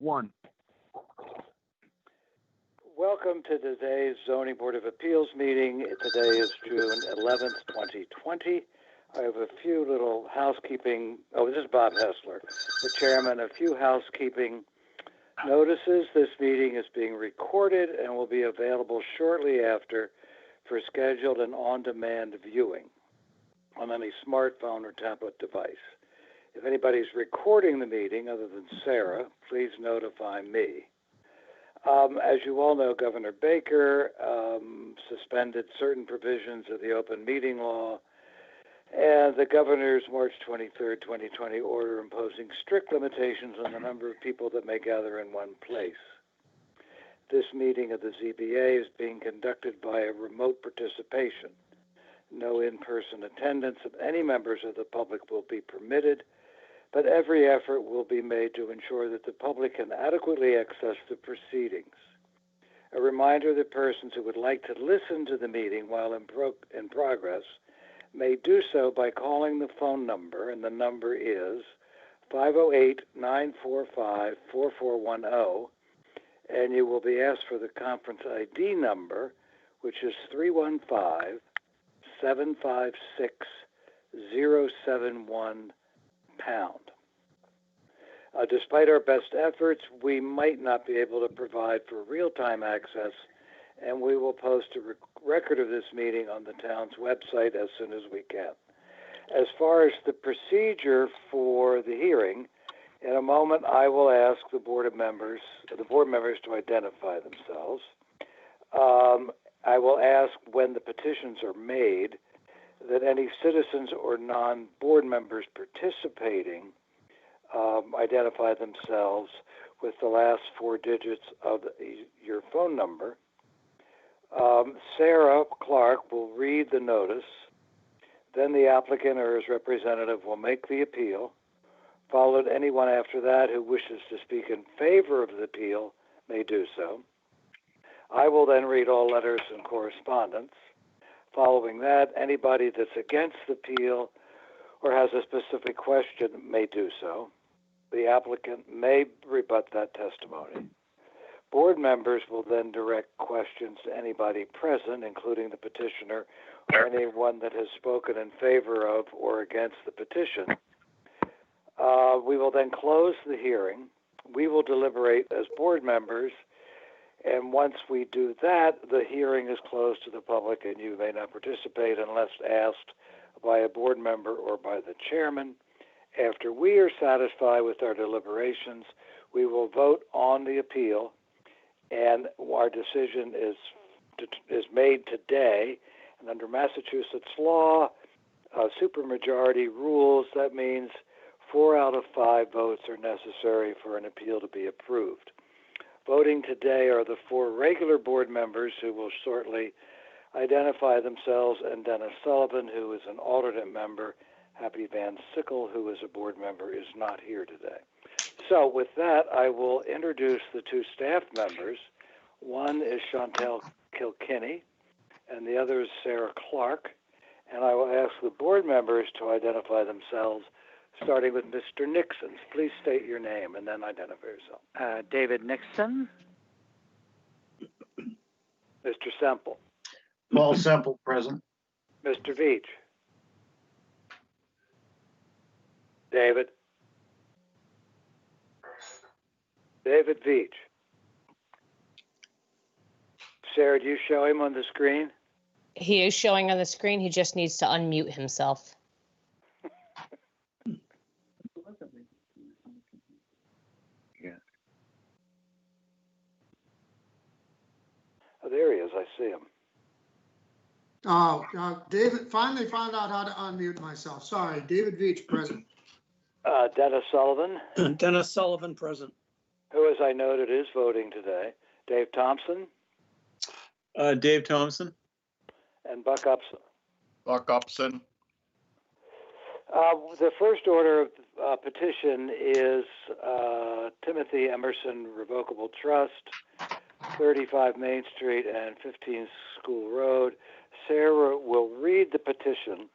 1. Welcome to today's Zoning Board of Appeals meeting. Today is June 11th, 2020. I have a few little housekeeping. Oh, this is Bob Hessler, the chairman. A few housekeeping notices. This meeting is being recorded and will be available shortly after for scheduled and on-demand viewing on any smartphone or tablet device. If anybody's recording the meeting other than Sarah, please notify me. As you all know, Governor Baker suspended certain provisions of the open meeting law and the governor's March 23rd, 2020 order imposing strict limitations on the number of people that may gather in one place. This meeting of the ZBA is being conducted by a remote participation. No in-person attendance of any members of the public will be permitted, but every effort will be made to ensure that the public can adequately access the proceedings. A reminder that persons who would like to listen to the meeting while in progress may do so by calling the phone number, and the number is 508-945-4410, and you will be asked for the conference ID number, which is 315-756-071#. Despite our best efforts, we might not be able to provide for real-time access, and we will post a record of this meeting on the town's website as soon as we can. As far as the procedure for the hearing, in a moment I will ask the board members to identify themselves. I will ask when the petitions are made that any citizens or non-board members participating identify themselves with the last 4 digits of your phone number. Sarah Clark will read the notice. Then the applicant or his representative will make the appeal. Followed, anyone after that who wishes to speak in favor of the appeal may do so. I will then read all letters and correspondence. Following that, anybody that's against the appeal or has a specific question may do so. The applicant may rebut that testimony. Board members will then direct questions to anybody present, including the petitioner or anyone that has spoken in favor of or against the petition. We will then close the hearing. We will deliberate as board members, and once we do that, the hearing is closed to the public, and you may not participate unless asked by a board member or by the chairman. After we are satisfied with our deliberations, we will vote on the appeal, and our decision is made today. And under Massachusetts law, supermajority rules, that means 4 out of 5 votes are necessary for an appeal to be approved. Voting today are the 4 regular board members who will shortly identify themselves, and Dennis Sullivan, who is an alternate member. Happy Van Sickle, who is a board member, is not here today. So with that, I will introduce the 2 staff members. One is Chantel Kilkenny, and the other is Sarah Clark. And I will ask the board members to identify themselves, starting with Mr. Nixon. Please state your name and then identify yourself. David Nixon. Mr. Semple. Paul Semple, present. Mr. Veach. David. David Veach. Sarah, do you show him on the screen? He is showing on the screen. He just needs to unmute himself. Oh, there he is. I see him. David, finally found out how to unmute myself. Sorry, David Veach, present. Dennis Sullivan. Dennis Sullivan, present. Who, as I noted, is voting today. Dave Thompson. Dave Thompson. And Buck Upson. Buck Upson. The first order of petition is Timothy Emerson Revocable Trust, 35 Main Street and 15 School Road. Sarah will read the petition.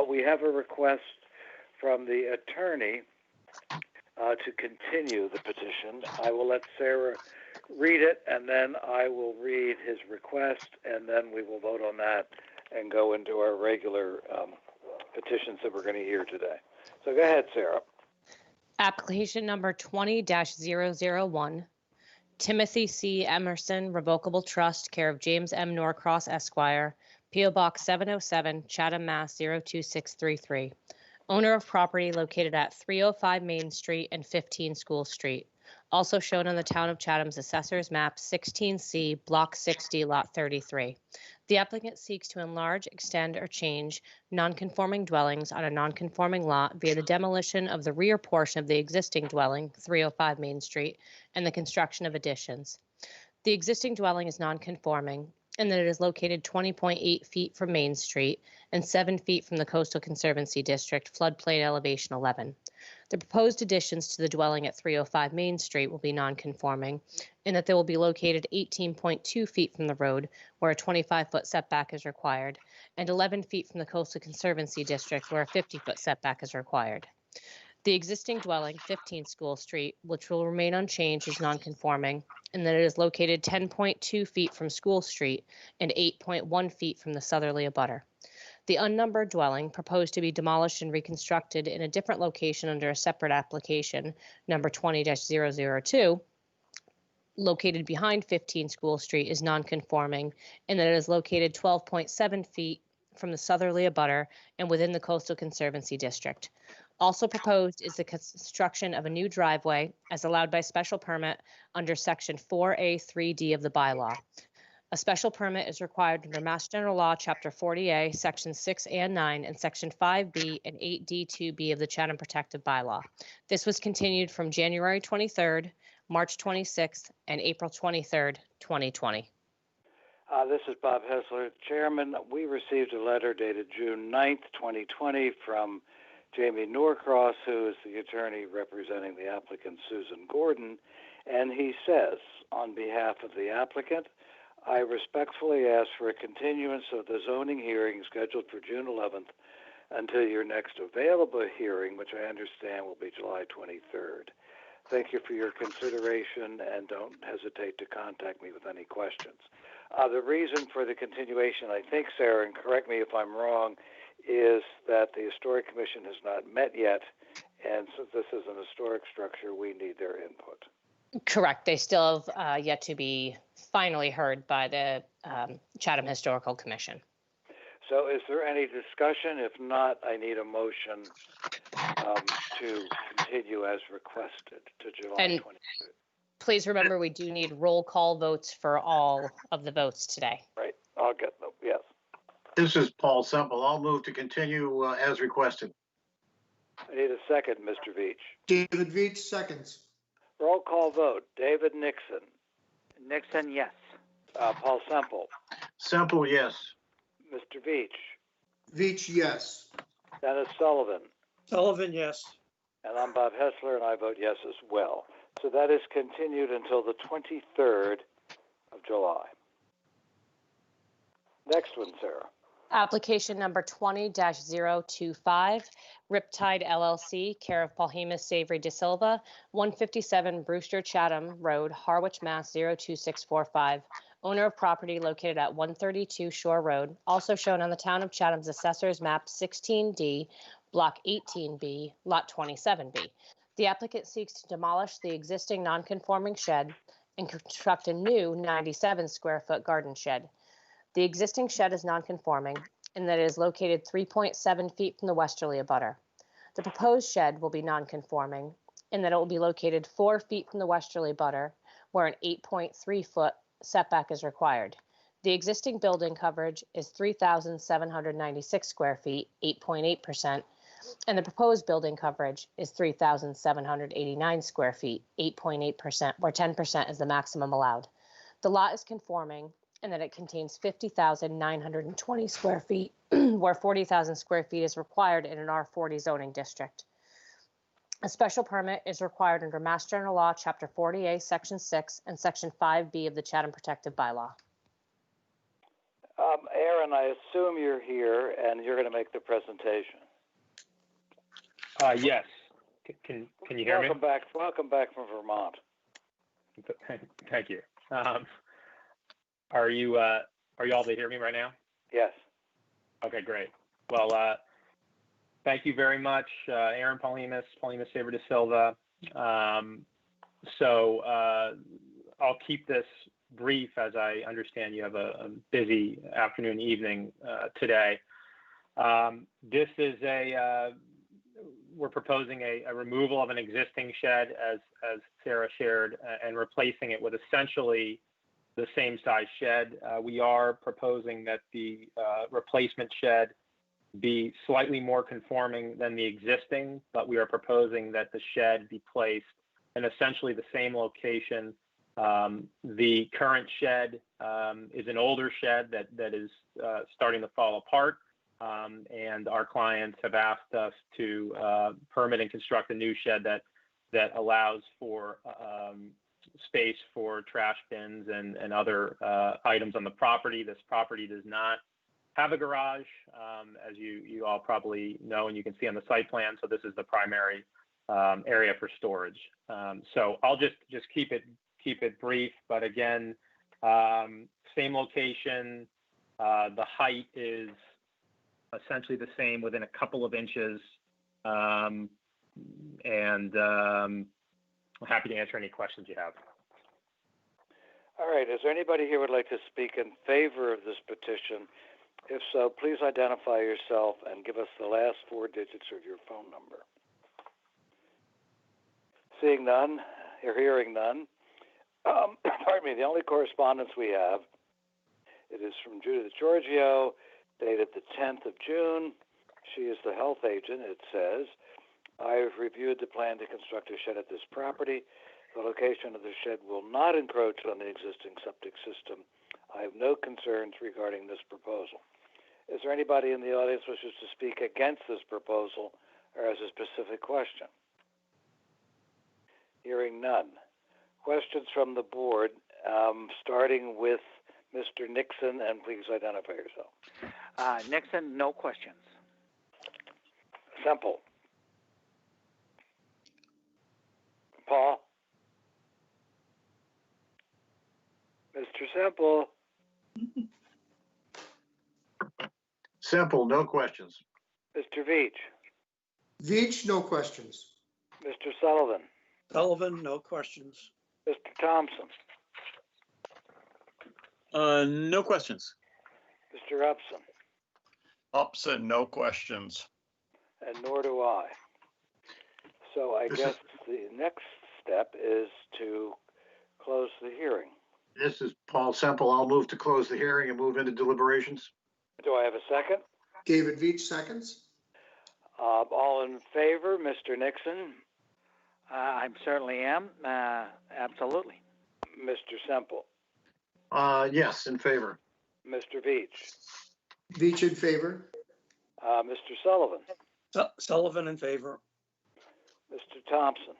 We have a request from the attorney to continue the petition. I will let Sarah read it, and then I will read his request, and then we will vote on that and go into our regular petitions that we're going to hear today. So go ahead, Sarah. Application number 20-001, Timothy C. Emerson Revocable Trust, care of James M. Norcross, Esquire, P.O. Box 707, Chatham, Mass. 02633. Owner of property located at 305 Main Street and 15 School Street. Also shown on the Town of Chatham's Assessor's Map 16C, Block 60, Lot 33. The applicant seeks to enlarge, extend, or change nonconforming dwellings on a nonconforming lot via the demolition of the rear portion of the existing dwelling, 305 Main Street, and the construction of additions. The existing dwelling is nonconforming in that it is located 20.8 feet from Main Street and 7 feet from the Coastal Conservancy District, floodplain elevation 11. The proposed additions to the dwelling at 305 Main Street will be nonconforming in that they will be located 18.2 feet from the road, where a 25-foot setback is required, and 11 feet from the Coastal Conservancy District, where a 50-foot setback is required. The existing dwelling, 15 School Street, which will remain unchanged, is nonconforming in that it is located 10.2 feet from School Street and 8.1 feet from the southerly abutter. The unnumbered dwelling, proposed to be demolished and reconstructed in a different location under a separate application, number 20-002, located behind 15 School Street, is nonconforming in that it is located 12.7 feet from the southerly abutter and within the Coastal Conservancy District. Also proposed is the construction of a new driveway as allowed by special permit under Section 4A3D of the bylaw. A special permit is required under Mass General Law, Chapter 40A, Section 6 and 9, and Section 5B and 8D2B of the Chatham Protective Bylaw. This was continued from January 23rd, March 26th, and April 23rd, 2020. This is Bob Hessler, Chairman. We received a letter dated June 9th, 2020 from Jamie Norcross, who is the attorney representing the applicant, Susan Gordon, and he says, on behalf of the applicant, I respectfully ask for a continuance of the zoning hearing scheduled for June 11th until your next available hearing, which I understand will be July 23rd. Thank you for your consideration, and don't hesitate to contact me with any questions. The reason for the continuation, I think, Sarah, and correct me if I'm wrong, is that the Historic Commission has not met yet, and since this is an historic structure, we need their input. Correct. They still have yet to be finally heard by the Chatham Historical Commission. So is there any discussion? If not, I need a motion to continue as requested to July And 23rd. please remember, we do need roll call votes for all of the votes today. Right, I'll get them, yes. This is Paul Semple. I'll move to continue as requested. I need a second, Mr. Veach. David Veach, seconds. Roll call vote. David Nixon. Nixon, yes. Paul Semple. Semple, yes. Mr. Veach. Veach, yes. Dennis Sullivan. Sullivan, yes. And I'm Bob Hessler, and I vote yes as well. So that is continued until the 23rd of July. Next one, Sarah. Application number 20-025, Riptide LLC, care of Paul Hemus Savory De Silva, 157 Brewster Chatham Road, Harwich, Mass. 02645. Owner of property located at 132 Shore Road, also shown on the Town of Chatham's Assessor's Map 16D, Block 18B, Lot 27B. The applicant seeks to demolish the existing nonconforming shed and construct a new 97 square foot garden shed. The existing shed is nonconforming in that it is located 3.7 feet from the westerly abutter. The proposed shed will be nonconforming in that it will be located 4 feet from the westerly abutter, where an 8.3 foot setback is required. The existing building coverage is 3,796 square feet, 8.8%, and the proposed building coverage is 3,789 square feet, 8.8%, where 10% is the maximum allowed. The lot is conforming and that it contains 50,920 square feet, where 40,000 square feet is required in an R40 zoning district. A special permit is required under Mass General Law, Chapter 40A, Section 6, and Section 5B of the Chatham Protective Bylaw. Aaron, I assume you're here and you're going to make the presentation. Yes. Can you hear me? Welcome back from Vermont. Thank you. Are you all to hear me right now? Yes. Okay, great. Well, thank you very much, Aaron Paulinas Saber de Silva. So I'll keep this brief, as I understand you have a busy afternoon, evening today. This is we're proposing a removal of an existing shed, as Sarah shared, and replacing it with essentially the same size shed. We are proposing that the replacement shed be slightly more conforming than the existing, but we are proposing that the shed be placed in essentially the same location. The current shed is an older shed that is starting to fall apart. And our clients have asked us to permit and construct a new shed that allows for space for trash bins and other items on the property. This property does not have a garage, as you all probably know, and you can see on the site plan. So this is the primary area for storage. So I'll just keep it brief, but again, same location. The height is essentially the same, within a couple of inches, and I'm happy to answer any questions you have. All right. Is there anybody here who would like to speak in favor of this petition? If so, please identify yourself and give us the last 4 digits of your phone number. Seeing none, or hearing none. Pardon me. The only correspondence we have, it is from Judith Giorgio, dated the 10th of June. She is the health agent. It says, I have reviewed the plan to construct a shed at this property. The location of the shed will not encroach on the existing septic system. I have no concerns regarding this proposal. Is there anybody in the audience who wishes to speak against this proposal or has a specific question? Hearing none. Questions from the board, starting with Mr. Nixon, and please identify yourself. Nixon, no questions. Semple. Paul. Mr. Semple. Simple, no questions. Mr. Veach. Veach, no questions. Mr. Sullivan. Sullivan, no questions. Mr. Thompson. No questions. Mr. Upson. Upson, no questions. And nor do I. So I guess the next step is to close the hearing. This is Paul Semple. I'll move to close the hearing and move into deliberations. Do I have a second? David Veach seconds. All in favor, Mr. Nixon? I certainly am. Absolutely. Mr. Semple? Yes, in favor. Mr. Veach? Veach in favor. Mr. Sullivan? Sullivan in favor. Mr. Thompson?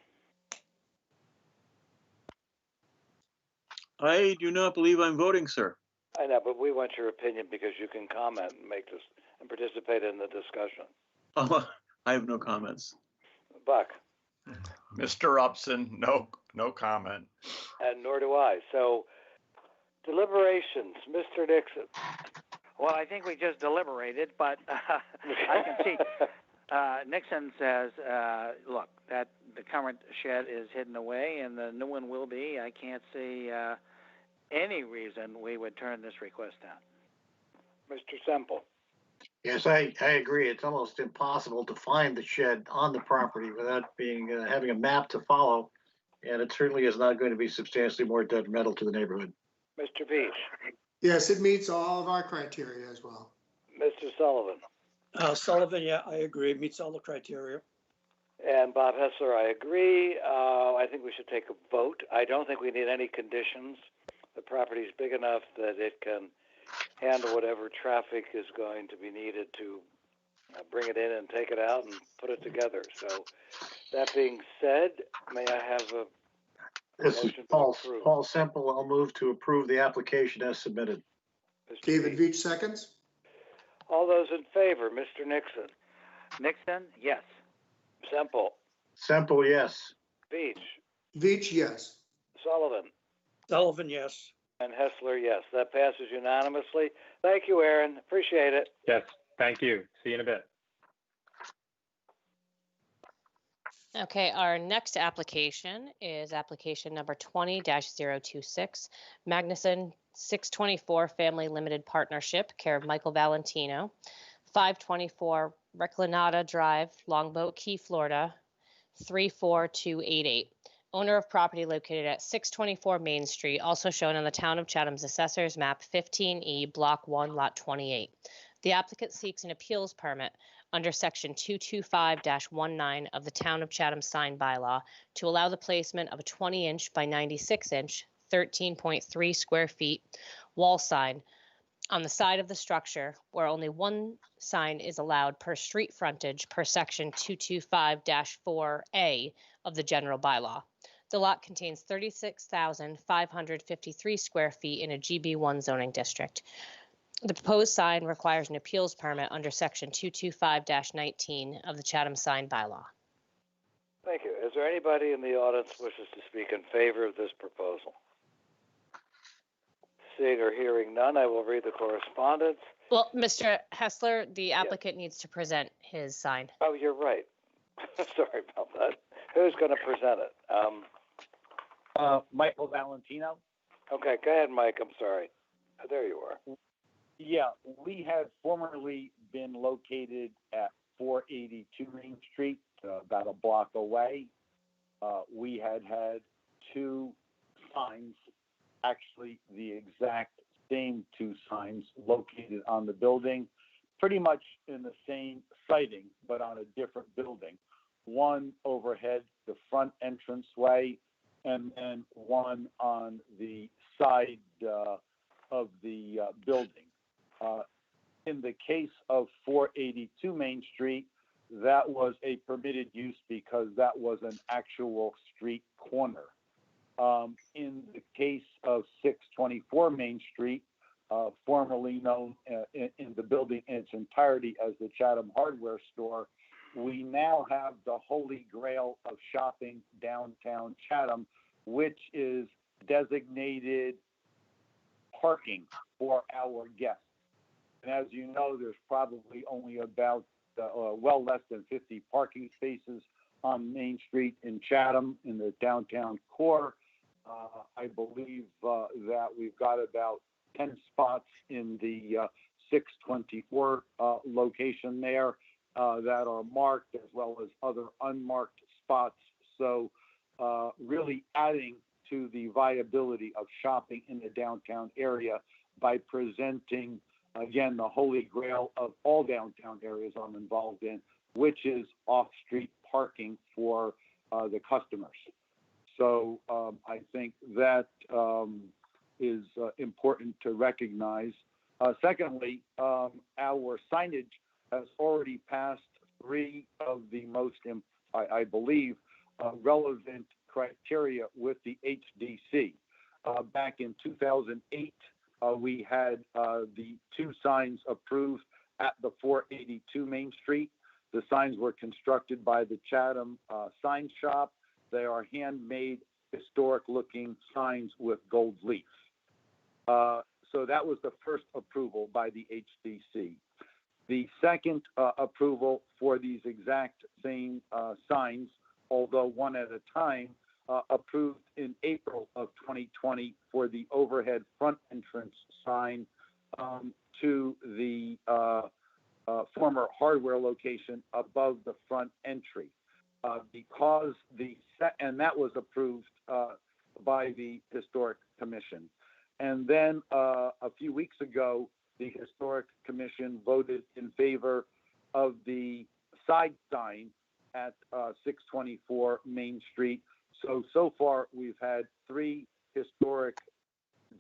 I do not believe I'm voting, sir. I know, but we want your opinion because you can comment and make this and participate in the discussion. I have no comments. Buck? Mr. Upson, no comment. And nor do I. So, deliberations, Mr. Nixon. Well, I think we just deliberated, but I can see. Nixon says, look, that the current shed is hidden away and the new one will be. I can't see any reason we would turn this request down. Mr. Semple? Yes, I agree. It's almost impossible to find the shed on the property without having a map to follow. And it certainly is not going to be substantially more detrimental to the neighborhood. Mr. Veach? Yes, it meets all of our criteria as well. Mr. Sullivan? Sullivan, yeah, I agree. Meets all the criteria. And Bob Hessler, I agree. I think we should take a vote. I don't think we need any conditions. The property is big enough that it can handle whatever traffic is going to be needed to bring it in and take it out and put it together. So that being said, may I have a This is motion to Paul approve? Semple. I'll move to approve the application as submitted. Mr. David Veach? Veach seconds. All those in favor, Mr. Nixon? Nixon, yes. Semple? Semple, yes. Beach, Veach, yes. Sullivan, Sullivan, yes. and Hessler, yes. That passes unanimously. Thank you, Aaron. Appreciate it. Yes, thank you. See you in a bit. Okay, our next application is application number 20-026, Magnuson 624 Family Limited Partnership, care of Michael Valentino, 524 Reclinata Drive, Longboat Key, Florida, 34288. Owner of property located at 624 Main Street, also shown on the Town of Chatham's Assessor's Map 15E, Block 1, Lot 28. The applicant seeks an appeals permit under Section 225-19 of the Town of Chatham sign bylaw to allow the placement of a 20-inch by 96-inch, 13.3 square feet wall sign on the side of the structure where only one sign is allowed per street frontage per Section 225-4A of the general bylaw. The lot contains 36,553 square feet in a GB1 zoning district. The proposed sign requires an appeals permit under Section 225-19 of the Chatham sign bylaw. Thank you. Is there anybody in the audience who wishes to speak in favor of this proposal? Seeing or hearing none, I will read the correspondence. Well, Mr. Hessler, the applicant needs to present his sign. Oh, you're right. Sorry about that. Who's going to present it? Michael Valentino. Okay, go ahead, Mike. I'm sorry. Oh, there you are. Yeah, we had formerly been located at 482 Main Street, about a block away. We had two signs, actually the exact same two signs located on the building, pretty much in the same siting, but on a different building. One overhead the front entranceway, and then one on the side of the building. In the case of 482 Main Street, that was a permitted use because that was an actual street corner. In the case of 624 Main Street, formerly known in the building in its entirety as the Chatham Hardware Store, we now have the holy grail of shopping downtown Chatham, which is designated parking for our guests. And as you know, there's probably only about well less than 50 parking spaces on Main Street in Chatham in the downtown core. I believe that we've got about 10 spots in the 624 location there that are marked, as well as other unmarked spots. So really adding to the viability of shopping in the downtown area by presenting, again, the holy grail of all downtown areas I'm involved in, which is off-street parking for the customers. So I think that is important to recognize. Secondly, our signage has already passed three of the most, I believe, relevant criteria with the HDC. Back in 2008, we had the two signs approved at the 482 Main Street. The signs were constructed by the Chatham Sign Shop. They are handmade, historic-looking signs with gold leaf. So that was the first approval by the HDC. The second approval for these exact same signs, although one at a time, approved in April of 2020 for the overhead front entrance sign to the former hardware location above the front entry. Because and that was approved by the Historic Commission. And then a few weeks ago, the Historic Commission voted in favor of the side sign at 624 Main Street. So far, we've had three Historic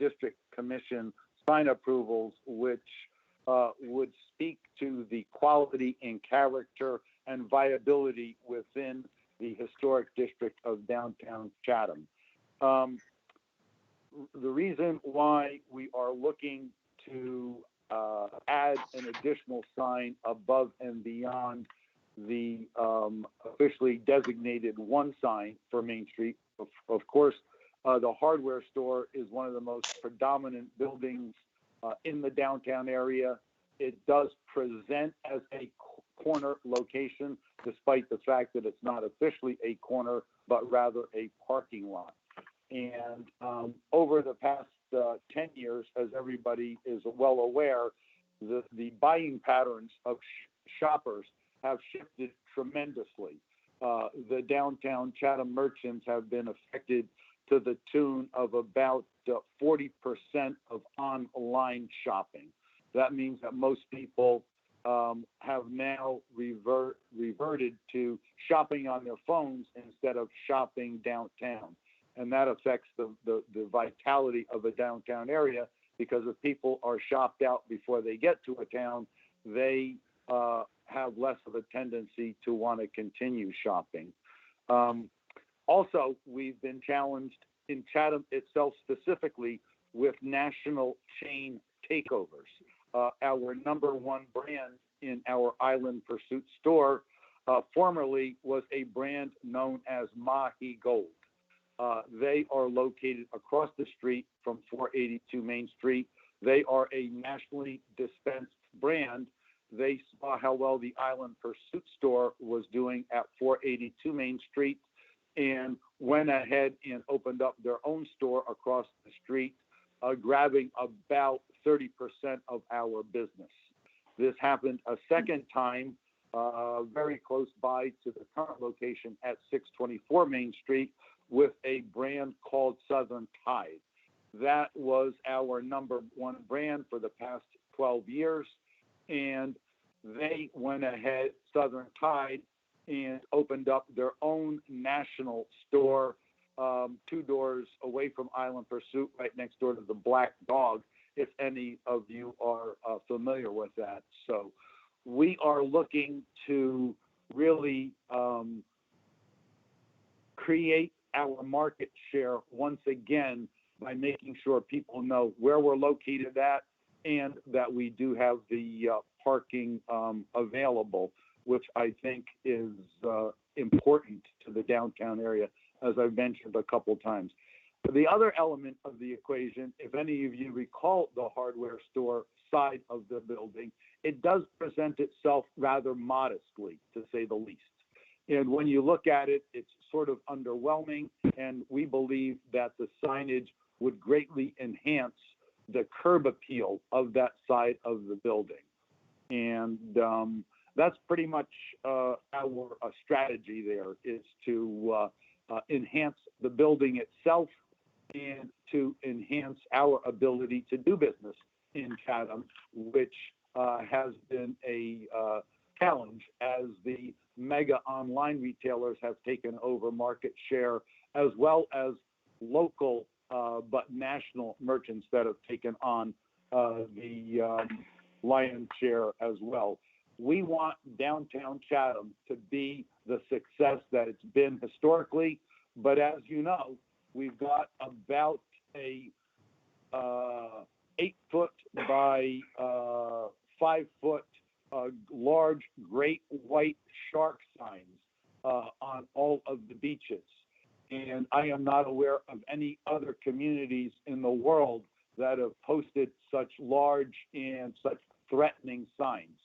District Commission sign approvals, which would speak to the quality and character and viability within the historic district of downtown Chatham. The reason why we are looking to add an additional sign above and beyond the officially designated one sign for Main Street. Of course, the hardware store is one of the most predominant buildings in the downtown area. It does present as a corner location, despite the fact that it's not officially a corner, but rather a parking lot. And over the past 10 years, as everybody is well aware, the buying patterns of shoppers have shifted tremendously. The downtown Chatham merchants have been affected to the tune of about 40% of online shopping. That means that most people have now reverted to shopping on their phones instead of shopping downtown. And that affects the vitality of a downtown area, because if people are shopped out before they get to a town, they have less of a tendency to want to continue shopping. Also, we've been challenged in Chatham itself specifically with national chain takeovers. Our number one brand in our Island Pursuit store formerly was a brand known as Mahi Gold. They are located across the street from 482 Main Street. They are a nationally dispensed brand. They saw how well the Island Pursuit store was doing at 482 Main Street and went ahead and opened up their own store across the street, grabbing about 30% of our business. This happened a second time, very close by to the current location at 624 Main Street, with a brand called Southern Tide. That was our number one brand for the past 12 years. And they went ahead, Southern Tide, and opened up their own national store 2 doors away from Island Pursuit, right next door to the Black Dog, if any of you are familiar with that. So we are looking to really create our market share once again by making sure people know where we're located at and that we do have the parking available, which I think is important to the downtown area, as I've mentioned a couple times. But the other element of the equation, if any of you recall the hardware store side of the building, it does present itself rather modestly, to say the least. And when you look at it, it's sort of underwhelming, and we believe that the signage would greatly enhance the curb appeal of that side of the building. And that's pretty much our strategy there, is to enhance the building itself and to enhance our ability to do business in Chatham, which has been a challenge as the mega online retailers have taken over market share, as well as local but national merchants that have taken on the lion's share as well. We want downtown Chatham to be the success that it's been historically, but as you know, we've got about a 8-foot by 5-foot large great white shark signs on all of the beaches. And I am not aware of any other communities in the world that have posted such large and such threatening signs.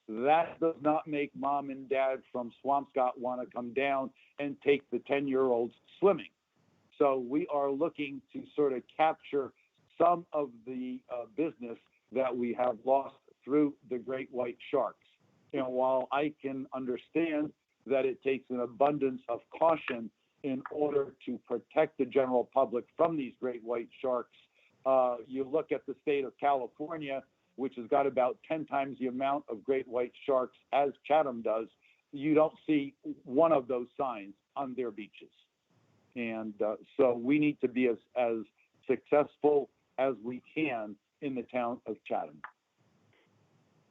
That does not make mom and dad from Swampscott want to come down and take the 10-year-olds swimming. So we are looking to sort of capture some of the business that we have lost through the great white sharks. You know, while I can understand that it takes an abundance of caution in order to protect the general public from these great white sharks, you look at the state of California, which has got about 10 times the amount of great white sharks as Chatham does. You don't see one of those signs on their beaches. And so we need to be as successful as we can in the town of Chatham.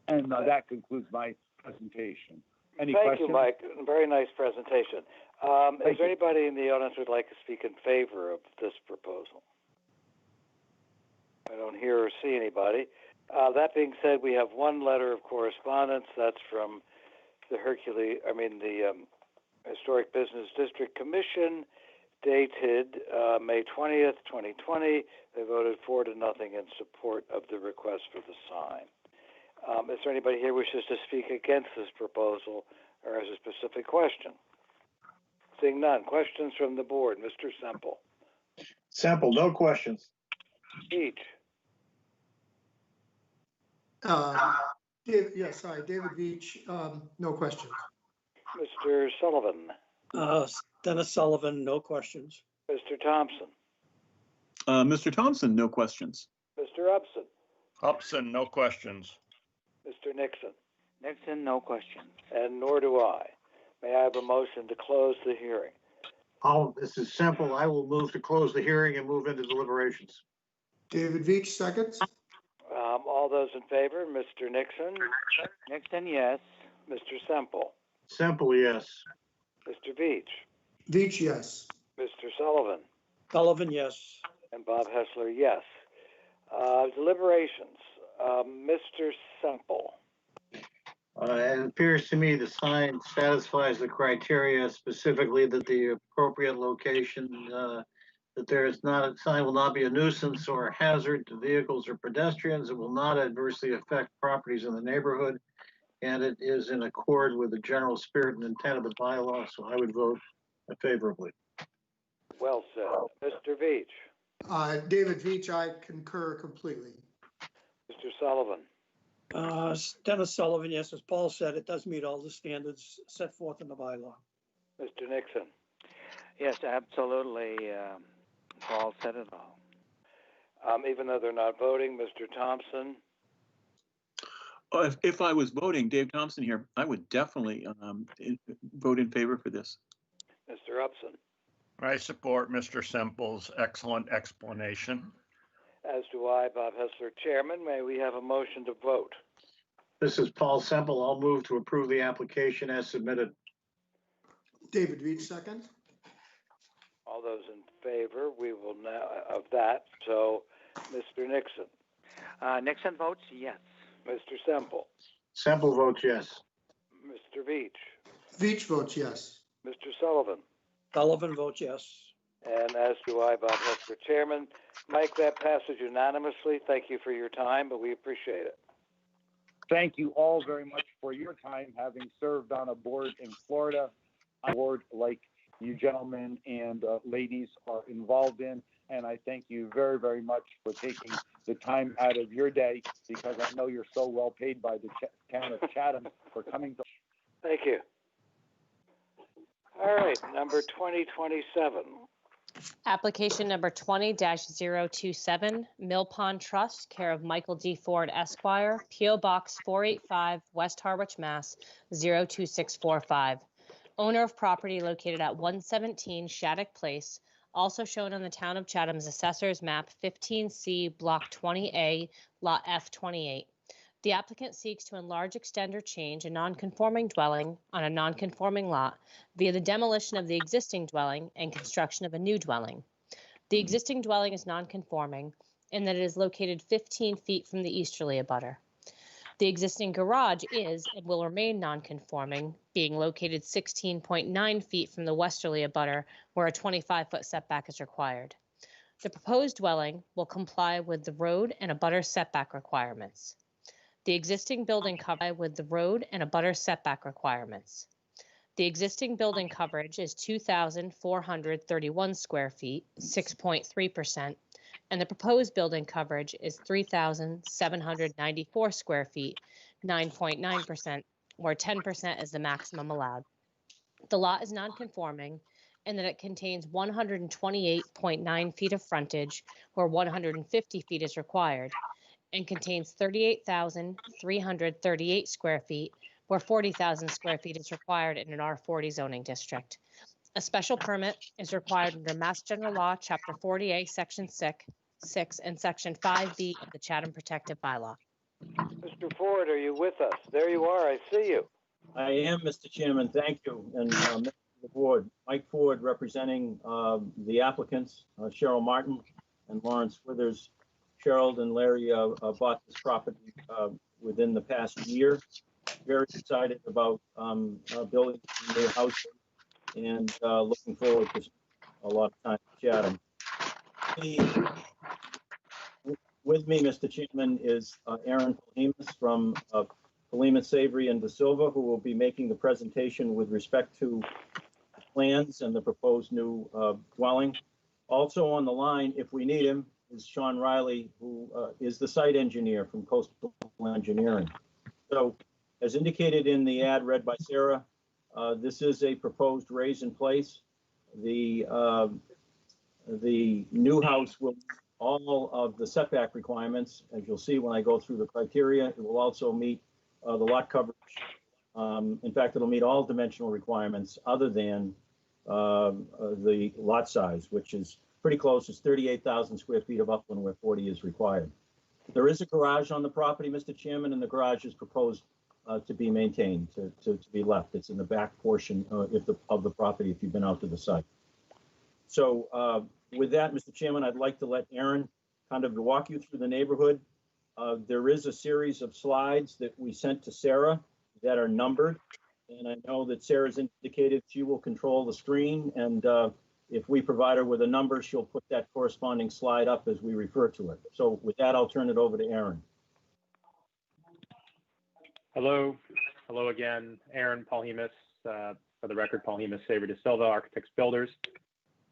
And that concludes my presentation. Any questions? Thank you, Mike. Very nice presentation. Is there anybody in the audience who would like to speak in favor of this proposal? I don't hear or see anybody. That being said, we have one letter of correspondence. That's from the Historic Business District Commission, dated May 20th, 2020. They voted 4-0 in support of the request for the sign. Is there anybody here who wishes to speak against this proposal or has a specific question? Seeing none. Questions from the board. Mr. Semple. Semple, no questions. Beach. David Veach, no questions. Mr. Sullivan. Dennis Sullivan, no questions. Mr. Thompson. Mr. Thompson, no questions. Mr. Upson. Upson, no questions. Mr. Nixon. Nixon, no questions. And nor do I. May I have a motion to close the hearing? This is simple. I will move to close the hearing and move into deliberations. David Veach, seconds. All those in favor, Mr. Nixon. Nixon, yes. Mr. Semple. Semple, yes. Mr. Veach. Veach, yes. Mr. Sullivan. Sullivan, yes. And Bob Hessler, yes. Deliberations. Mr. Semple. It appears to me the sign satisfies the criteria, specifically that the appropriate location, that sign will not be a nuisance or a hazard to vehicles or pedestrians. It will not adversely affect properties in the neighborhood, and it is in accord with the general spirit and intent of the bylaw, so I would vote favorably. Well said. Mr. Veach. David Veach, I concur completely. Mr. Sullivan. Dennis Sullivan, yes, as Paul said, it does meet all the standards set forth in the bylaw. Mr. Nixon. Yes, absolutely. Paul said it all. Even though they're not voting, Mr. Thompson. If I was voting, Dave Thompson here, I would definitely vote in favor for this. Mr. Upson. I support Mr. Semple's excellent explanation. As do I, Bob Hessler, Chairman. May we have a motion to vote? This is Paul Semple. I'll move to approve the application as submitted. David Veach, second. All those in favor, we will now of that. So, Mr. Nixon. Nixon votes yes. Mr. Semple. Semple votes yes. Mr. Veach. Veach votes yes. Mr. Sullivan. Sullivan votes yes. And as do I, Bob Hessler, Chairman. Mike, that passes unanimously. Thank you for your time, but we appreciate it. Thank you all very much for your time, having served on a board in Florida, a board like you gentlemen and ladies are involved in. And I thank you very, very much for taking the time out of your day, because I know you're so well paid by the town of Chatham for coming to. Thank you. All right, number 2027. Application number 20-027, Mill Pond Trust, care of Michael D. Ford Esquire, P.O. Box 485, West Harwich, Mass. 02645. Owner of property located at 117 Shattuck Place, also shown on the Town of Chatham's Assessor's Map 15C, Block 20A, Lot F28. The applicant seeks to enlarge, extend, or change a non-conforming dwelling on a non-conforming lot via the demolition of the existing dwelling and construction of a new dwelling. The existing dwelling is non-conforming in that it is located 15 feet from the easterly abutter. The existing garage is and will remain non-conforming, being located 16.9 feet from the westerly abutter, where a 25-foot setback is required. The proposed dwelling will comply with the road and abutter setback requirements. The existing building coverage with the road and abutter setback requirements. The existing building coverage is 2,431 square feet, 6.3%, and the proposed building coverage is 3,794 square feet, 9.9%, where 10% is the maximum allowed. The lot is non-conforming in that it contains 128.9 feet of frontage, where 150 feet is required, and contains 38,338 square feet, where 40,000 square feet is required in an R40 zoning district. A special permit is required under Mass General Law, Chapter 40A, Section 6 and Section 5B of the Chatham Protective Bylaw. Mr. Ford, are you with us? There you are. I see you. I am, Mr. Chairman. Thank you. And members of the board, Mike Ford representing the applicants, Cheryl Martin and Lawrence Withers. Cheryl and Larry bought this property within the past year. very excited about building a new house and looking forward to a lot of time in Chatham. With me, Mr. Chairman, is Aaron Polimas from Polimas, Savory and De Silva, who will be making the presentation with respect to the plans and the proposed new dwelling. Also on the line, if we need him, is Sean Riley, who is the site engineer from Coastal Engineering. So, as indicated in the ad read by Sarah, this is a proposed raise in place. The new house will meet all of the setback requirements. As you'll see when I go through the criteria, it will also meet the lot coverage. In fact, it'll meet all dimensional requirements other than the lot size, which is pretty close. It's 38,000 square feet of upland where 40 is required. There is a garage on the property, Mr. Chairman, and the garage is proposed to be maintained, to be left. It's in the back portion of the property if you've been out to the site. So with that, Mr. Chairman, I'd like to let Aaron kind of walk you through the neighborhood. There is a series of slides that we sent to Sarah that are numbered. And I know that Sarah's indicated she will control the screen. And if we provide her with a number, she'll put that corresponding slide up as we refer to it. So with that, I'll turn it over to Aaron. Hello. Hello again. Aaron Polimas, for the record, Polimas, Savory De Silva, Architects Builders.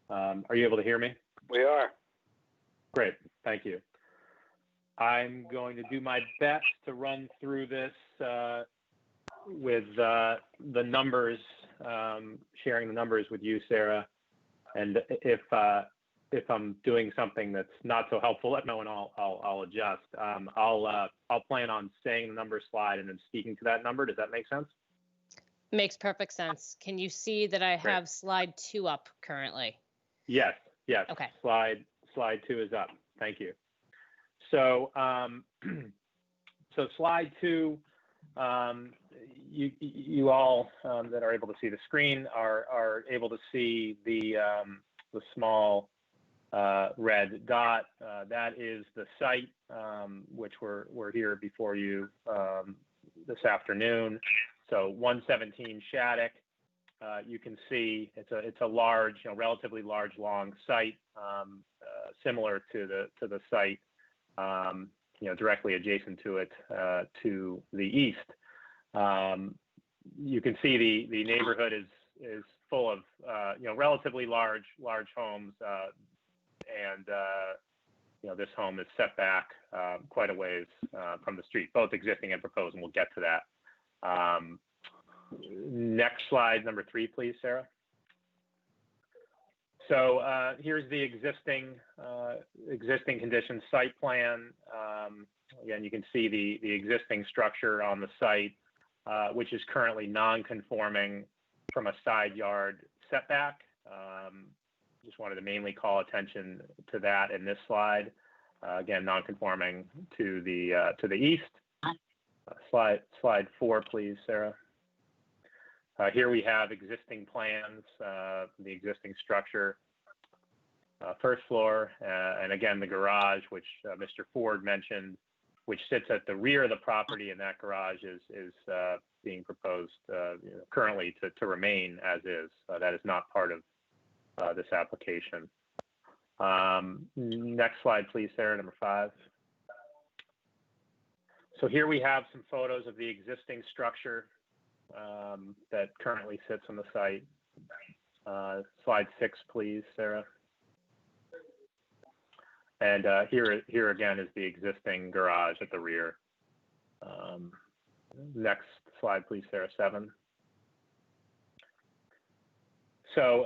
Are you able to hear me? We are. Great. Thank you. I'm going to do my best to run through this with the numbers, sharing the numbers with you, Sarah. And if I'm doing something that's not so helpful, let me know and I'll adjust. I'll plan on saying the number slide and then speaking to that number. Does that make sense? Makes perfect sense. Can you see that I have slide 2 up currently? Yes. Okay. Slide 2 is up. Thank you. So, so slide 2, you all that are able to see the screen are able to see the small red dot. That is the site, which we're here before you this afternoon. So 117 Shattuck. You can see it's a large, relatively large, long site, similar to the site, directly adjacent to it to the east. You can see the neighborhood is full of relatively large homes, and this home is set back quite a ways from the street, both existing and proposed, and we'll get to that. Next slide, number 3, please, Sarah. So here's the existing conditions site plan. Again, you can see the existing structure on the site, which is currently non-conforming from a side yard setback. Just wanted to mainly call attention to that in this slide. Again, non-conforming to the east. Slide 4, please, Sarah. Here we have existing plans, the existing structure, first floor, and again, the garage, which Mr. Ford mentioned, which sits at the rear of the property, and that garage is being proposed currently to remain as is. That is not part of this application. Next slide, please, Sarah, number 5. So here we have some photos of the existing structure that currently sits on the site. Slide 6, please, Sarah. And here again is the existing garage at the rear. Next slide, please, Sarah, 7. So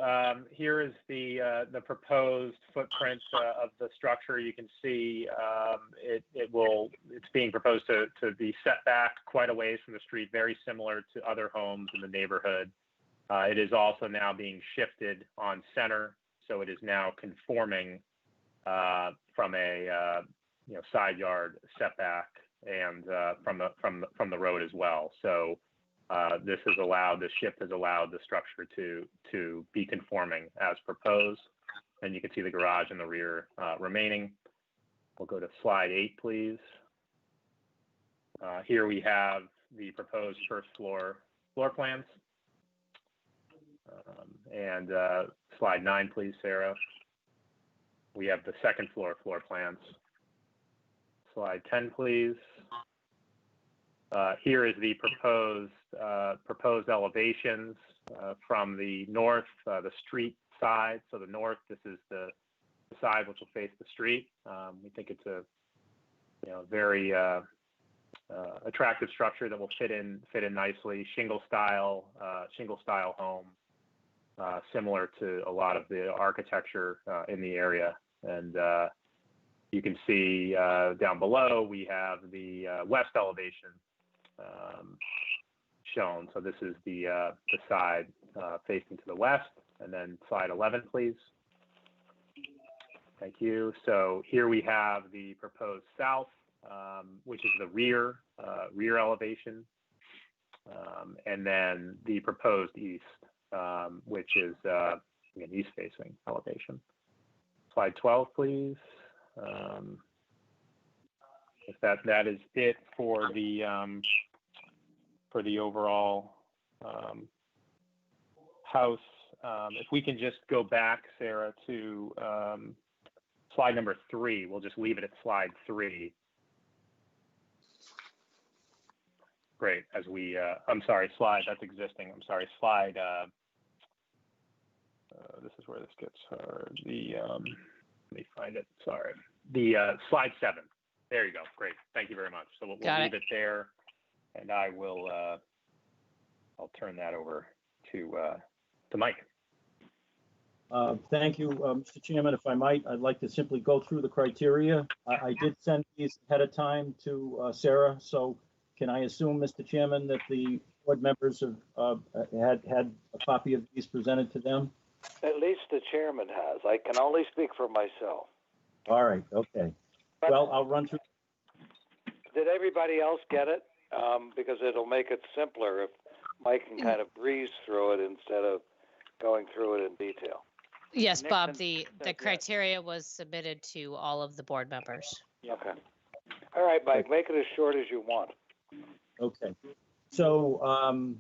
here is the proposed footprint of the structure. You can see it's being proposed to be set back quite a ways from the street, very similar to other homes in the neighborhood. It is also now being shifted on center, so it is now conforming from a side yard setback and from the road as well. So this shift has allowed the structure to be conforming as proposed, and you can see the garage in the rear remaining. We'll go to slide 8, please. Here we have the proposed first floor plans. And slide 9, please, Sarah. We have the second floor plans. Slide 10, please. Here is the proposed elevations from the north, the street side. So the north, this is the side which will face the street. We think it's a very attractive structure that will fit in nicely. Shingle style home, similar to a lot of the architecture in the area. And you can see down below we have the west elevation shown. So this is the side facing to the west. And then slide 11, please. Thank you. So here we have the proposed south, which is the rear elevation, and then the proposed east, which is again east-facing elevation. Slide 12, please. If that is it for the overall house. If we can just go back, Sarah, to slide number 3. We'll just leave it at slide 3. Great. As we, I'm sorry, slide, that's existing. I'm sorry, slide, this is where this gets hard. Let me find it, sorry. The slide 7. There you go. Great. Thank you very much. So we'll leave it there, and I will, I'll turn that over to Mike. Thank you, Mr. Chairman. If I might, I'd like to simply go through the criteria. I did send these ahead of time to Sarah, so can I assume, Mr. Chairman, that the board members have had a copy of these presented to them? At least the chairman has. I can only speak for myself. All right, okay. Well, I'll run through. Did everybody else get it? Because it'll make it simpler if Mike can kind of breeze through it instead of going through it in detail. Yes, Bob, the criteria was submitted to all of the board members. Okay. All right, Mike, make it as short as you want. Okay. So,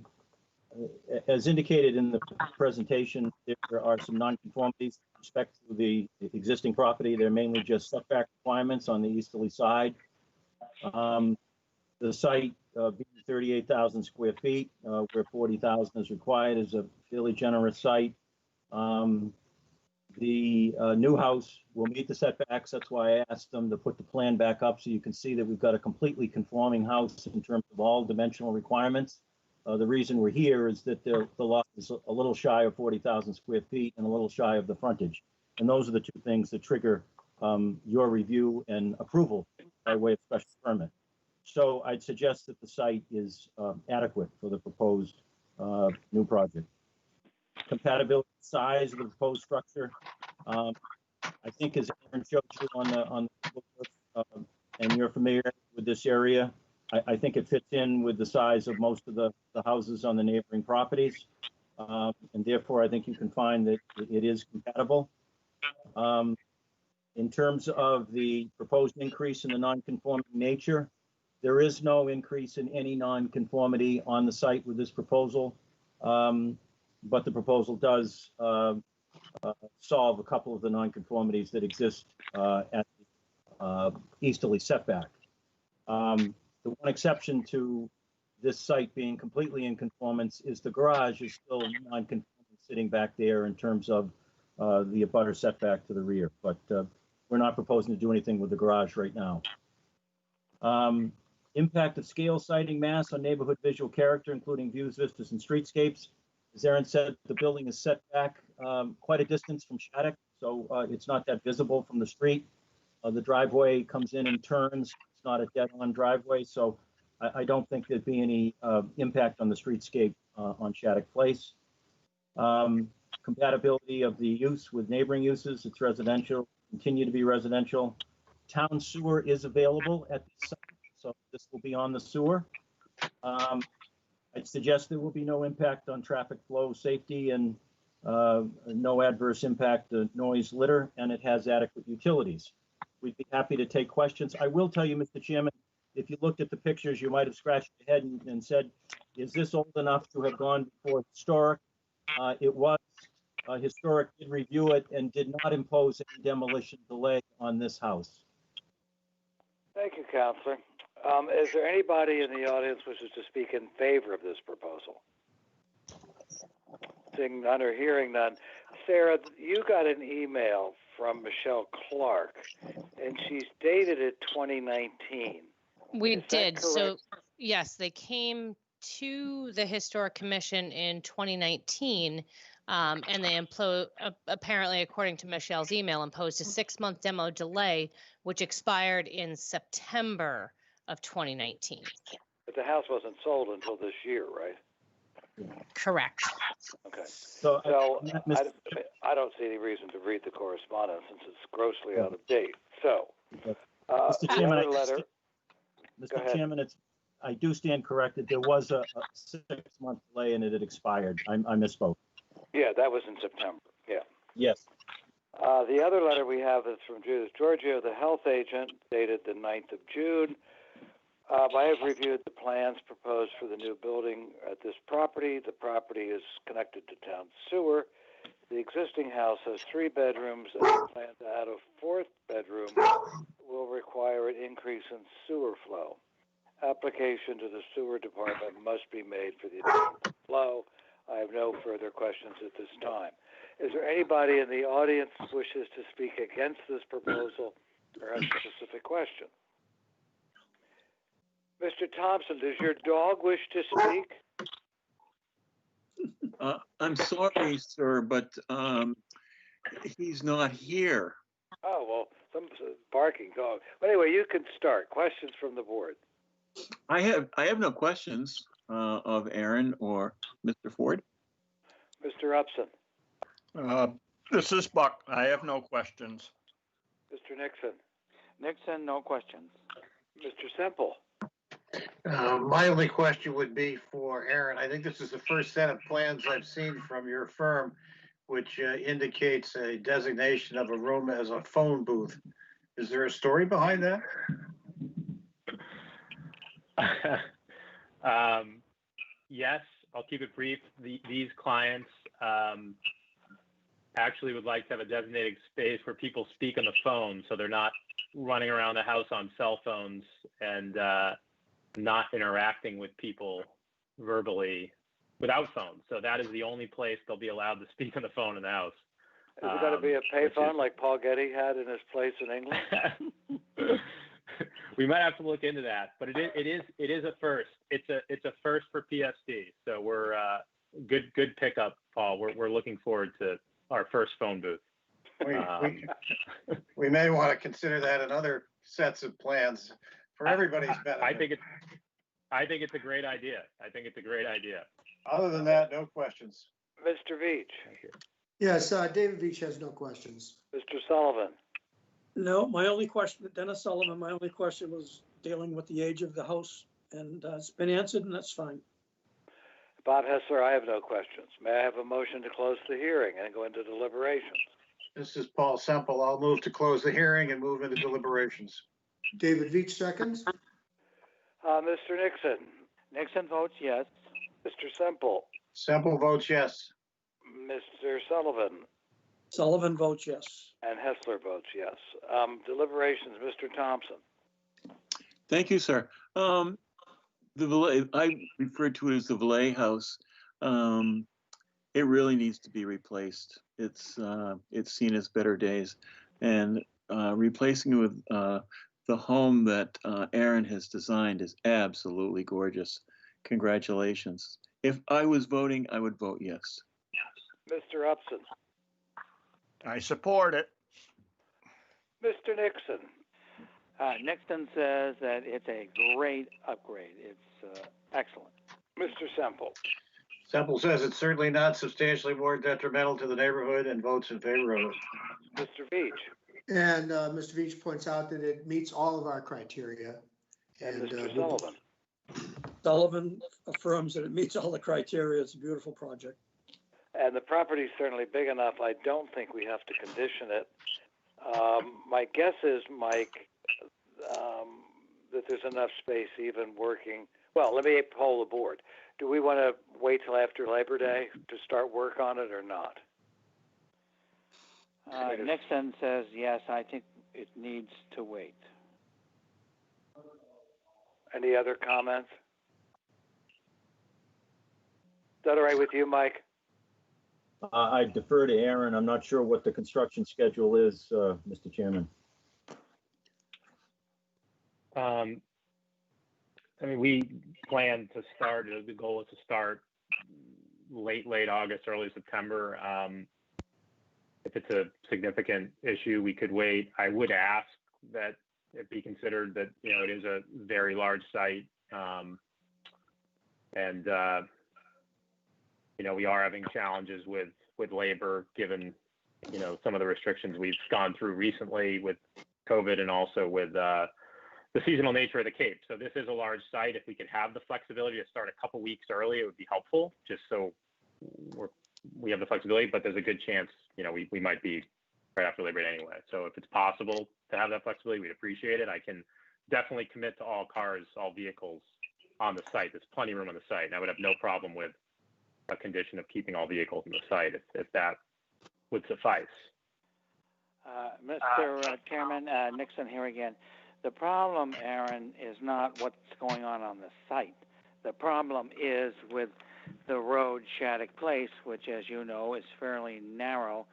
as indicated in the presentation, there are some nonconformities with respect to the existing property. They're mainly just setback requirements on the easterly side. The site being 38,000 square feet, where 40,000 is required, is a fairly generous site. The new house will meet the setbacks. That's why I asked them to put the plan back up so you can see that we've got a completely conforming house in terms of all dimensional requirements. The reason we're here is that the lot is a little shy of 40,000 square feet and a little shy of the frontage. And those are the two things that trigger your review and approval by way of special permit. So I'd suggest that the site is adequate for the proposed new project. Compatibility size of the proposed structure. I think as Aaron showed you on the and you're familiar with this area, I think it fits in with the size of most of the houses on the neighboring properties. And therefore, I think you can find that it is compatible. In terms of the proposed increase in the non-conforming nature, there is no increase in any non-conformity on the site with this proposal. But the proposal does solve a couple of the nonconformities that exist at the easterly setback. The one exception to this site being completely in conformance is the garage is still non-conforming sitting back there in terms of the abutter setback to the rear. But we're not proposing to do anything with the garage right now. Impact of scale sighting mass on neighborhood visual character, including views, vistas, and streetscapes. As Aaron said, the building is set back quite a distance from Shattuck, so it's not that visible from the street. The driveway comes in and turns. It's not a dead-on driveway, so I don't think there'd be any impact on the streetscape on Shattuck Place. Compatibility of the use with neighboring uses. It's residential, continue to be residential. Town sewer is available at this site, so this will be on the sewer. I'd suggest there will be no impact on traffic flow, safety, and no adverse impact to noise, litter, and it has adequate utilities. We'd be happy to take questions. I will tell you, Mr. Chairman, if you looked at the pictures, you might have scratched your head and said, is this old enough to have gone before historic? It was. Historic did review it and did not impose any demolition delay on this house. Thank you, Counselor. Is there anybody in the audience wishes to speak in favor of this proposal? Seeing none or hearing none. Sarah, you got an email from Michelle Clark, and she's dated it 2019. We Is that did. So, correct? yes, they came to the Historic Commission in 2019, and they apparently, according to Michelle's email, imposed a 6-month demo delay, which expired in September of 2019. But the house wasn't sold until this year, right? Correct. Okay. So, I don't see any reason to read the correspondence since it's grossly out of date. So, Mr. the Chairman, other letter. Go Mr. ahead. Chairman, I do stand corrected. There was a 6-month delay and it had expired. I misspoke. Yeah, that was in September. Yeah. Yes. The other letter we have is from Judith Giorgio, the health agent, dated the 9th of June. I have reviewed the plans proposed for the new building at this property. The property is connected to town sewer. The existing house has 3 bedrooms, and the plan to add a 4th bedroom will require an increase in sewer flow. Application to the sewer department must be made for the additional flow. I have no further questions at this time. Is there anybody in the audience who wishes to speak against this proposal or has a specific question? Mr. Thompson, does your dog wish to speak? I'm sorry, sir, but he's not here. Oh, well, some barking dog. But anyway, you can start. Questions from the board. I have no questions of Aaron or Mr. Ford. Mr. Upson. This is Buck. I have no questions. Mr. Nixon. Nixon, no questions. Mr. Semple. My only question would be for Aaron. I think this is the first set of plans I've seen from your firm, which indicates a designation of a room as a phone booth. Is there a story behind that? Yes, I'll keep it brief. These clients actually would like to have a designated space where people speak on the phone, so they're not running around the house on cell phones and not interacting with people verbally without phones. So that is the only place they'll be allowed to speak on the phone in the house. Is it going to be a payphone like Paul Getty had in his place in England? We might have to look into that, but it is a first. It's a first for PSD. So we're good pickup, Paul. We're looking forward to our first phone booth. We may want to consider that in other sets of plans for everybody's benefit. I think it's a great idea. Other than that, no questions. Mr. Veach. Yes, David Veach has no questions. Mr. Sullivan. No, my only question, Dennis Sullivan, my only question was dealing with the age of the house, and it's been answered, and that's fine. Bob Hessler, I have no questions. May I have a motion to close the hearing and go into deliberations? This is Paul Semple. I'll move to close the hearing and move into deliberations. David Veach seconds. Mr. Nixon. Nixon votes yes. Mr. Semple. Semple votes yes. Mr. Sullivan. Sullivan votes yes. And Hessler votes yes. Deliberations, Mr. Thompson. Thank you, sir. The Valet, I refer to it as the Valet House. It really needs to be replaced. It's seen as better days, and replacing it with the home that Aaron has designed is absolutely gorgeous. Congratulations. If I was voting, I would vote yes. Mr. Upson. I support it. Mr. Nixon. Nixon says that it's a great upgrade. It's excellent. Mr. Semple. Semple says it's certainly not substantially more detrimental to the neighborhood and votes in favor of it. Mr. Veach. And Mr. Veach points out that it meets all of our criteria. And Mr. Sullivan. Sullivan affirms that it meets all the criteria. It's a beautiful project. And the property is certainly big enough. I don't think we have to condition it. My guess is, Mike, that there's enough space even working? Well, let me poll the board. Do we want to wait till after Labor Day to start work on it or not? Nixon says, yes, I think it needs to wait. Any other comments? Is that all right with you, Mike? I defer to Aaron. I'm not sure what the construction schedule is, Mr. Chairman. I mean, we plan to start, the goal is to start late August, early September. If it's a significant issue, we could wait. I would ask that it be considered that, you know, it is a very large site. You know, we are having challenges with labor given, you know, some of the restrictions we've gone through recently with COVID and also with the seasonal nature of the Cape. So this is a large site. If we could have the flexibility to start a couple weeks early, it would be helpful, just so we have the flexibility, but there's a good chance, you know, we might be right after Labor Day anyway. So if it's possible to have that flexibility, we'd appreciate it. I can definitely commit to all cars, all vehicles on the site. There's plenty of room on the site, and I would have no problem with a condition of keeping all vehicles on the site if that would suffice. Mr. Chairman, Nixon here again. The problem, Aaron, is not what's going on the site. The problem is with the road Shattuck Place, which, as you know, is fairly narrow.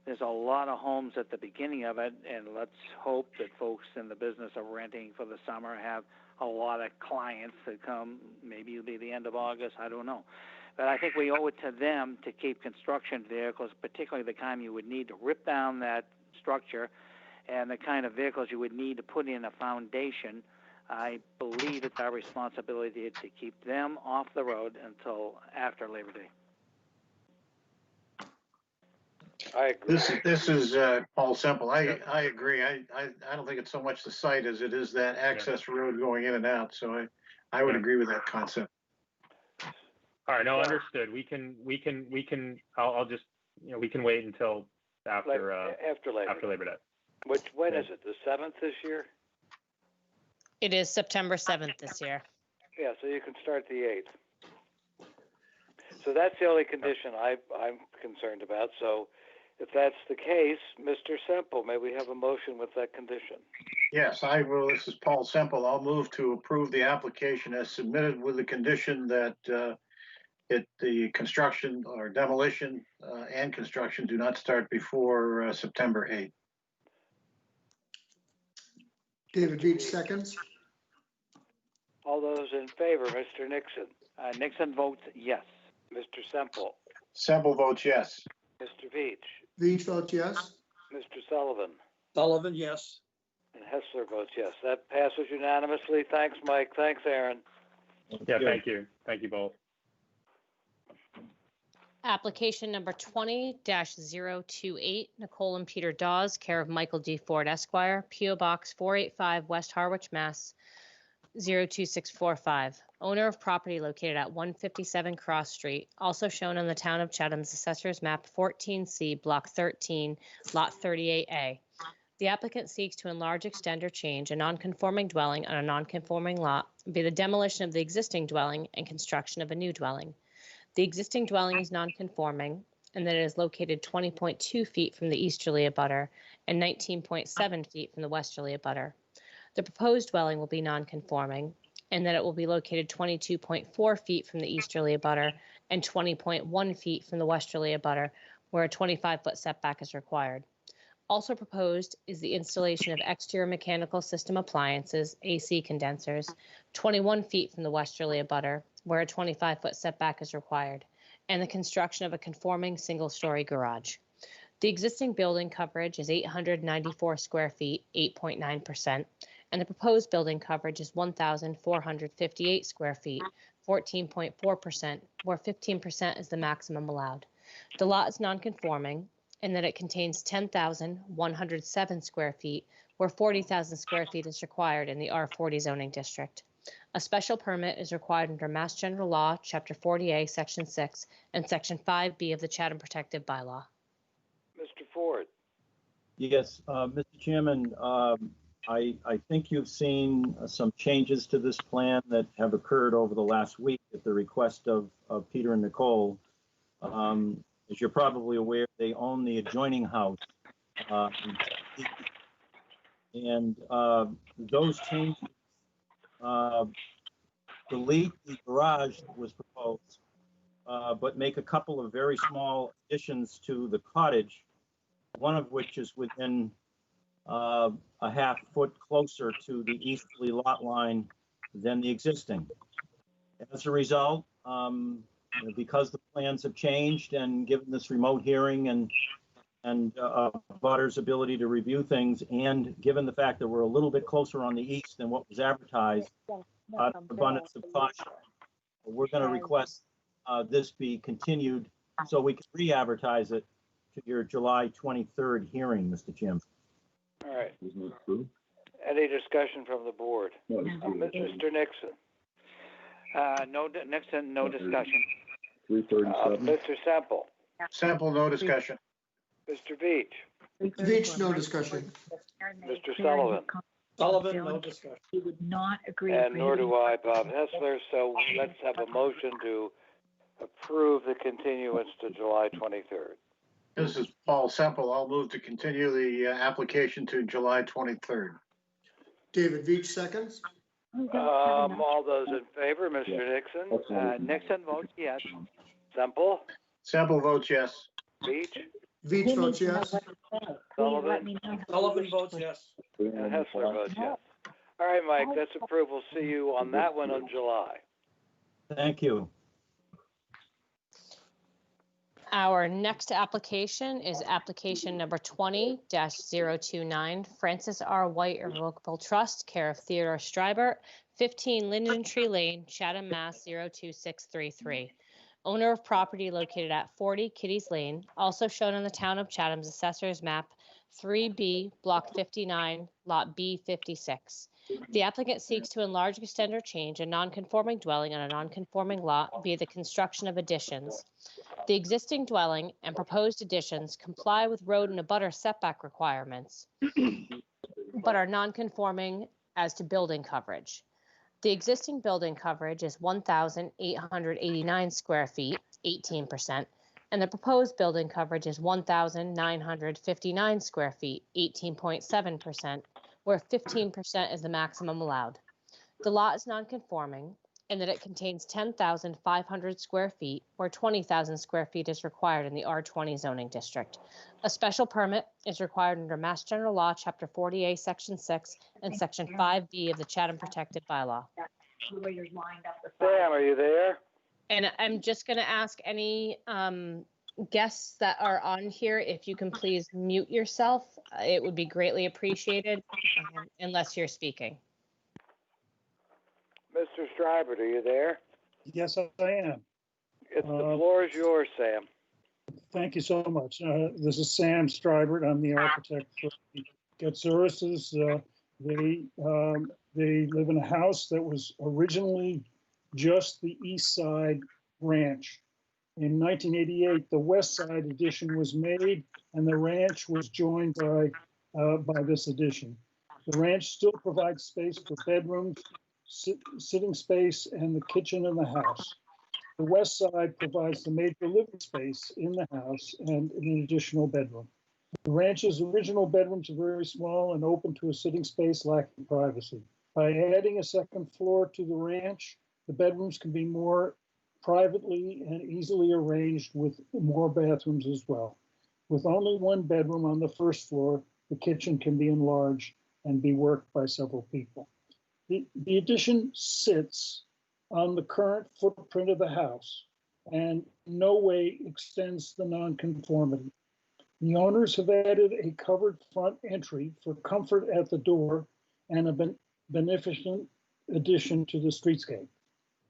There's a lot of homes at the beginning of it, and let's hope that folks in the business of renting for the summer have a lot of clients that come. Maybe it'll be the end of August, I don't know. But I think we owe it to them to keep construction vehicles, particularly the kind you would need to rip down that structure and the kind of vehicles you would need to put in a foundation. I believe it's our responsibility to keep them off the road until after Labor Day. I agree. This is Paul Semple. I agree. I don't think it's so much the site as it is that access road going in and out. So I would agree with that concept. All right, no, understood. I'll just, you know, we can wait until after Labor Day. When is it? The 7th this year? It is September 7th this year. Yeah, so you can start the 8th. So that's the only condition I'm concerned about. So if that's the case, Mr. Semple, may we have a motion with that condition? Yes, I will. This is Paul Semple. I'll move to approve the application as submitted with the condition that the construction or demolition and construction do not start before September 8th. David Veach seconds. All those in favor, Mr. Nixon? Nixon votes yes. Mr. Semple? Semple votes yes. Mr. Veach? Veach votes yes. Mr. Sullivan? Sullivan, yes. And Hessler votes yes. That passes unanimously. Thanks, Mike. Thanks, Aaron. Yeah, thank you. Thank you both. Application number 20-028, Nicole and Peter Dawes, care of Michael D. Ford Esquire, P.O. Box 485, West Harwich, Mass. 02645. Owner of property located at 157 Cross Street, also shown on the Town of Chatham's Assessor's Map 14C, Block 13, Lot 38A. The applicant seeks to enlarge, extend, or change a non-conforming dwelling on a non-conforming lot via the demolition of the existing dwelling and construction of a new dwelling. The existing dwelling is non-conforming and that it is located 20.2 feet from the easterly abutter and 19.7 feet from the westerly abutter. The proposed dwelling will be non-conforming and that it will be located 22.4 feet from the easterly abutter and 20.1 feet from the westerly abutter, where a 25-foot setback is required. Also proposed is the installation of exterior mechanical system appliances, AC condensers, 21 feet from the westerly abutter, where a 25-foot setback is required, and the construction of a conforming single-story garage. The existing building coverage is 894 square feet, 8.9%, and the proposed building coverage is 1,458 square feet, 14.4%, where 15% is the maximum allowed. The lot is non-conforming in that it contains 10,107 square feet, where 40,000 square feet is required in the R40 zoning district. A special permit is required under Mass General Law, Chapter 40A, Section 6, and Section 5B of the Chatham Protective Bylaw. Mr. Ford? Yes, Mr. Chairman, I think you've seen some changes to this plan that have occurred over the last week at the request of Peter and Nicole. As you're probably aware, they own the adjoining house. And those changes delete the garage that was proposed, but make a couple of very small additions to the cottage, one of which is within a half foot closer to the easterly lot line than the existing. As a result, because the plans have changed and given this remote hearing and butters' ability to review things, and given the fact that we're a little bit closer on the east than what was advertised, out of abundance of caution, we're going to request this be continued so we can re-advertise it to your July 23rd hearing, Mr. Chairman. All right. Any discussion from the board? Mr. Nixon. Nixon, no discussion. 337. Mr. Semple. Sample, no discussion. Mr. Veach. Veach, no discussion. Mr. Sullivan. Sullivan, no discussion. He would not agree. And nor do I, Bob Hessler. So let's have a motion to approve the continuance to July 23rd. This is Paul Semple. I'll move to continue the application to July 23rd. David Veach, seconds. All those in favor, Mr. Nixon? Nixon votes yes. Semple? Semple votes yes. Veach? Veach votes yes. Sullivan? Sullivan votes yes. And Hessler votes yes. All right, Mike, that's approved. We'll see you on that one in July. Thank you. Our next application is application number 20-029, Francis R. White Irrevocable Trust, care of Theodore Stribert, 15 Linden Tree Lane, Chatham, Mass. 02633. Owner of property located at 40 Kitty's Lane, also shown on the Town of Chatham's Assessor's Map 3B, Block 59, Lot B56. The applicant seeks to enlarge, extend, or change a non-conforming dwelling on a non-conforming lot via the construction of additions. The existing dwelling and proposed additions comply with road and abutter setback requirements, but are non-conforming as to building coverage. The existing building coverage is 1,889 square feet, 18%, and the proposed building coverage is 1,959 square feet, 18.7%, where 15% is the maximum allowed. The lot is non-conforming in that it contains 10,500 square feet, where 20,000 square feet is required in the R20 zoning district. A special permit is required under Mass General Law, Chapter 40A, Section 6, and Section 5B of the Chatham Protected Bylaw. Sam, are you there? And I'm just going to ask any guests that are on here, if you can please mute yourself, it would be greatly appreciated, unless you're speaking. Mr. Stribert, are you there? Yes, I am. The floor is yours, Sam. Thank you so much. This is Sam Stribert. I'm the architect for Getsuris. They live in a house that was originally just the east side ranch. In 1988, the west side addition was made, and the ranch was joined by this addition. The ranch still provides space for bedrooms, sitting space, and the kitchen in the house. The west side provides the major living space in the house and an additional bedroom. The ranch's original bedrooms are very small and open to a sitting space lacking privacy. By adding a second floor to the ranch, the bedrooms can be more privately and easily arranged with more bathrooms as well. With only one bedroom on the first floor, the kitchen can be enlarged and be worked by several people. The addition sits on the current footprint of the house and in no way extends the nonconformity. The owners have added a covered front entry for comfort at the door and a beneficent addition to the streetscape,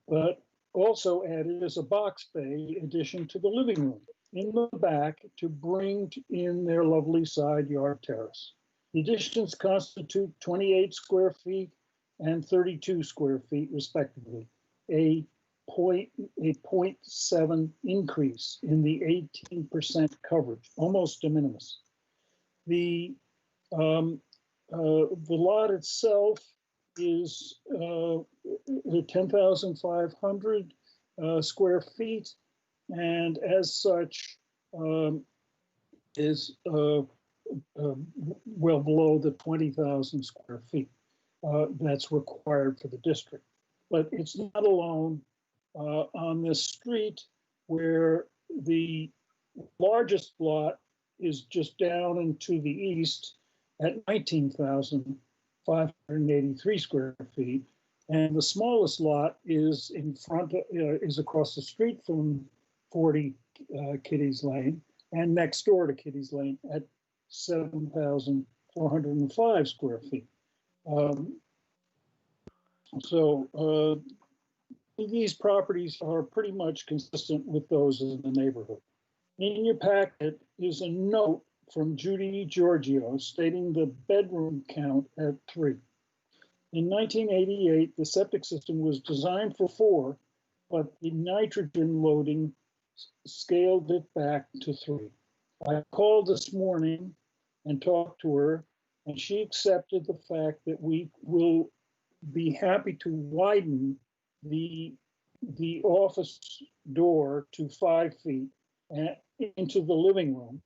but also added as a box bay addition to the living room in the back to bring in their lovely side yard terrace. The additions constitute 28 square feet and 32 square feet respectively, a 0.7 increase in the 18% coverage, almost de minimis. The the lot itself is 10,500 square feet, and as such is well below the 20,000 square feet that's required for the district. But it's not alone on this street where the largest lot is just down and to the east at 19,583 square feet. And the smallest lot is in front, is across the street from 40 Kitty's Lane and next door to Kitty's Lane at 7,405 square feet. These properties are pretty much consistent with those in the neighborhood. In your packet is a note from Judy Giorgio stating the bedroom count at 3. In 1988, the septic system was designed for 4, but the nitrogen loading scaled it back to 3. I called this morning and talked to her, and she accepted the fact that we will be happy to widen the office door to 5 feet and into the living room,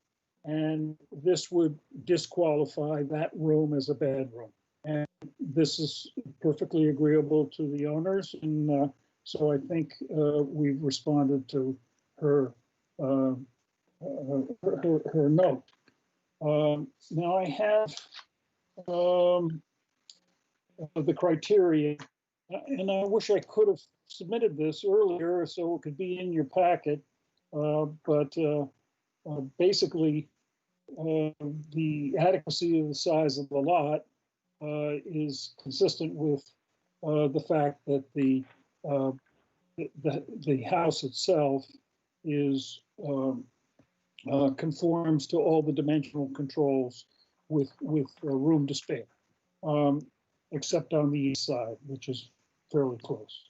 and this would disqualify that room as a bedroom. And this is perfectly agreeable to the owners, and so I think we've responded to her her note. Now I have the criteria, and I wish I could have submitted this earlier so it could be in your packet, but basically the adequacy of the size of the lot is consistent with the fact that the house itself is conforms to all the dimensional controls with room to spare, except on the east side, which is fairly close.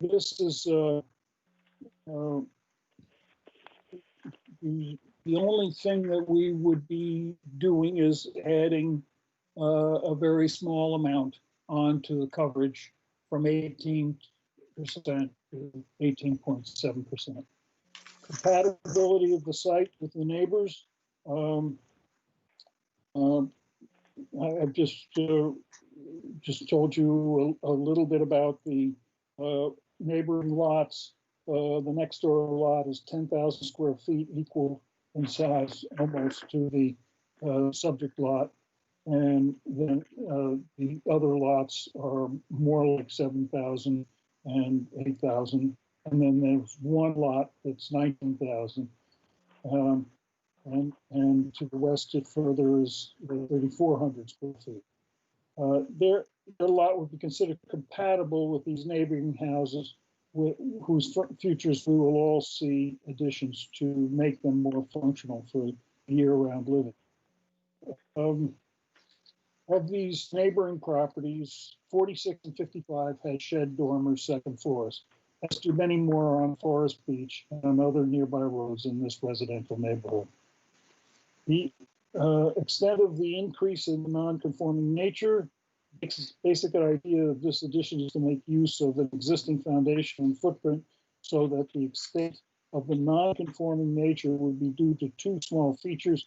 This is the only thing that we would be doing is adding a very small amount onto the coverage from 18% to 18.7%. Compatibility of the site with the neighbors. I've just told you a little bit about the neighboring lots. The next door lot is 10,000 square feet, equal in size almost to the subject lot. And then the other lots are more like 7,000 and 8,000. And then there's one lot that's 19,000. And to the west, it further is 3,400 square feet. Their lot would be considered compatible with these neighboring houses, whose futures we will all see additions to make them more functional for year-round living. Of these neighboring properties, 46 and 55 had shed dormers, second floors, as do many more on Forest Beach and on other nearby roads in this residential neighborhood. The extent of the increase in the non-conforming nature, basic idea of this addition is to make use of an existing foundation and footprint so that the extent of the non-conforming nature would be due to 2 small features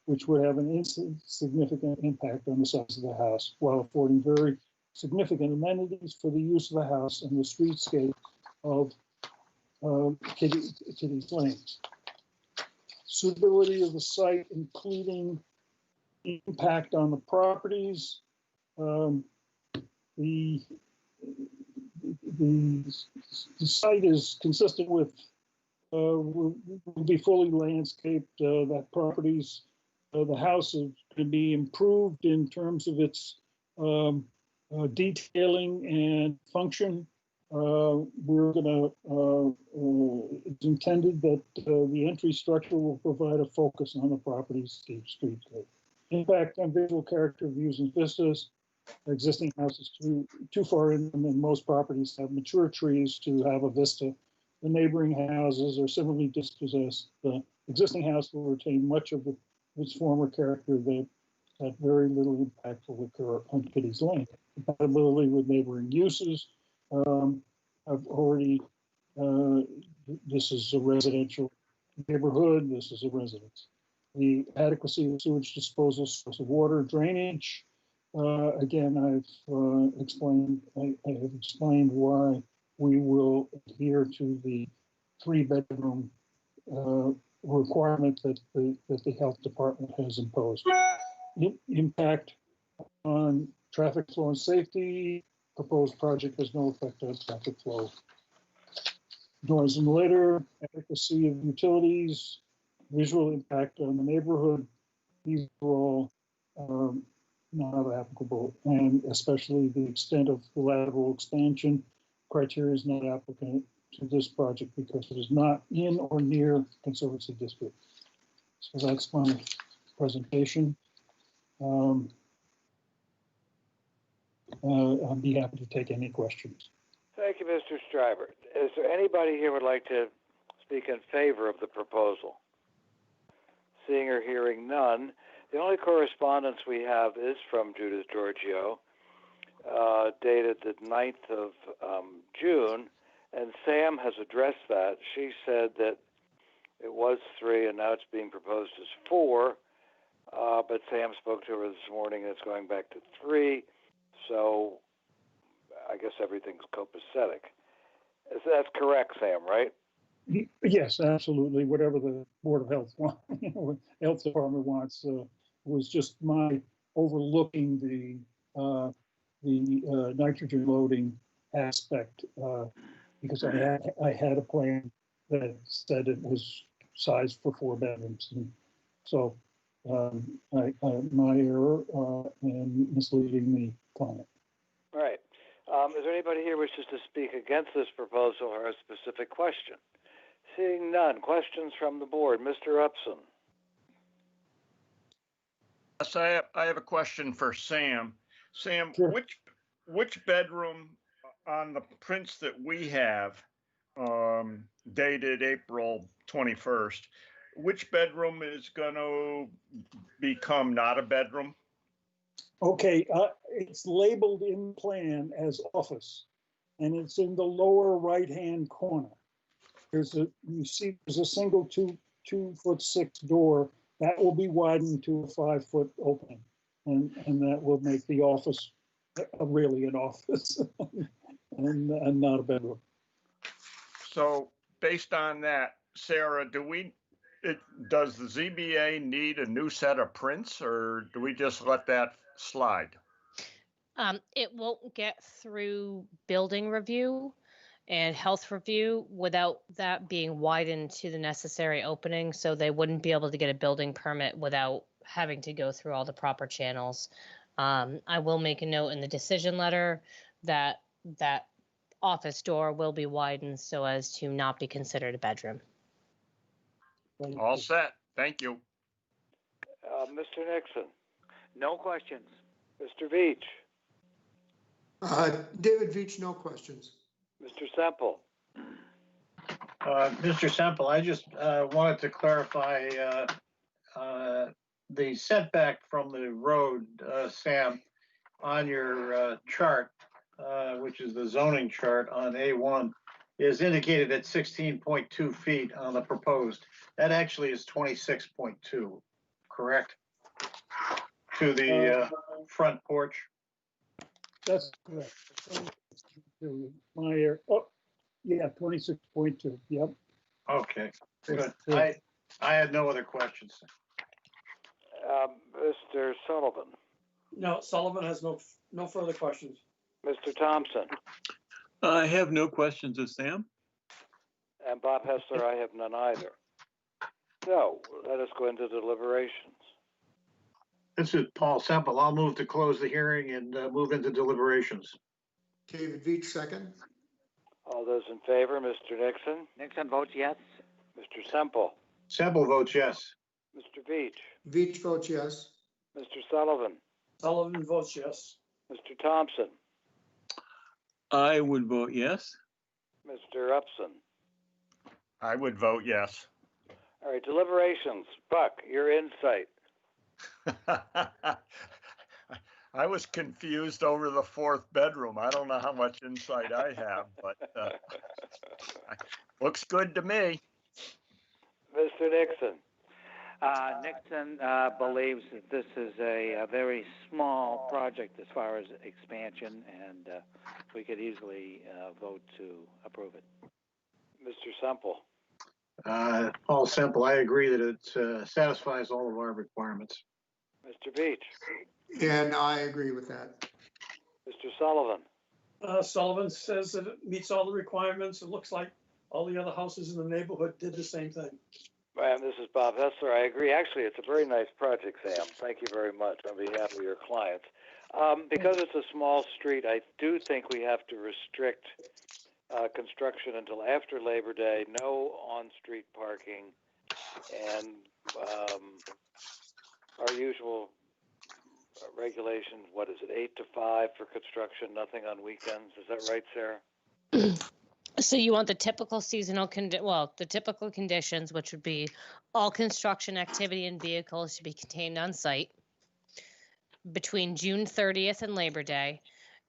which would have an insignificant impact on the size of the house while affording very significant amenities for the use of the house and the streetscape of Kitty's Lane. Suitability of the site, including impact on the properties. The site is consistent with, will be fully landscaped, that properties, the house is going to be improved in terms of its detailing and function. We're going to, it's intended that the entry structure will provide a focus on the property's streetscape. Impact on visual character, views, and vistas. Existing houses too far in, and most properties have mature trees to have a vista. The neighboring houses are similarly dispossessed. The existing house will retain much of its former character. The that very little impact will occur on Kitty's Lane. Compatibility with neighboring uses. I've already, this is a residential neighborhood, this is a residence. The adequacy of sewage disposal, source of water, drainage. Again, I've explained, I have explained why we will adhere to the 3-bedroom requirement that the health department has imposed. Impact on traffic flow and safety. Proposed project has no effect on traffic flow. Noise and litter, adequacy of utilities, visual impact on the neighborhood. These are all not applicable, and especially the extent of the lateral expansion criteria is not applicable to this project because it is not in or near conservancy district. So that's my presentation. I'd be happy to take any questions. Thank you, Mr. Streiber. Is there anybody here who would like to speak in favor of the proposal? Seeing or hearing none, the only correspondence we have is from Judith Giorgio, dated the 9th of June, and Sam has addressed that. She said that it was 3 and now it's being proposed as 4, but Sam spoke to her this morning and it's going back to 3, so I guess everything's copacetic. That's correct, Sam, right? Yes, absolutely. Whatever the Board of Health wants, Health Department wants, was just my overlooking the nitrogen loading aspect because I had a plan that said it was sized for 4 bedrooms, and so my error in misleading the client. Right. Is there anybody here who wishes to speak against this proposal or a specific question? Seeing none, questions from the board. Mr. Upson. Yes, I have a question for Sam. Sam, Sure. which bedroom on the prints that we have dated April 21st, which bedroom is going to become not a bedroom? Okay, it's labeled in plan as office, and it's in the lower right-hand corner. There's a single 2'6" door that will be widened to a 5-foot opening, and that will make the office really an office and not a bedroom. So based on that, Sarah, does the ZBA need a new set of prints, or do we just let that slide? It won't get through building review and health review without that being widened to the necessary opening. So they wouldn't be able to get a building permit without having to go through all the proper channels. I will make a note in the decision letter that that office door will be widened so as to not be considered a bedroom. All set. Thank you. Mr. Nixon. No questions. Mr. Veach. David Veach, no questions. Mr. Semple. Mr. Semple, I just wanted to clarify the setback from the road, Sam, on your chart, which is the zoning chart on A1, is indicated at 16.2 feet on the proposed. That actually is 26.2, correct? To the front porch? That's correct. My error. Oh, yeah, 26.2. Yep. Okay, good. I had no other questions. Mr. Sullivan. No, Sullivan has no further questions. Mr. Thompson. I have no questions of Sam. And Bob Hessler, I have none either. So let us go into deliberations. This is Paul Semple. I'll move to close the hearing and move into deliberations. David Veach, second. All those in favor, Mr. Nixon? Nixon votes yes. Mr. Semple? Semple votes yes. Mr. Veach? Veach votes yes. Mr. Sullivan? Sullivan votes yes. Mr. Thompson? I would vote yes. Mr. Upson? I would vote yes. All right, deliberations. Buck, your insight. I was confused over the fourth bedroom. I don't know how much insight I have, but looks good to me. Mr. Nixon. Nixon believes that this is a very small project as far as expansion, and we could easily vote to approve it. Mr. Semple. Paul Semple, I agree that it satisfies all of our requirements. Mr. Beach. And I agree with that. Mr. Sullivan. Sullivan says that it meets all the requirements. It looks like all the other houses in the neighborhood did the same thing. Ma'am, this is Bob Hessler. I agree. Actually, it's a very nice project, Sam. Thank you very much on behalf of your clients. Because it's a small street, I do think we have to restrict construction until after Labor Day, no on-street parking, and our usual regulation, what is it, 8 to 5 for construction, nothing on weekends. Is that right, Sarah? So you want the typical seasonal the typical conditions, which would be all construction activity and vehicles to be contained on site between June 30th and Labor Day.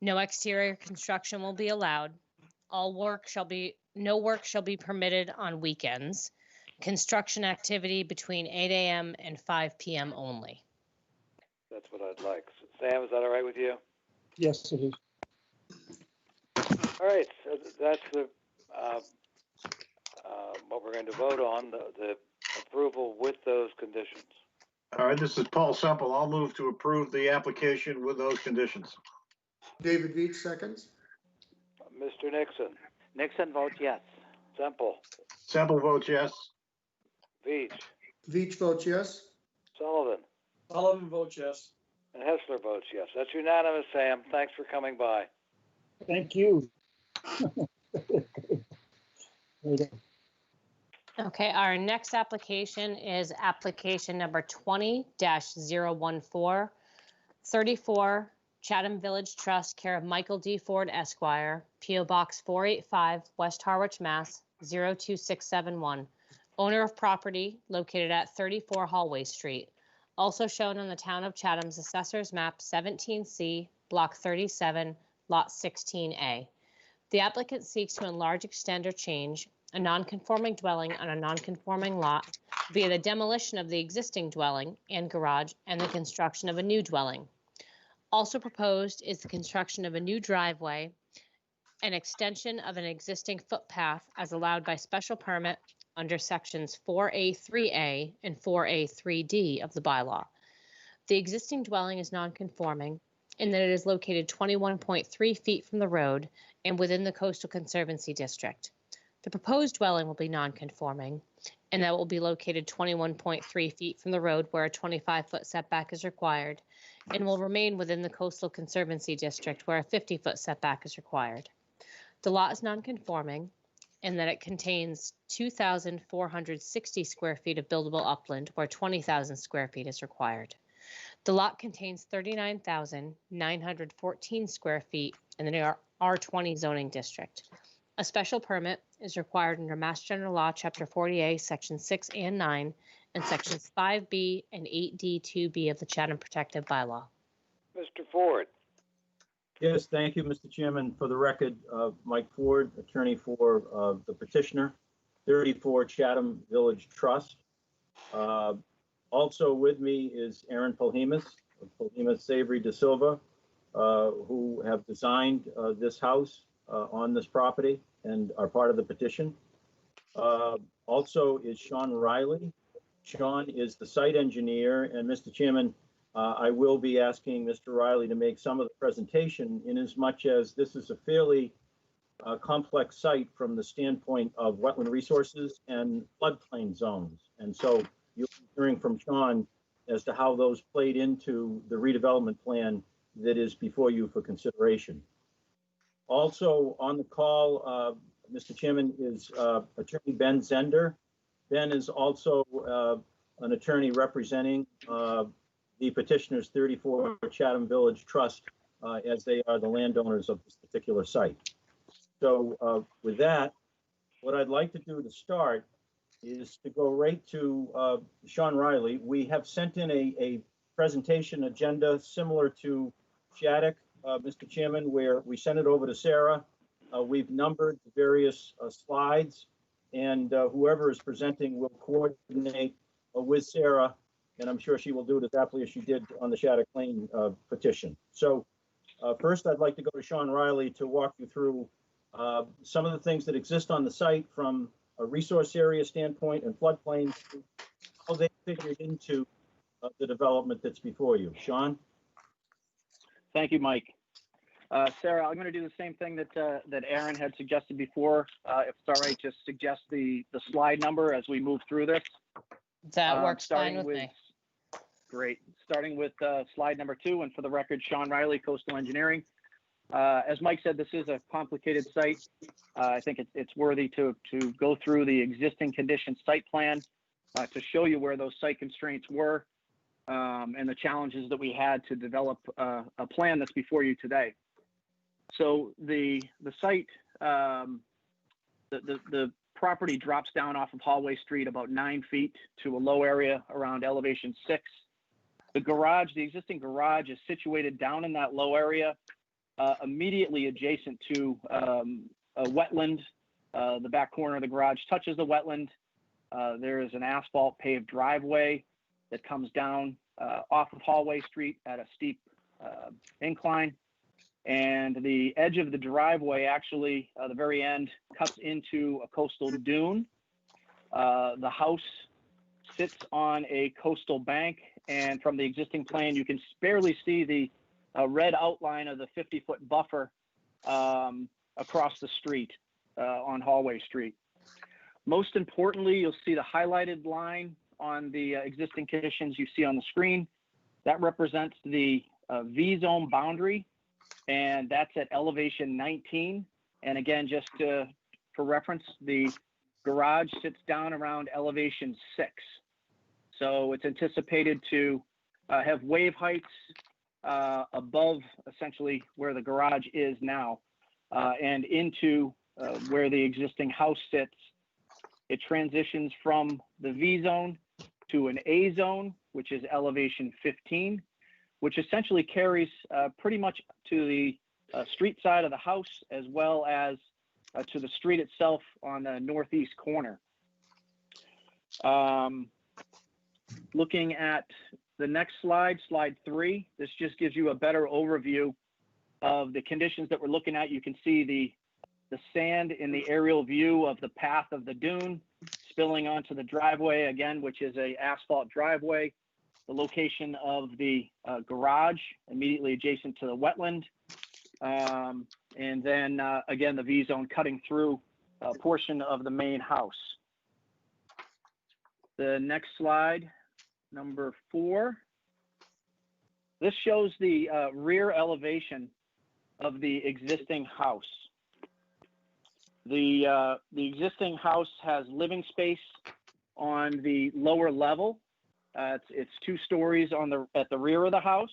No exterior construction will be allowed. No work shall be permitted on weekends. Construction activity between 8 a.m. and 5 p.m. only. That's what I'd like. Sam, is that all right with you? Yes, it is. All right, so that's the what we're going to vote on, the approval with those conditions. All right, this is Paul Semple. I'll move to approve the application with those conditions. David Veach, seconds. Mr. Nixon. Nixon votes yes. Semple. Semple votes yes. Veach. Veach votes yes. Sullivan. Sullivan votes yes. And Hessler votes yes. That's unanimous, Sam. Thanks for coming by. Thank you. Okay, our next application is application number 20-014, 34 Chatham Village Trust, care of Michael D. Ford, Esquire, P.O. Box 485, West Harwich, Mass. 02671. Owner of property located at 34 Hallway Street. Also shown on the Town of Chatham's Assessor's Map 17C, Block 37, Lot 16A. The applicant seeks to enlarge, extend, or change a non-conforming dwelling on a non-conforming lot via the demolition of the existing dwelling and garage and the construction of a new dwelling. Also proposed is the construction of a new driveway, an extension of an existing footpath as allowed by special permit under sections 4A3A and 4A3D of the bylaw. The existing dwelling is non-conforming in that it is located 21.3 feet from the road and within the Coastal Conservancy District. The proposed dwelling will be non-conforming and that will be located 21.3 feet from the road where a 25-foot setback is required and will remain within the Coastal Conservancy District where a 50-foot setback is required. The lot is non-conforming in that it contains 2,460 square feet of buildable upland where 20,000 square feet is required. The lot contains 39,914 square feet in the R20 zoning district. A special permit is required under Mass General Law, Chapter 40A, Sections 6 and 9, and Sections 5B and 8D2B of the Chatham Protective Bylaw. Mr. Ford. Yes, thank you, Mr. Chairman. For the record, Mike Ford, attorney for the petitioner, 34 Chatham Village Trust. Also with me is Aaron Polhemus of Polhemus Savory de Silva, who have designed this house on this property and are part of the petition. Also is Sean Riley. Sean is the site engineer, and Mr. Chairman, I will be asking Mr. Riley to make some of the presentation in as much as this is a fairly complex site from the standpoint of wetland resources and floodplain zones. And so you'll be hearing from Sean as to how those played into the redevelopment plan that is before you for consideration. Also on the call, Mr. Chairman, is Attorney Ben Zender. Ben is also an attorney representing the petitioner's 34 Chatham Village Trust as they are the landowners of this particular site. So with that, what I'd like to do to start is to go right to Sean Riley. We have sent in a presentation agenda similar to Shattuck, Mr. Chairman, where we sent it over to Sarah. We've numbered the various slides, and whoever is presenting will coordinate with Sarah, and I'm sure she will do it as aptly as she did on the Shattuck Lane petition. So first, I'd like to go to Sean Riley to walk you through some of the things that exist on the site from a resource area standpoint and floodplains, how they figured into the development that's before you. Sean? Thank you, Mike. Sarah, I'm going to do the same thing that Aaron had suggested before. If it's all right, just suggest the slide number as we move through this. That works fine with me. Great. Starting with slide number 2, and for the record, Sean Riley, Coastal Engineering. As Mike said, this is a complicated site. I think it's worthy to go through the existing condition site plan to show you where those site constraints were and the challenges that we had to develop a plan that's before you today. So the site, the property drops down off of Hallway Street about 9 feet to a low area around elevation 6. The existing garage is situated down in that low area, immediately adjacent to a wetland. The back corner of the garage touches the wetland. There is an asphalt paved driveway that comes down off of Hallway Street at a steep incline. And the edge of the driveway actually, the very end, cuts into a coastal dune. The house sits on a coastal bank, and from the existing plan, you can barely see the red outline of the 50-foot buffer across the street on Hallway Street. Most importantly, you'll see the highlighted line on the existing conditions you see on the screen. That represents the V-zone boundary, and that's at elevation 19. And again, just for reference, the garage sits down around elevation 6. So it's anticipated to have wave heights above essentially where the garage is now and into where the existing house sits. It transitions from the V zone to an A zone, which is elevation 15, which essentially carries pretty much to the street side of the house as well as to the street itself on the northeast corner. Looking at the next slide, slide 3, this just gives you a better overview of the conditions that we're looking at. You can see the sand in the aerial view of the path of the dune spilling onto the driveway, again, which is a asphalt driveway. The location of the garage immediately adjacent to the wetland. And then again, the V-zone cutting through a portion of the main house. The next slide, number 4. This shows the rear elevation of the existing house. The existing house has living space on the lower level. It's 2 stories at the rear of the house,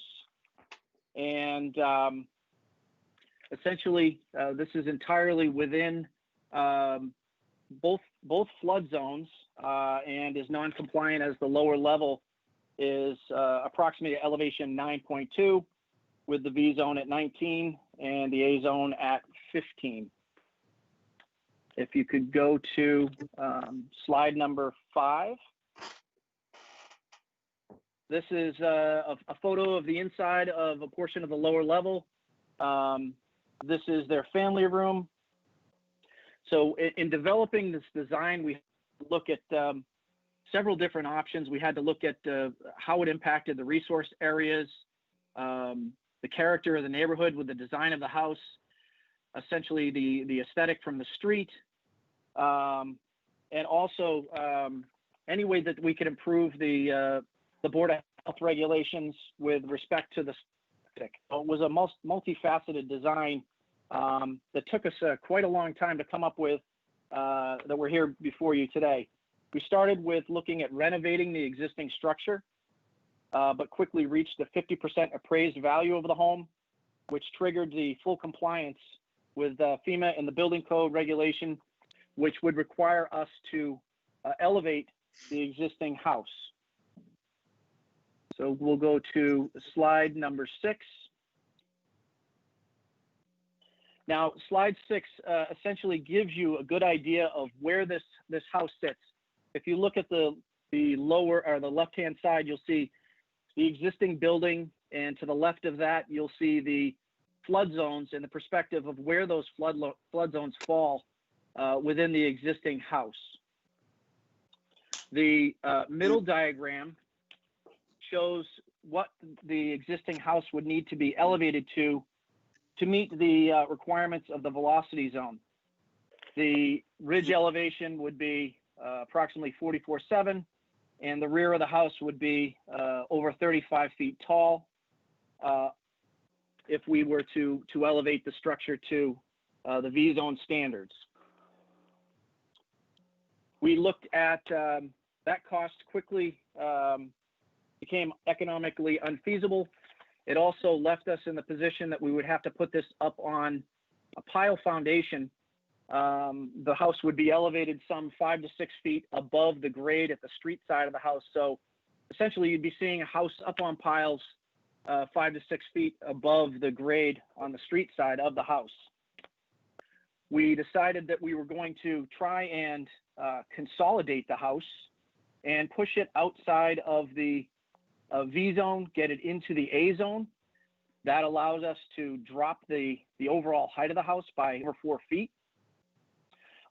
and essentially this is entirely within both flood zones and is non-compliant, as the lower level is approximately elevation 9.2 with the V zone at 19 and the A zone at 15. If you could go to slide number 5. This is a photo of the inside of a portion of the lower level. This is their family room. So in developing this design, we look at several different options. We had to look at how it impacted the resource areas, the character of the neighborhood with the design of the house, essentially the aesthetic from the street, and also any way that we could improve the Board of Health regulations with respect to the septic. It was a multifaceted design that took us quite a long time to come up with, that we're here before you today. We started with looking at renovating the existing structure, but quickly reached the 50% appraised value of the home, which triggered the full compliance with FEMA and the building code regulation, which would require us to elevate the existing house. So we'll go to slide number 6. Now, slide 6 essentially gives you a good idea of where this house sits. If you look at the lower or the left-hand side, you'll see the existing building, and to the left of that, you'll see the flood zones and the perspective of where those flood zones fall within the existing house. The middle diagram shows what the existing house would need to be elevated to meet the requirements of the velocity zone. The ridge elevation would be approximately 44.7, and the rear of the house would be over 35 feet tall if we were to elevate the structure to the V-zone standards. We looked at that cost quickly became economically unfeasible. It also left us in the position that we would have to put this up on a pile foundation. The house would be elevated some 5 to 6 feet above the grade at the street side of the house. So essentially you'd be seeing a house up on piles 5 to 6 feet above the grade on the street side of the house. We decided that we were going to try and consolidate the house and push it outside of the V zone, get it into the A zone. That allows us to drop the overall height of the house by over 4 feet.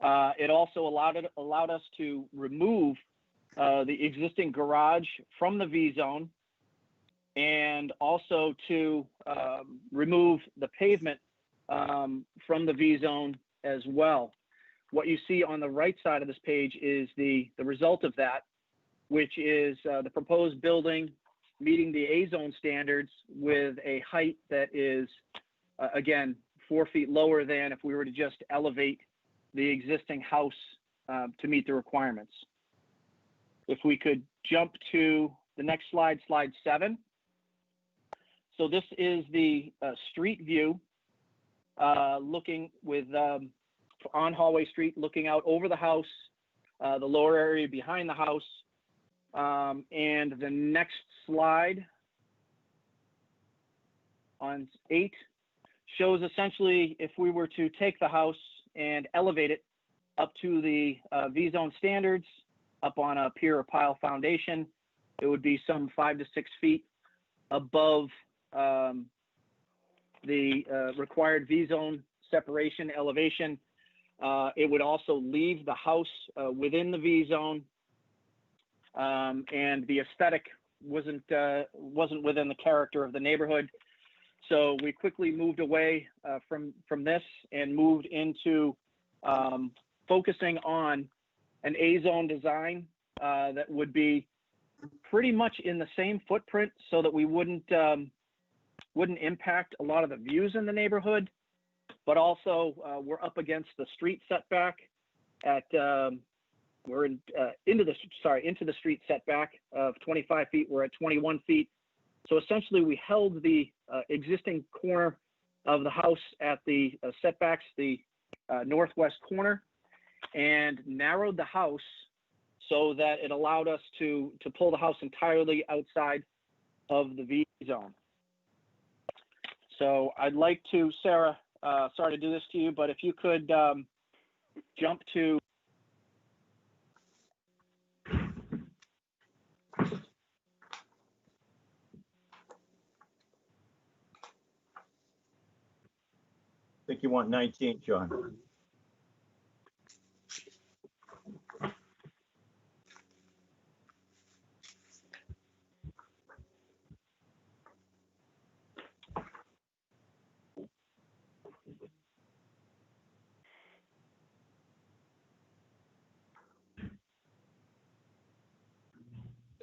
It also allowed us to remove the existing garage from the V zone, and also to remove the pavement from the V zone as well. What you see on the right side of this page is the result of that, which is the proposed building meeting the A zone standards with a height that is, again, 4 feet lower than if we were to just elevate the existing house to meet the requirements. If we could jump to the next slide, slide 7. So this is the street view looking with on Hallway Street, looking out over the house, the lower area behind the house. And the next slide on 8 shows essentially if we were to take the house and elevate it up to the V-zone standards, up on a pier or pile foundation, it would be some 5 to 6 feet above the required V-zone separation elevation. It would also leave the house within the V-zone, and the aesthetic wasn't within the character of the neighborhood. So we quickly moved away from this and moved into focusing on an A-zone design that would be pretty much in the same footprint, so that we wouldn't impact a lot of the views in the neighborhood, but also we're up against the street setback at we're into the street setback of 25 feet. We're at 21 feet. So essentially we held the existing corner of the house at the setbacks, the northwest corner, and narrowed the house so that it allowed us to pull the house entirely outside of the V zone. So I'd like to, Sarah, sorry to do this to you, but if you could jump to I think you want 19, John.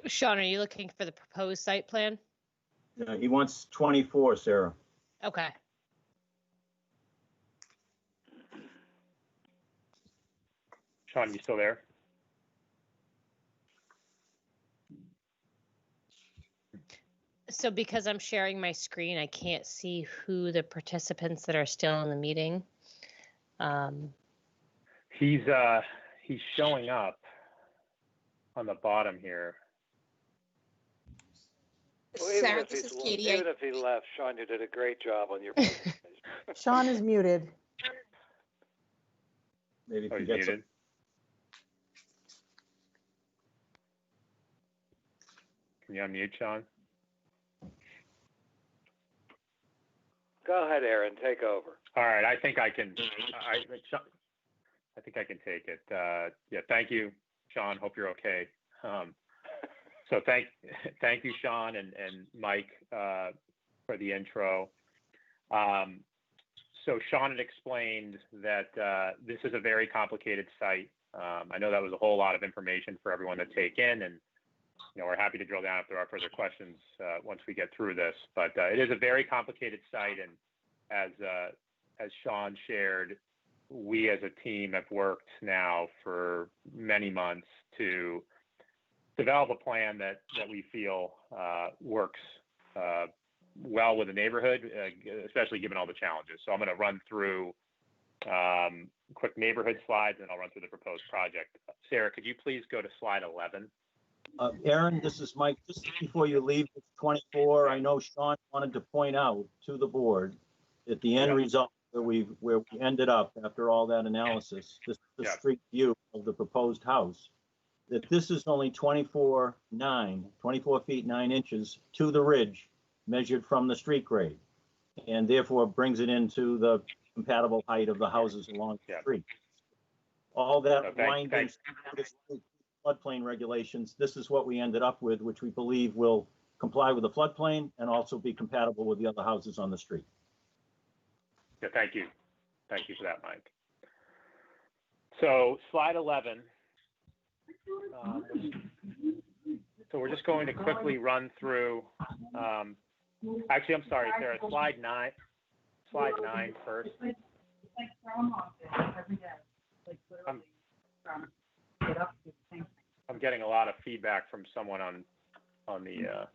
Sean, are you looking for the proposed site plan? He wants 24, Sarah. Okay. Sean, you still there? So because I'm sharing my screen, I can't see who the participants that are still in the meeting. He's showing up on the bottom here. Well, even Sarah, if this he's is Katie. even if he left, Sean, you did a great job on your presentation. Sean is muted. Maybe if Oh, you he's get muted. Can you unmute, Sean? Go ahead, Aaron. Take over. All right, I think I can. I think I can take it. Yeah, thank you, Sean. Hope you're okay. So thank you, Sean and Mike, for the intro. So Sean had explained that this is a very complicated site. I know that was a whole lot of information for everyone to take in, and we're happy to drill down if there are further questions once we get through this. But it is a very complicated site, and as Sean shared, we as a team have worked now for many months to develop a plan that we feel works well with the neighborhood, especially given all the challenges. So I'm going to run through quick neighborhood slides, and I'll run through the proposed project. Sarah, could you please go to slide 11? Aaron, this is Mike. Just before you leave, it's 24. I know Sean wanted to point out to the board that the end result where we ended up after all that analysis, this is the street view of the proposed house, that this is only 24 feet 9 inches to the ridge measured from the street grade, and therefore brings it into the compatible height of the houses along the street. All that winding floodplain regulations, this is what we ended up with, which we believe will comply with the floodplain and also be compatible with the other houses on the street. Yeah, thank you. Thank you for that, Mike. So slide 11. So we're just going to quickly run through. Actually, I'm sorry, Sarah. Slide 9. Slide 9 first. I'm getting a lot of feedback from someone on the.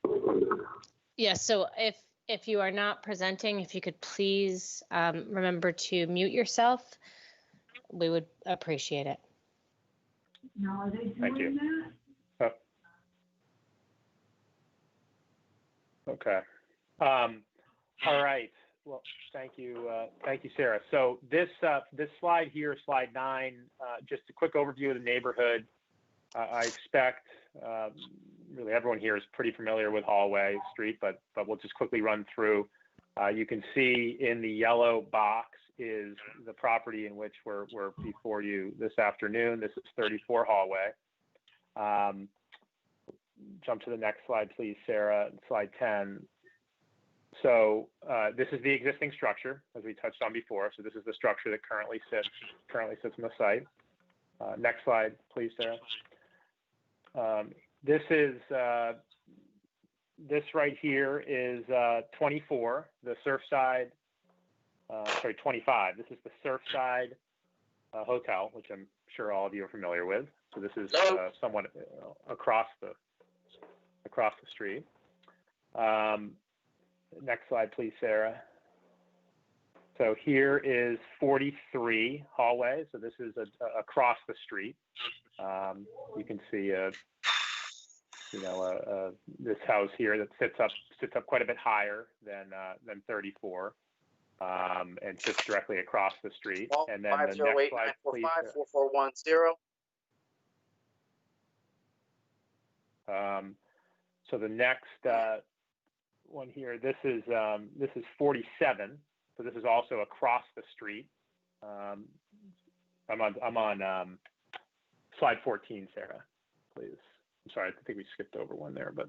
Yeah. So if you are not presenting, if you could please remember to mute yourself, we would appreciate it. Now, are they Thank you. doing that? Okay. All right. Well, thank you, Sarah. So this slide here, slide 9, just a quick overview of the neighborhood. I expect really everyone here is pretty familiar with Hallway Street, but we'll just quickly run through. You can see in the yellow box is the property in which we're before you this afternoon. This is 34 Hallway. Jump to the next slide, please, Sarah. Slide 10. So this is the existing structure, as we touched on before. So this is the structure that currently sits on the site. Next slide, please, Sarah. This right here is 24, the Surfside. 25. This is the Surfside Hotel, which I'm sure all of you are familiar with. So this is somewhat across the street. Next slide, please, Sarah. So here is 43 Hallway. So this is across the street. You can see this house here that sits up quite a bit higher than 34, and sits directly across the street. And then the next slide, please. 4410. So the next one here, this is 47. So this is also across the street. I'm on slide 14, Sarah, please. I'm sorry, I think we skipped over one there, but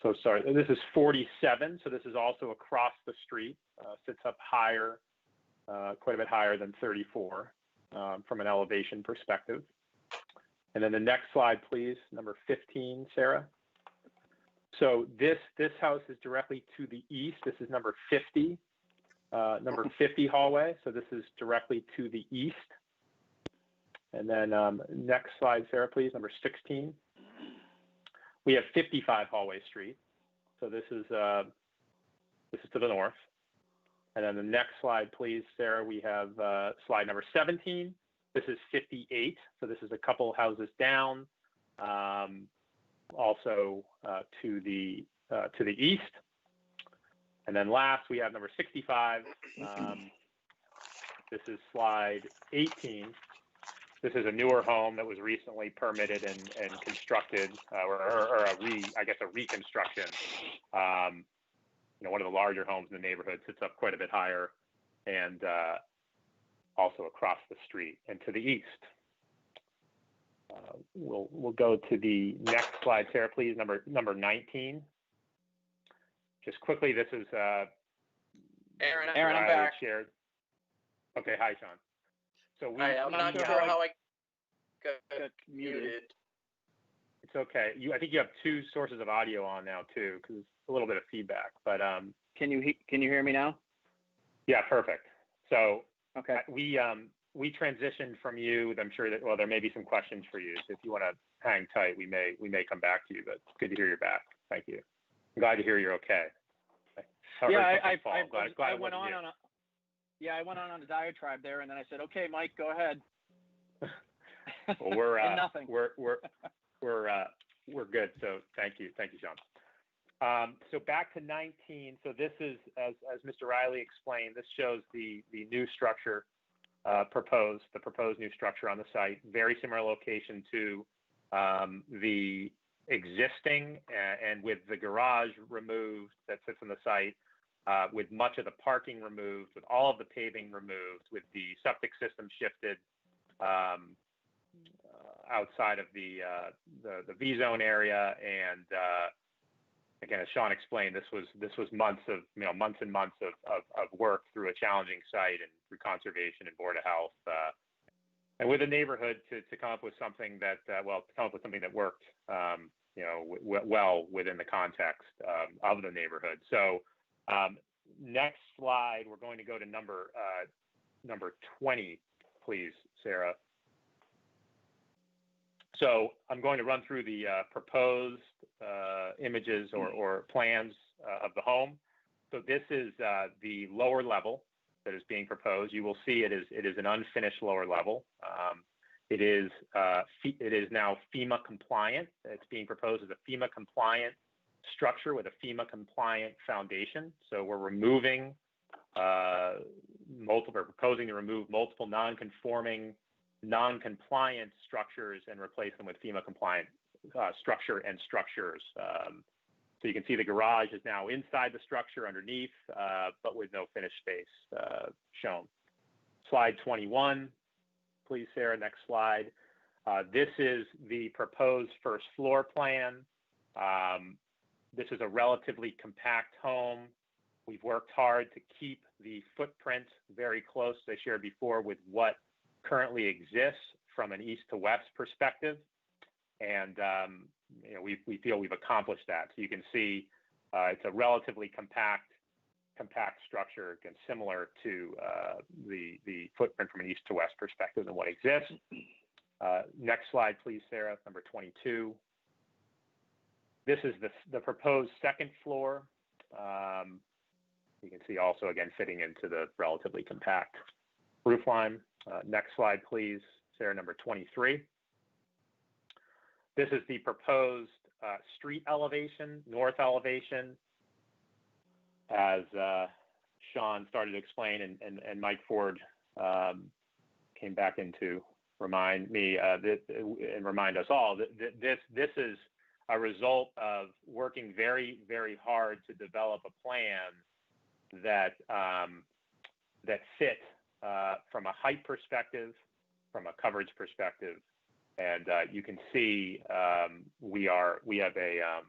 so sorry. This is 47. So this is also across the street. Sits up higher, quite a bit higher than 34 from an elevation perspective. And then the next slide, please, number 15, Sarah. So this house is directly to the east. This is number 50 Hallway. So this is directly to the east. And then next slide, Sarah, please, number 16. We have 55 Hallway Street. So this is to the north. And then the next slide, please, Sarah, we have slide number 17. This is 58. So this is a couple houses down. Also to the to the east. And then last, we have number 65. This is slide 18. This is a newer home that was recently permitted and constructed, or I guess a reconstruction. One of the larger homes in the neighborhood, sits up quite a bit higher, and also across the street and to the east. We'll go to the next slide, Sarah, please. Number 19. Just quickly, this is Aaron, I'm back. Shared. Okay, hi, Sean. So I'm not sure how I got muted. It's okay. I think you have two sources of audio on now too, because it's a little bit of feedback. But can you hear me now? Yeah, perfect. So okay, we transitioned from you. I'm sure that there may be some questions for you. So if you want to hang tight, we may come back to you. But it's good to hear you're back. Thank you. I'm glad to hear you're okay. I went on a diatribe there, and then I said, "Okay, Mike, go ahead." Well, we're nothing. We're good. So thank you, Sean. So back to 19. So this is, as Mr. Riley explained, this shows the new structure proposed new structure on the site. Very similar location to the existing, and with the garage removed that sits on the site, with much of the parking removed, with all of the paving removed, with the septic system shifted outside of the V zone area, and again, as Sean explained, this was months and months of work through a challenging site and through conservation and Board of Health, and with the neighborhood to come up with something that worked, well within the context of the neighborhood. So next slide, we're going to go to number 20, please, Sarah. So I'm going to run through the proposed images or plans of the home. So this is the lower level that is being proposed. You will see it is an unfinished lower level. It is now FEMA compliant. It's being proposed as a FEMA compliant structure with a FEMA compliant foundation. So we're proposing to remove multiple non-conforming, non-compliant structures and replace them with FEMA compliant structure and structures. So you can see the garage is now inside the structure underneath, but with no finished space shown. Slide 21, please, Sarah, next slide. This is the proposed first floor plan. This is a relatively compact home. We've worked hard to keep the footprint very close, as I shared before, with what currently exists from an east to west perspective. And we feel we've accomplished that. So you can see it's a relatively compact structure, again, similar to the footprint from an east to west perspective and what exists. Next slide, please, Sarah, number 22. This is the proposed second floor. You can see also, again, fitting into the relatively compact roof line. Next slide, please, Sarah, number 23. This is the proposed street elevation, north elevation, as Sean started to explain, and Mike Ford came back in to remind me and remind us all that this is a result of working very, very hard to develop a plan that fit from a height perspective, from a coverage perspective, and you can see we have a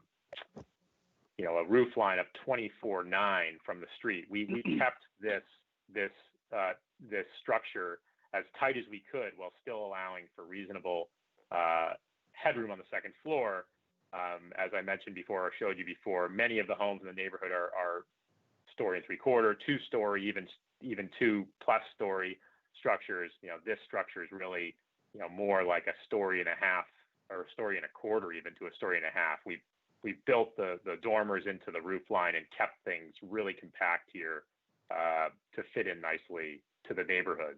roof line of 24.9 from the street. We kept this structure as tight as we could while still allowing for reasonable headroom on the second floor. As I mentioned before, or showed you before, many of the homes in the neighborhood are 1.75 stories, 2-story, even 2+ story structures. This structure is really, more like 1.5 stories or 1.25 stories, even to 1.5 stories. We've built the dormers into the roof line and kept things really compact here to fit in nicely to the neighborhood.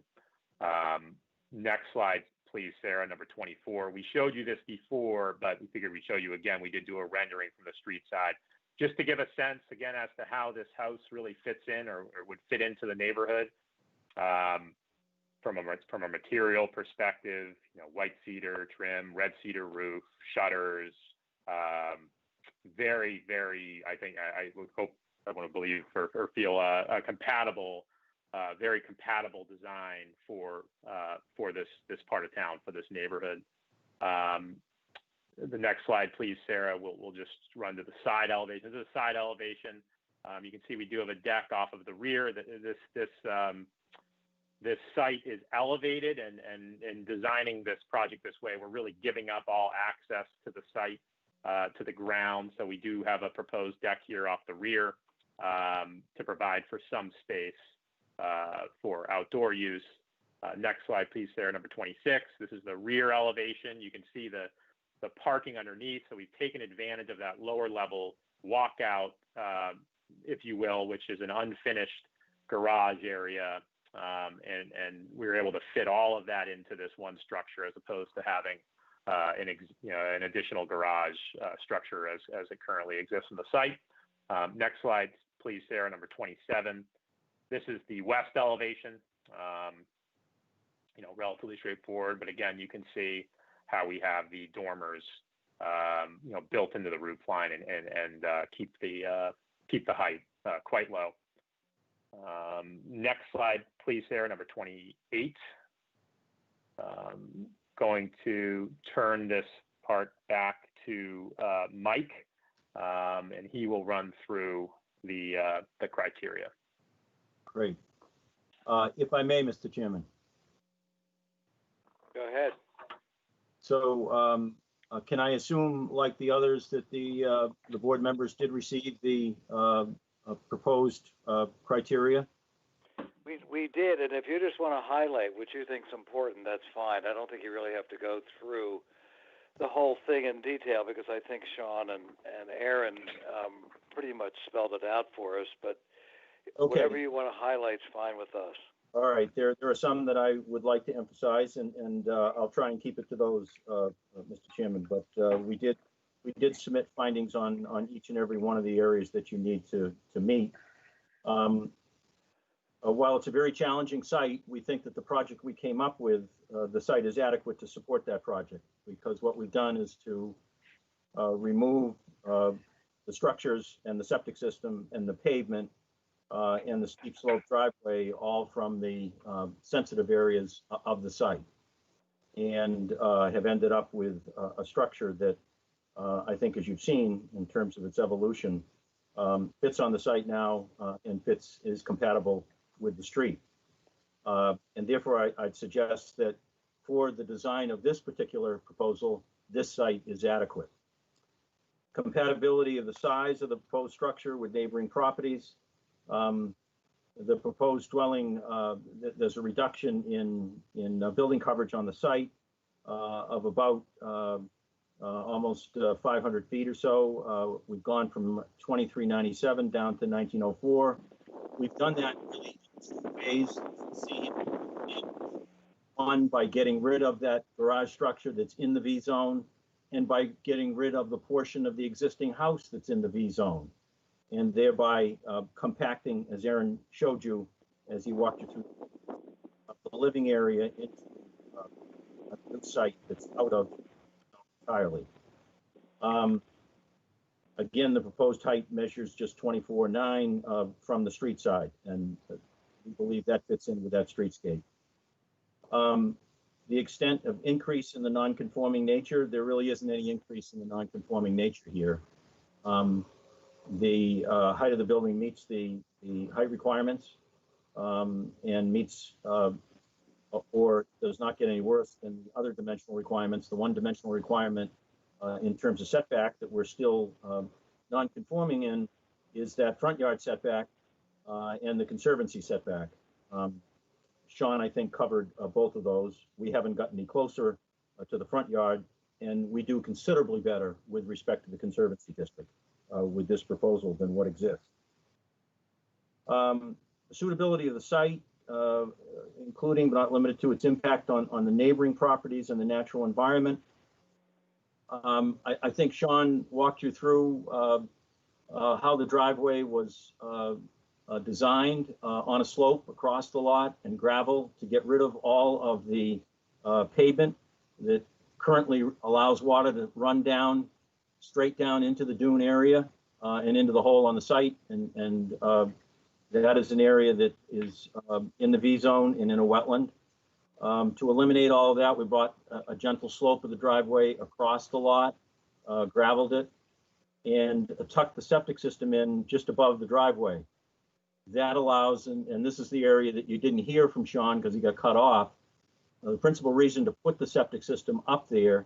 Next slide, please, Sarah, number 24. We showed you this before, but we figured we'd show you again. We did do a rendering from the street side. Just to give a sense again as to how this house really fits in or would fit into the neighborhood, from a material perspective, white cedar trim, red cedar roof, shutters, very, very, I think I would hope, I want to believe or feel a compatible, very compatible design for this part of town, for this neighborhood. The next slide, please, Sarah. We'll just run to the side elevation. This is a side elevation. You can see we do have a deck off of the rear. This site is elevated, and designing this project this way, we're really giving up all access to the site, to the ground. So we do have a proposed deck here off the rear to provide for some space for outdoor use. Next slide, please, Sarah, number 26. This is the rear elevation. You can see the parking underneath. So we've taken advantage of that lower level walkout, if you will, which is an unfinished garage area. And we were able to fit all of that into this one structure as opposed to having an additional garage structure as it currently exists on the site. Next slide, please, Sarah, number 27. This is the west elevation, relatively straightforward, but again, you can see how we have the dormers, built into the roof line and keep the height quite low. Next slide, please, Sarah, number 28. Going to turn this part back to Mike, and he will run through the criteria. Great. If I may, Mr. Chairman. Go ahead. So can I assume, like the others, that the board members did receive the proposed criteria? We did, and if you just want to highlight what you think is important, that's fine. I don't think you really have to go through the whole thing in detail, because I think Sean and Aaron pretty much spelled it out for us, but okay, whatever you want to highlight is fine with us. All right, there are some that I would like to emphasize, and I'll try and keep it to those, Mr. Chairman, but we did submit findings on each and every one of the areas that you need to meet. While it's a very challenging site, we think that the project we came up with, the site is adequate to support that project, because what we've done is to remove the structures and the septic system and the pavement and the steep slope driveway, all from the sensitive areas of the site, and have ended up with a structure that I think, as you've seen in terms of its evolution, fits on the site now and is compatible with the street. And therefore, I'd suggest that for the design of this particular proposal, this site is adequate. Compatibility of the size of the proposed structure with neighboring properties. The proposed dwelling, there's a reduction in building coverage on the site of about almost 500 feet or so. We've gone from 2397 down to 1904. We've done that really in 2 ways. One, by getting rid of that garage structure that's in the V zone, and by getting rid of the portion of the existing house that's in the V zone, and thereby compacting, as Aaron showed you as he walked you through the living area, into a new site that's out of entirely. Again, the proposed height measures just 24.9 from the street side, and we believe that fits in with that streetscape. The extent of increase in the non-conforming nature, there really isn't any increase in the non-conforming nature here. The height of the building meets the height requirements and meets or does not get any worse than the other dimensional requirements. The one dimensional requirement in terms of setback that we're still non-conforming in is that front yard setback and the conservancy setback. Sean, I think, covered both of those. We haven't gotten any closer to the front yard, and we do considerably better with respect to the conservancy district with this proposal than what exists. The suitability of the site, including but not limited to its impact on the neighboring properties and the natural environment. I think Sean walked you through how the driveway was designed on a slope across the lot and gravel to get rid of all of the pavement that currently allows water to run down, straight down into the dune area and into the hole on the site. And that is an area that is in the V zone and in a wetland. To eliminate all of that, we brought a gentle slope of the driveway across the lot, graveled it, and tucked the septic system in just above the driveway. That allows, and this is the area that you didn't hear from Sean because he got cut off. The principal reason to put the septic system up there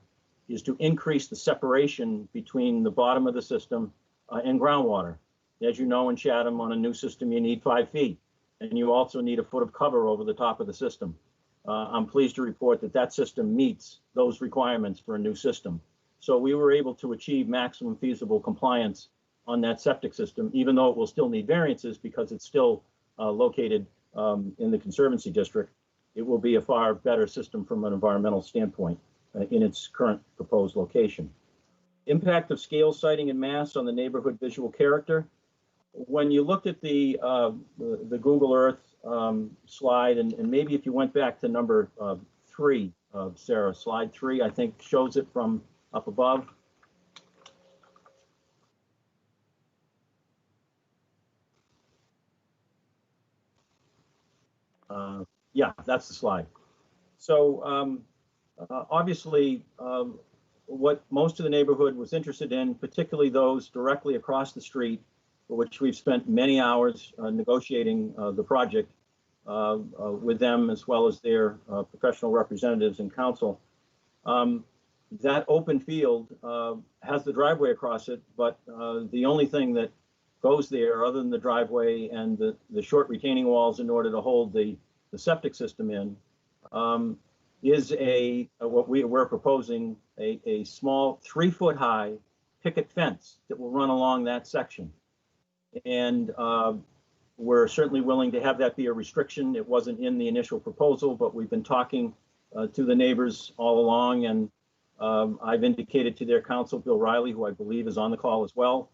is to increase the separation between the bottom of the system and groundwater. As you know, in Chatham, on a new system, you need 5 feet, and you also need a foot of cover over the top of the system. I'm pleased to report that that system meets those requirements for a new system. So we were able to achieve maximum feasible compliance on that septic system, even though it will still need variances because it's still located in the Conservancy District. It will be a far better system from an environmental standpoint in its current proposed location. Impact of scale, siting, and mass on the neighborhood visual character. When you looked at the Google Earth slide, and maybe if you went back to number 3, Sarah, slide 3, I think shows it from up above. Yeah, that's the slide. So obviously, what most of the neighborhood was interested in, particularly those directly across the street, for which we've spent many hours negotiating the project with them, as well as their professional representatives and council. That open field has the driveway across it, but the only thing that goes there, other than the driveway and the short retaining walls in order to hold the septic system in, is what we're proposing, a small 3-foot-high picket fence that will run along that section. And we're certainly willing to have that be a restriction. It wasn't in the initial proposal, but we've been talking to the neighbors all along, and I've indicated to their counsel, Bill Riley, who I believe is on the call as well,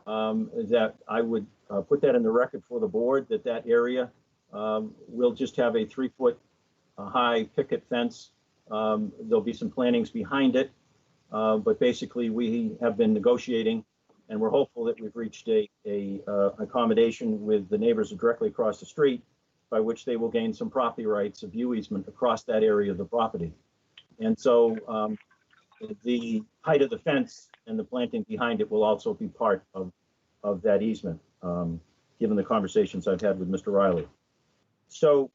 that I would put that in the record for the board, that area will just have a 3-foot-high picket fence. There'll be some plantings behind it, but basically we have been negotiating, and we're hopeful that we've reached a accommodation with the neighbors directly across the street, by which they will gain some property rights, a view easement across that area of the property. And so the height of the fence and the planting behind it will also be part of that easement, given the conversations I've had with Mr. Riley. So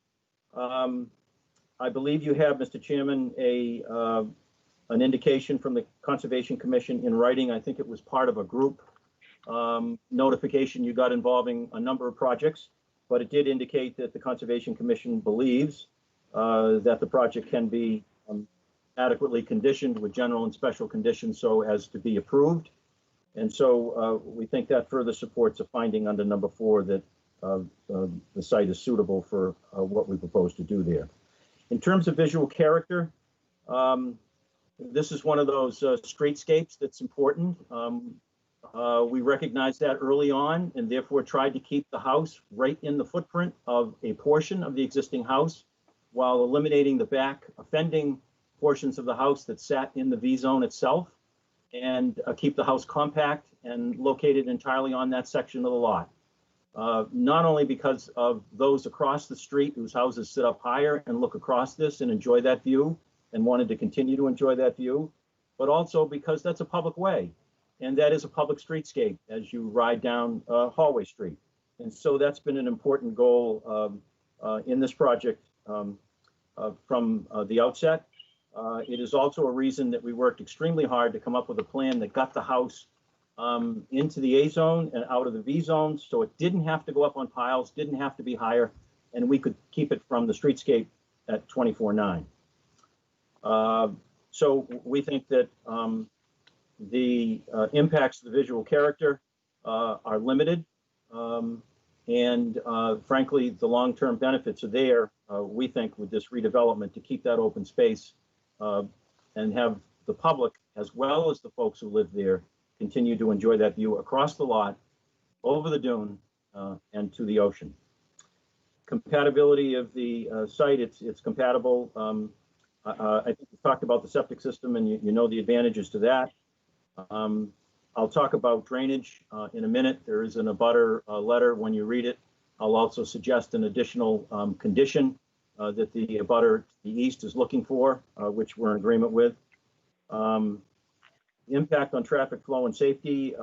I believe you have, Mr. Chairman, an indication from the Conservation Commission in writing. I think it was part of a group notification you got involving a number of projects, but it did indicate that the Conservation Commission believes that the project can be adequately conditioned with general and special conditions so as to be approved. And so we think that further supports a finding under number 4 that the site is suitable for what we propose to do there. In terms of visual character, this is one of those streetscapes that's important. We recognized that early on and therefore tried to keep the house right in the footprint of a portion of the existing house while eliminating the back offending portions of the house that sat in the V zone itself, and keep the house compact and located entirely on that section of the lot. Not only because of those across the street whose houses sit up higher and look across this and enjoy that view and wanted to continue to enjoy that view, but also because that's a public way and that is a public streetscape as you ride down Hallway Street. And so that's been an important goal in this project from the outset. It is also a reason that we worked extremely hard to come up with a plan that got the house into the A zone and out of the V zone, so it didn't have to go up on piles, didn't have to be higher, and we could keep it from the streetscape at 24/9. So we think that the impacts of the visual character are limited, and frankly, the long-term benefits are there, we think, with this redevelopment to keep that open space and have the public, as well as the folks who live there, continue to enjoy that view across the lot over the dune and to the ocean. Compatibility of the site, it's compatible. I think we talked about the septic system, and you know the advantages to that. I'll talk about drainage in a minute. There is an abutter letter. When you read it, I'll also suggest an additional condition that the abutter to the east is looking for, which we're in agreement with. The impact on traffic flow and safety,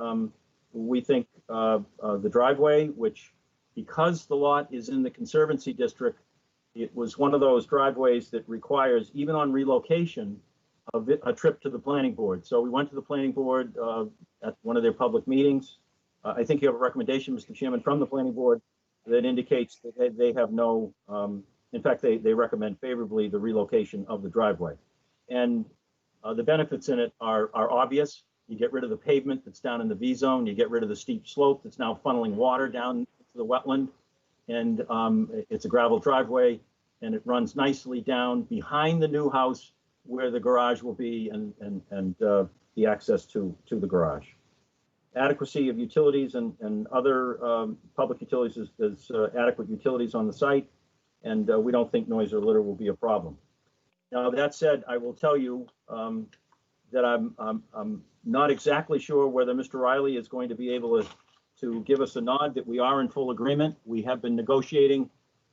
we think the driveway, which because the lot is in the Conservancy District, it was one of those driveways that requires, even on relocation, a trip to the planning board. So we went to the planning board at one of their public meetings. I think you have a recommendation, Mr. Chairman, from the planning board that indicates that they have no, in fact, they recommend favorably the relocation of the driveway. And the benefits in it are obvious. You get rid of the pavement that's down in the V zone. You get rid of the steep slope that's now funneling water down to the wetland. And it's a gravel driveway, and it runs nicely down behind the new house where the garage will be and the access to the garage. Adequacy of utilities and other public utilities, there's adequate utilities on the site, and we don't think noise or litter will be a problem. Now, that said, I will tell you that I'm not exactly sure whether Mr. Riley is going to be able to give us a nod that we are in full agreement. We have been negotiating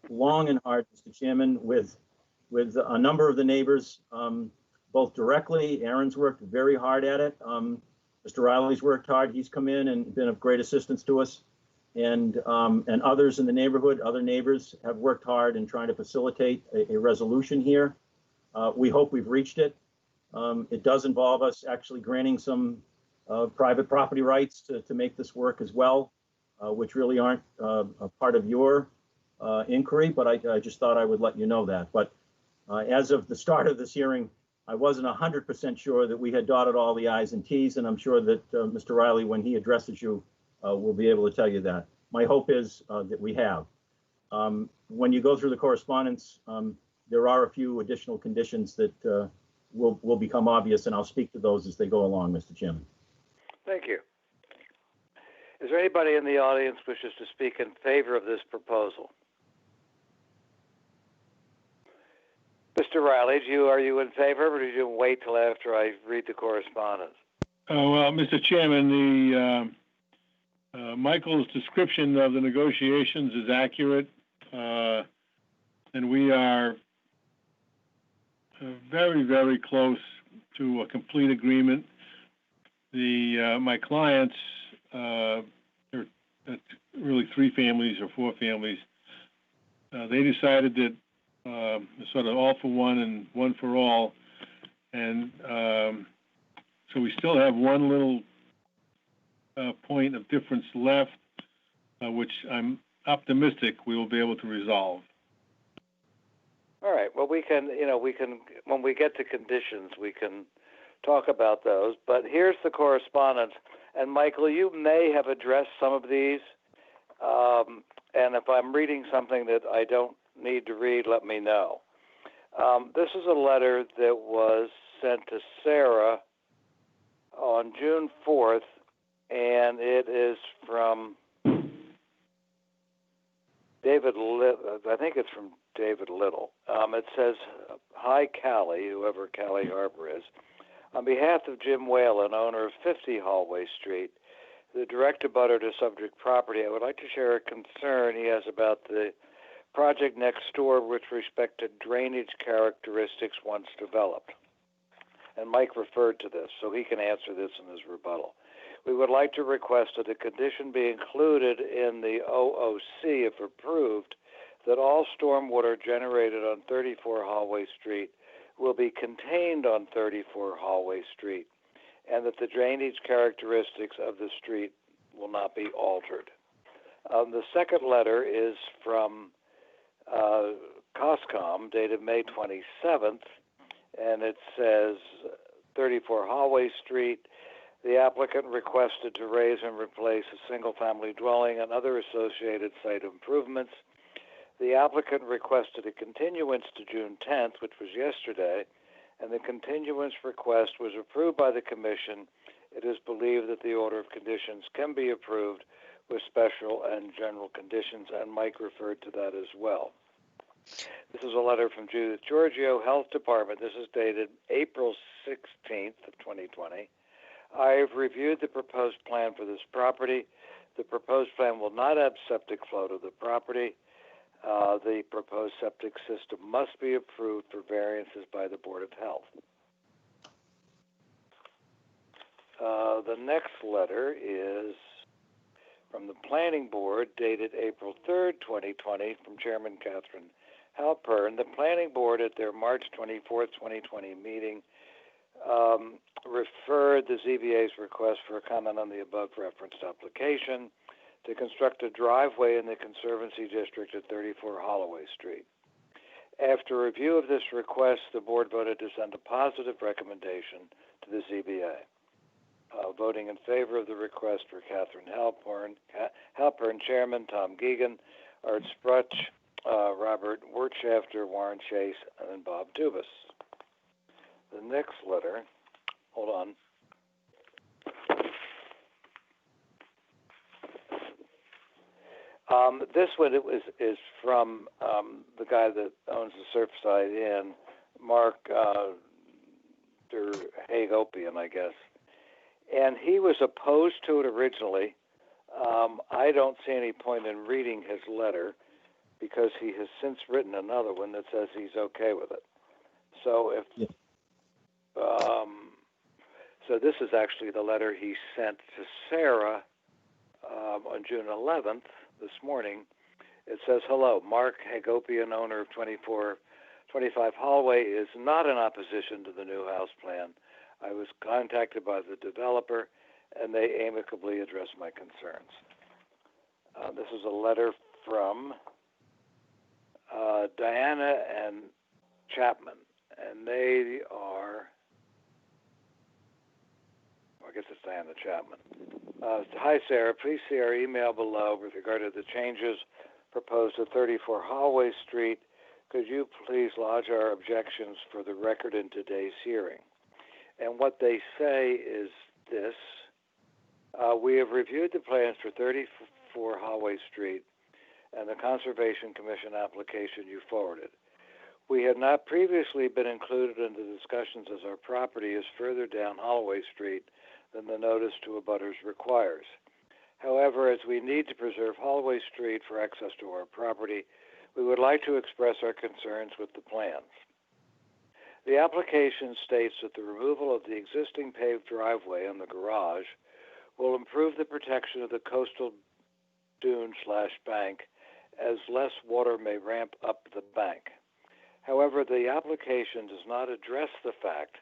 long and hard, Mr. Chairman, with a number of the neighbors, both directly. Aaron's worked very hard at it. Mr. Riley's worked hard. He's come in and been of great assistance to us. And others in the neighborhood, other neighbors have worked hard in trying to facilitate a resolution here. We hope we've reached it. It does involve us actually granting some private property rights to make this work as well, which really aren't a part of your inquiry, but I just thought I would let you know that. But as of the start of this hearing, I wasn't 100% sure that we had dotted all the I's and T's, and I'm sure that Mr. Riley, when he addresses you, will be able to tell you that. My hope is that we have. When you go through the correspondence, there are a few additional conditions that will become obvious, and I'll speak to those as they go along, Mr. Chairman. Thank you. Is there anybody in the audience wishes to speak in favor of this proposal? Mr. Riley, are you in favor, or did you wait till after I read the correspondence? Well, Mr. Chairman, Michael's description of the negotiations is accurate, and we are very, very close to a complete agreement. My clients, that's really 3 families or 4 families, they decided that sort of all for one and one for all, and so we still have one little point of difference left, which I'm optimistic we will be able to resolve. All right. Well, we can, when we get to conditions, we can talk about those. But here's the correspondence. And Michael, you may have addressed some of these. And if I'm reading something that I don't need to read, let me know. This is a letter that was sent to Sarah on June 4th, and it is from David Little. I think it's from David Little. It says, "Hi, Callie," whoever Callie Harbor is. "On behalf of Jim Whalen, owner of 50 Hallway Street, the direct abutter to subject property, I would like to share a concern he has about the project next door with respect to drainage characteristics once developed." And Mike referred to this, so he can answer this in his rebuttal. "We would like to request that a condition be included in the OOC, if approved, that all stormwater generated on 34 Hallway Street will be contained on 34 Hallway Street, and that the drainage characteristics of the street will not be altered." The second letter is from COSCOM, dated May 27th, and it says, 34 Hallway Street, the applicant requested to raise and replace a single-family dwelling and other associated site improvements. The applicant requested a continuance to June 10th, which was yesterday, and the continuance request was approved by the commission. It is believed that the order of conditions can be approved with special and general conditions, and Mike referred to that as well. This is a letter from Judith Giorgio, Health Department. This is dated April 16th of 2020. I have reviewed the proposed plan for this property. The proposed plan will not add septic flow to the property. The proposed septic system must be approved for variances by the Board of Health. The next letter is from the Planning Board, dated April 3rd, 2020, from Chairman Catherine Halpern. The Planning Board, at their March 24th, 2020 meeting, referred the ZBA's request for a comment on the above referenced application to construct a driveway in the Conservancy District at 34 Holloway Street. After review of this request, the board voted to send a positive recommendation to the ZBA. Voting in favor of the request for Catherine Halpern, Chairman, Tom Geegan, Art Sprutch, Robert Wirtschafter, Warren Chase, and Bob Dubus. The next letter, hold on. This one is from the guy that owns the Surfside Inn, Mark Der Hagopian, I guess. And he was opposed to it originally. I don't see any point in reading his letter because he has since written another one that says he's okay with it. So if so this is actually the letter he sent to Sarah on June 11th, this morning. It says, hello, Mark Hagopian, owner of 2425 Holloway, is not in opposition to the new house plan. I was contacted by the developer, and they amicably addressed my concerns. This is a letter from Diana and Chapman, and they are, I guess it's Diana Chapman. Hi, Sarah. Please see our email below with regard to the changes proposed at 34 Holloway Street. Could you please lodge our objections for the record in today's hearing? And what they say is this. We have reviewed the plans for 34 Holloway Street and the Conservation Commission application you forwarded. We had not previously been included in the discussions as our property is further down Holloway Street than the notice to abutters requires. However, as we need to preserve Holloway Street for access to our property, we would like to express our concerns with the plans. The application states that the removal of the existing paved driveway on the garage will improve the protection of the coastal dune/bank as less water may ramp up the bank. However, the application does not address the fact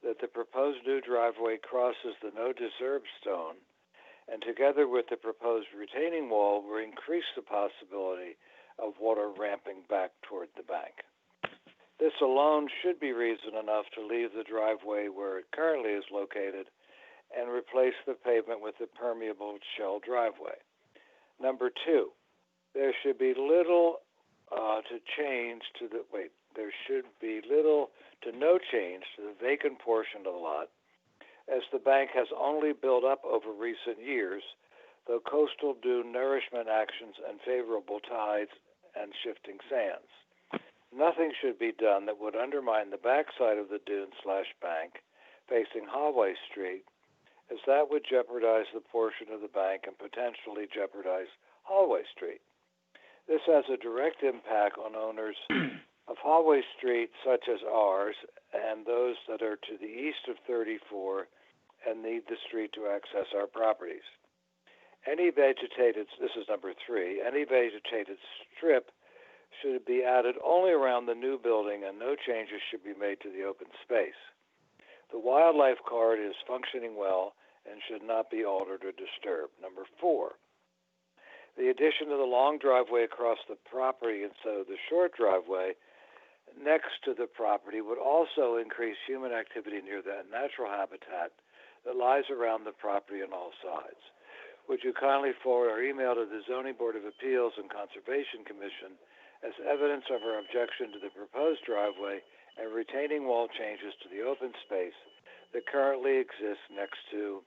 that the proposed new driveway crosses the no-disturb stone and together with the proposed retaining wall will increase the possibility of water ramping back toward the bank. This alone should be reason enough to leave the driveway where it currently is located and replace the pavement with a permeable shell driveway. Number two, there should be little to no change to the vacant portion of the lot, as the bank has only built up over recent years, though coastal dune nourishment actions and favorable tides and shifting sands. Nothing should be done that would undermine the backside of the dune/bank facing Holloway Street, as that would jeopardize the portion of the bank and potentially jeopardize Holloway Street. This has a direct impact on owners of Holloway Street, such as ours, and those that are to the east of 34 and need the street to access our properties. This is number three, any vegetated strip should be added only around the new building and no changes should be made to the open space. The wildlife corridor is functioning well and should not be altered or disturbed. Number four, the addition of the long driveway across the property instead of the short driveway next to the property would also increase human activity near that natural habitat that lies around the property on all sides. Would you kindly forward our email to the Zoning Board of Appeals and Conservation Commission as evidence of our objection to the proposed driveway and retaining wall changes to the open space that currently exists next to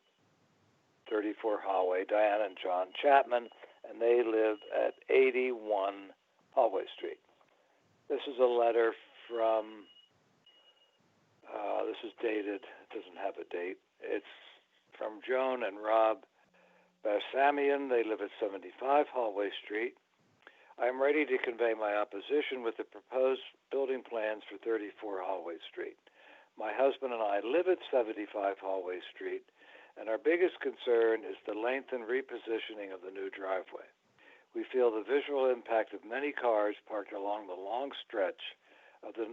34 Hallway, Diane and John Chapman, and they live at 81 Hallway Street. This is a letter from, this is dated, it doesn't have a date. It's from Joan and Rob Bassamian. They live at 75 Hallway Street. I am ready to convey my opposition with the proposed building plans for 34 Hallway Street. My husband and I live at 75 Hallway Street, and our biggest concern is the length and repositioning of the new driveway. We feel the visual impact of many cars parked along the long stretch of the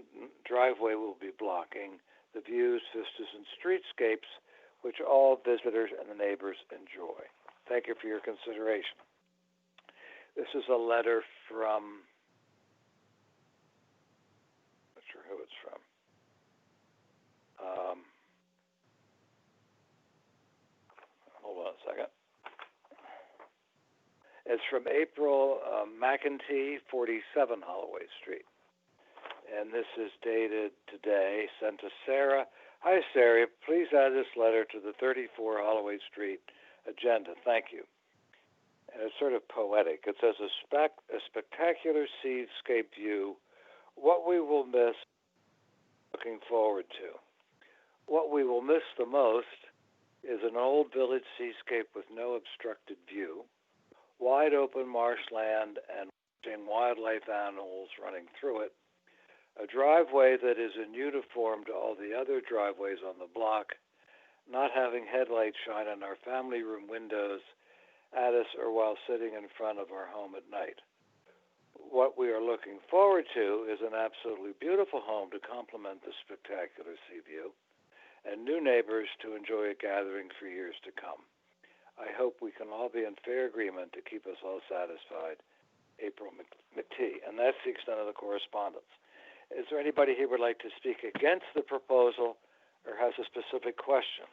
driveway will be blocking the views, vistas, and streetscapes which all visitors and the neighbors enjoy. Thank you for your consideration. This is a letter from, not sure who it's from. Hold on a second. It's from April McEntee, 47 Holloway Street. And this is dated today, sent to Sarah. Hi, Sarah. Please add this letter to the 34 Holloway Street agenda. Thank you. And it's sort of poetic. It says, a spectacular seascape view, what we will miss, looking forward to. What we will miss the most is an old village seascape with no obstructed view, wide open marshland and watching wildlife animals running through it, a driveway that is in uniform to all the other driveways on the block, not having headlights shine on our family room windows at us or while sitting in front of our home at night. What we are looking forward to is an absolutely beautiful home to complement the spectacular sea view and new neighbors to enjoy a gathering for years to come. I hope we can all be in fair agreement to keep us all satisfied. April McTee. And that's the extent of the correspondence. Is there anybody here who would like to speak against the proposal or has a specific question?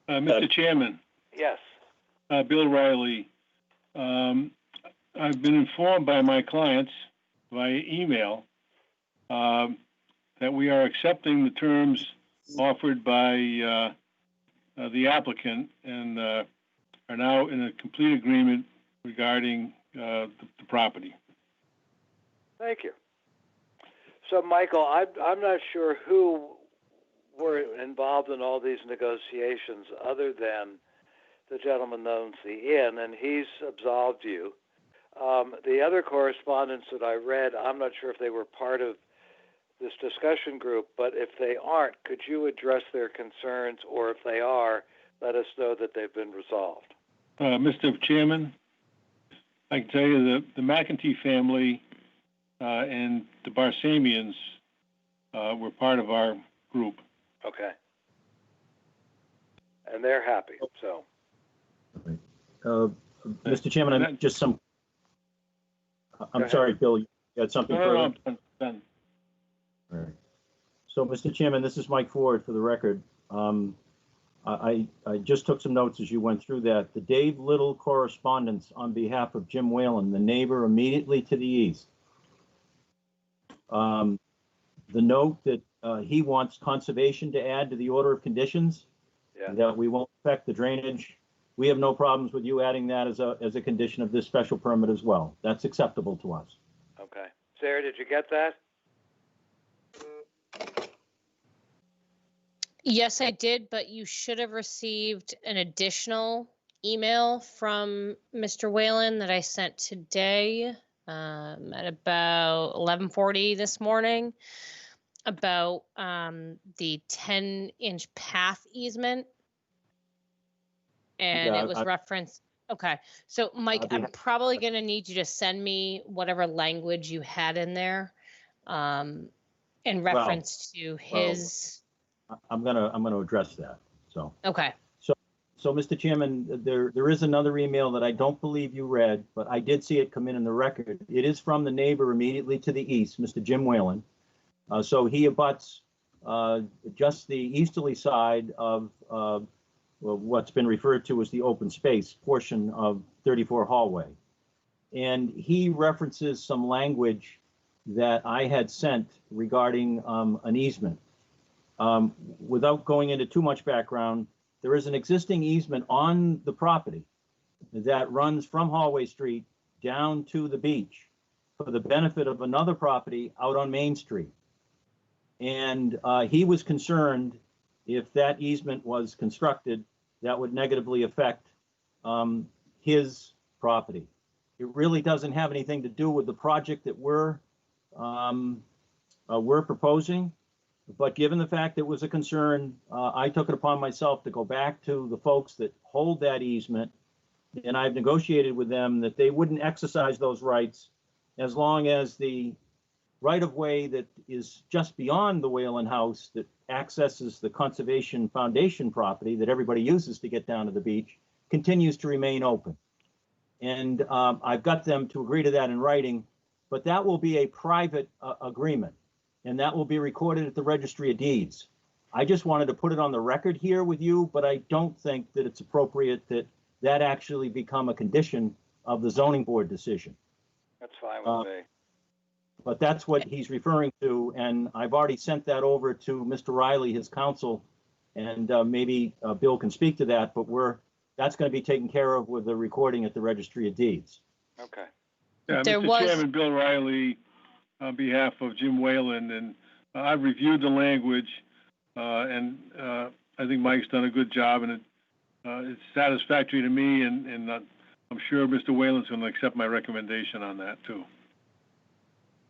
Mr. Chairman. Yes. Bill Riley. I've been informed by my clients via email that we are accepting the terms offered by the applicant and are now in a complete agreement regarding the property. Thank you. So, Michael, I'm not sure who were involved in all these negotiations other than the gentleman that owns the inn, and he's absolved you. The other correspondence that I read, I'm not sure if they were part of this discussion group, but if they aren't, could you address their concerns, or if they are, let us know that they've been resolved. Mr. Chairman, I can tell you that the McEntee family and the Barsamians were part of our group. Okay. And they're happy, so. Mr. Chairman, I'm sorry, Bill, you had something further? No, I'm done. All right. So, Mr. Chairman, this is Mike Ford for the record. I just took some notes as you went through that. The Dave Little correspondence on behalf of Jim Whalen, the neighbor immediately to the east. The note that he wants conservation to add to the order of conditions, that we won't affect the drainage. We have no problems with you adding that as a condition of this special permit as well. That's acceptable to us. Okay. Sarah, did you get that? Yes, I did, but you should have received an additional email from Mr. Whalen that I sent today at about 11:40 this morning about the 10-inch path easement. And it was referenced. Okay. So, Mike, I'm probably going to need you to send me whatever language you had in there in reference to his. I'm gonna address that. So. Okay. So, Mr. Chairman, there is another email that I don't believe you read, but I did see it come in the record. It is from the neighbor immediately to the east, Mr. Jim Whalen. So he abuts just the easterly side of what's been referred to as the open space portion of 34 Hallway. And he references some language that I had sent regarding an easement. Without going into too much background, there is an existing easement on the property that runs from Hallway Street down to the beach for the benefit of another property out on Main Street. And he was concerned if that easement was constructed, that would negatively affect his property. It really doesn't have anything to do with the project that we're proposing. But given the fact it was a concern, I took it upon myself to go back to the folks that hold that easement, and I've negotiated with them that they wouldn't exercise those rights as long as the right-of-way that is just beyond the Whalen House that accesses the Conservation Foundation property that everybody uses to get down to the beach continues to remain open. And I've got them to agree to that in writing, but that will be a private agreement, and that will be recorded at the Registry of Deeds. I just wanted to put it on the record here with you, but I don't think that it's appropriate that that actually become a condition of the zoning board decision. That's fine with me. But that's what he's referring to, and I've already sent that over to Mr. Riley, his counsel, and maybe Bill can speak to that, but that's going to be taken care of with the recording at the Registry of Deeds. Okay. Yeah, Mr. Chairman, Bill Riley, on behalf of Jim Whalen, and I've reviewed the language, and I think Mike's done a good job, and it's satisfactory to me, and I'm sure Mr. Whalen's going to accept my recommendation on that too.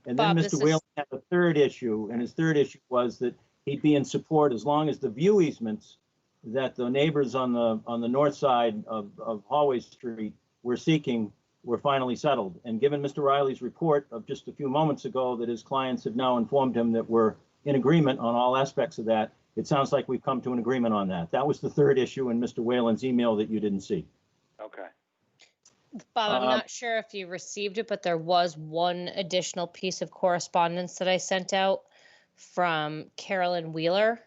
And then Mr. Whalen had a third issue, and his third issue was that he'd be in support as long as the view easements that the neighbors on the north side of Hallway Street were seeking were finally settled. And given Mr. Riley's report of just a few moments ago that his clients have now informed him that we're in agreement on all aspects of that, it sounds like we've come to an agreement on that. That was the third issue in Mr. Whalen's email that you didn't see. Okay. Bob, I'm not sure if you received it, but there was one additional piece of correspondence that I sent out from Carolyn Wheeler.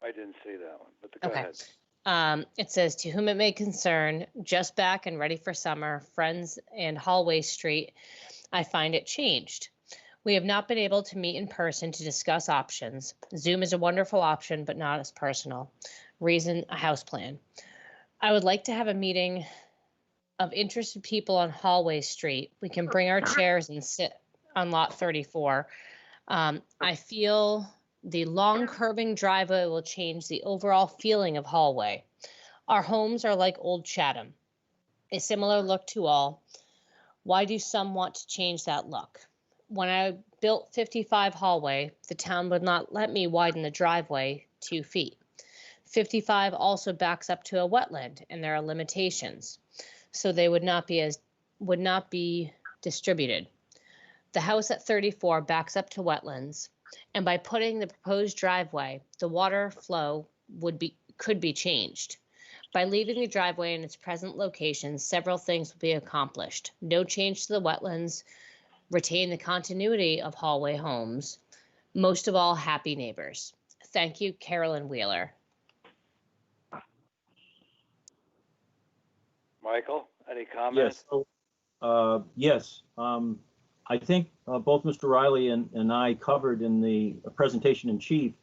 I didn't see that one, but go ahead. It says, to whom it may concern, just back and ready for summer, Friends and Hallway Street, I find it changed. We have not been able to meet in person to discuss options. Zoom is a wonderful option, but not as personal. Reason, a house plan. I would like to have a meeting of interested people on Hallway Street. We can bring our chairs and sit on lot 34. I feel the long curving driveway will change the overall feeling of Hallway. Our homes are like old Chatham, a similar look to all. Why do some want to change that look? When I built 55 Hallway, the town would not let me widen the driveway 2 feet. 55 also backs up to a wetland, and there are limitations, so they would not be distributed. The house at 34 backs up to wetlands, and by putting the proposed driveway, the water flow could be changed. By leaving the driveway in its present location, several things will be accomplished. No change to the wetlands, retain the continuity of Hallway homes, most of all, happy neighbors. Thank you, Carolyn Wheeler. Michael, any comments? Yes. Yes. I think both Mr. Riley and I covered in the presentation in chief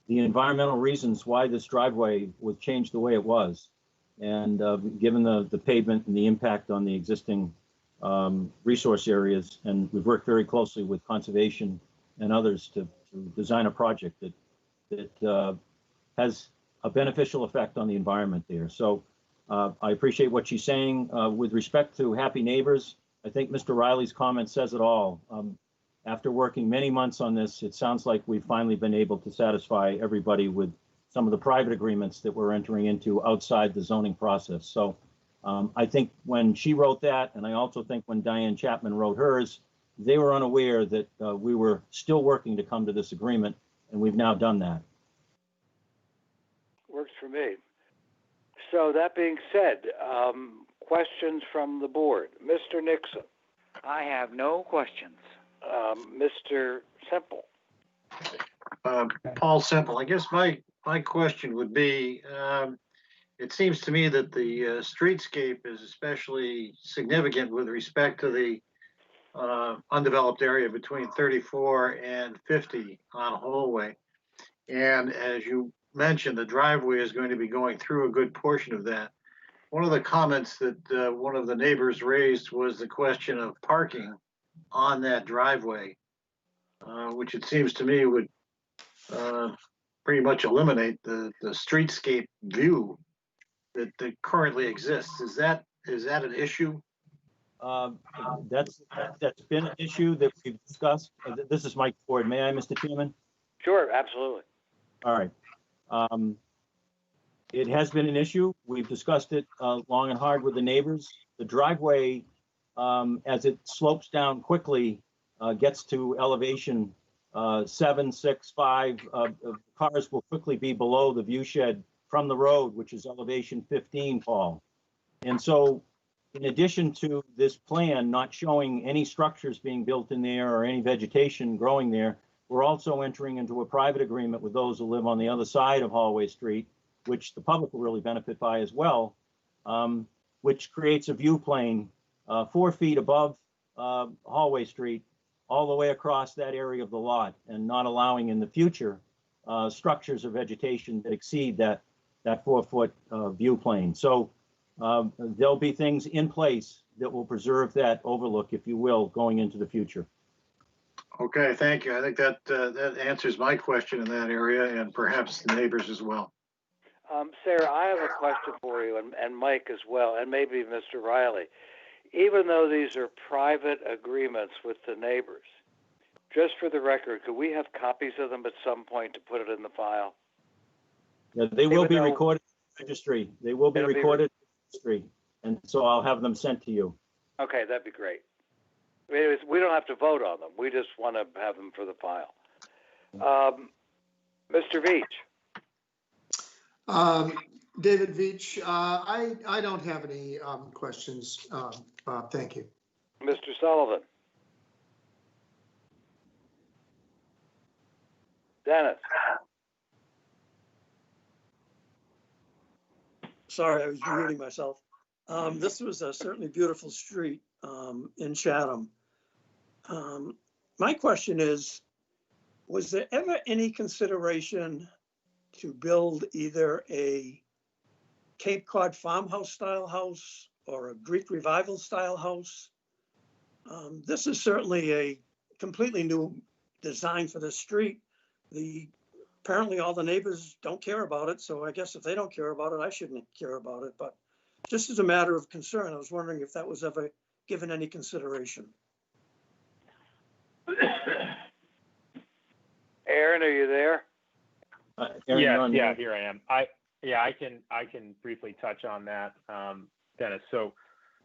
the environmental reasons why this driveway was changed the way it was. And given the pavement and the impact on the existing resource areas, and we've worked very closely with conservation and others to design a project that has a beneficial effect on the environment there. So I appreciate what she's saying. With respect to happy neighbors, I think Mr. Riley's comment says it all. After working many months on this, it sounds like we've finally been able to satisfy everybody with some of the private agreements that we're entering into outside the zoning process. So I think when she wrote that, and I also think when Diane Chapman wrote hers, they were unaware that we were still working to come to this agreement, and we've now done that. Works for me. So that being said, questions from the board. Mr. Nixon. I have no questions. Mr. Semple. Paul Semple. I guess my question would be, it seems to me that the streetscape is especially significant with respect to the undeveloped area between 34 and 50 on Hallway. And as you mentioned, the driveway is going to be going through a good portion of that. One of the comments that one of the neighbors raised was the question of parking on that driveway, which it seems to me would pretty much eliminate the streetscape view that currently exists. Is that an issue? That's been an issue that we've discussed. This is Mike Ford. May I, Mr. Chairman? Sure, absolutely. All right. It has been an issue. We've discussed it long and hard with the neighbors. The driveway, as it slopes down quickly, gets to elevation 7, 6, 5. Cars will quickly be below the view shed from the road, which is elevation 15, Paul. And so, in addition to this plan not showing any structures being built in there or any vegetation growing there, we're also entering into a private agreement with those who live on the other side of Hallway Street, which the public will really benefit by as well, which creates a view plane 4 feet above Hallway Street all the way across that area of the lot, and not allowing in the future structures or vegetation that exceed that 4-foot view plane. So there'll be things in place that will preserve that overlook, if you will, going into the future. Okay, thank you. I think that that answers my question in that area, and perhaps the neighbors as well. Sarah, I have a question for you, and Mike as well, and maybe Mr. Riley. Even though these are private agreements with the neighbors, just for the record, could we have copies of them at some point to put it in the file? Yeah, they will be recorded in the registry. They will be recorded in the registry, and so I'll have them sent to you. Okay, that'd be great. I mean, we don't have to vote on them. We just want to have them for the file. Mr. Veach. David Veach, I don't have any questions, Bob. Thank you. Mr. Sullivan. Dennis. Sorry, I was muting myself. This was a certainly beautiful street in Chatham. My question is, was there ever any consideration to build either a Cape Cod farmhouse style house or a Greek revival style house? This is certainly a completely new design for the street. Apparently all the neighbors don't care about it, so I guess if they don't care about it, I shouldn't care about it. But just as a matter of concern, I was wondering if that was ever given any consideration. Aaron, are you there? Aaron, yeah, here I am. I can briefly touch on that, Dennis. So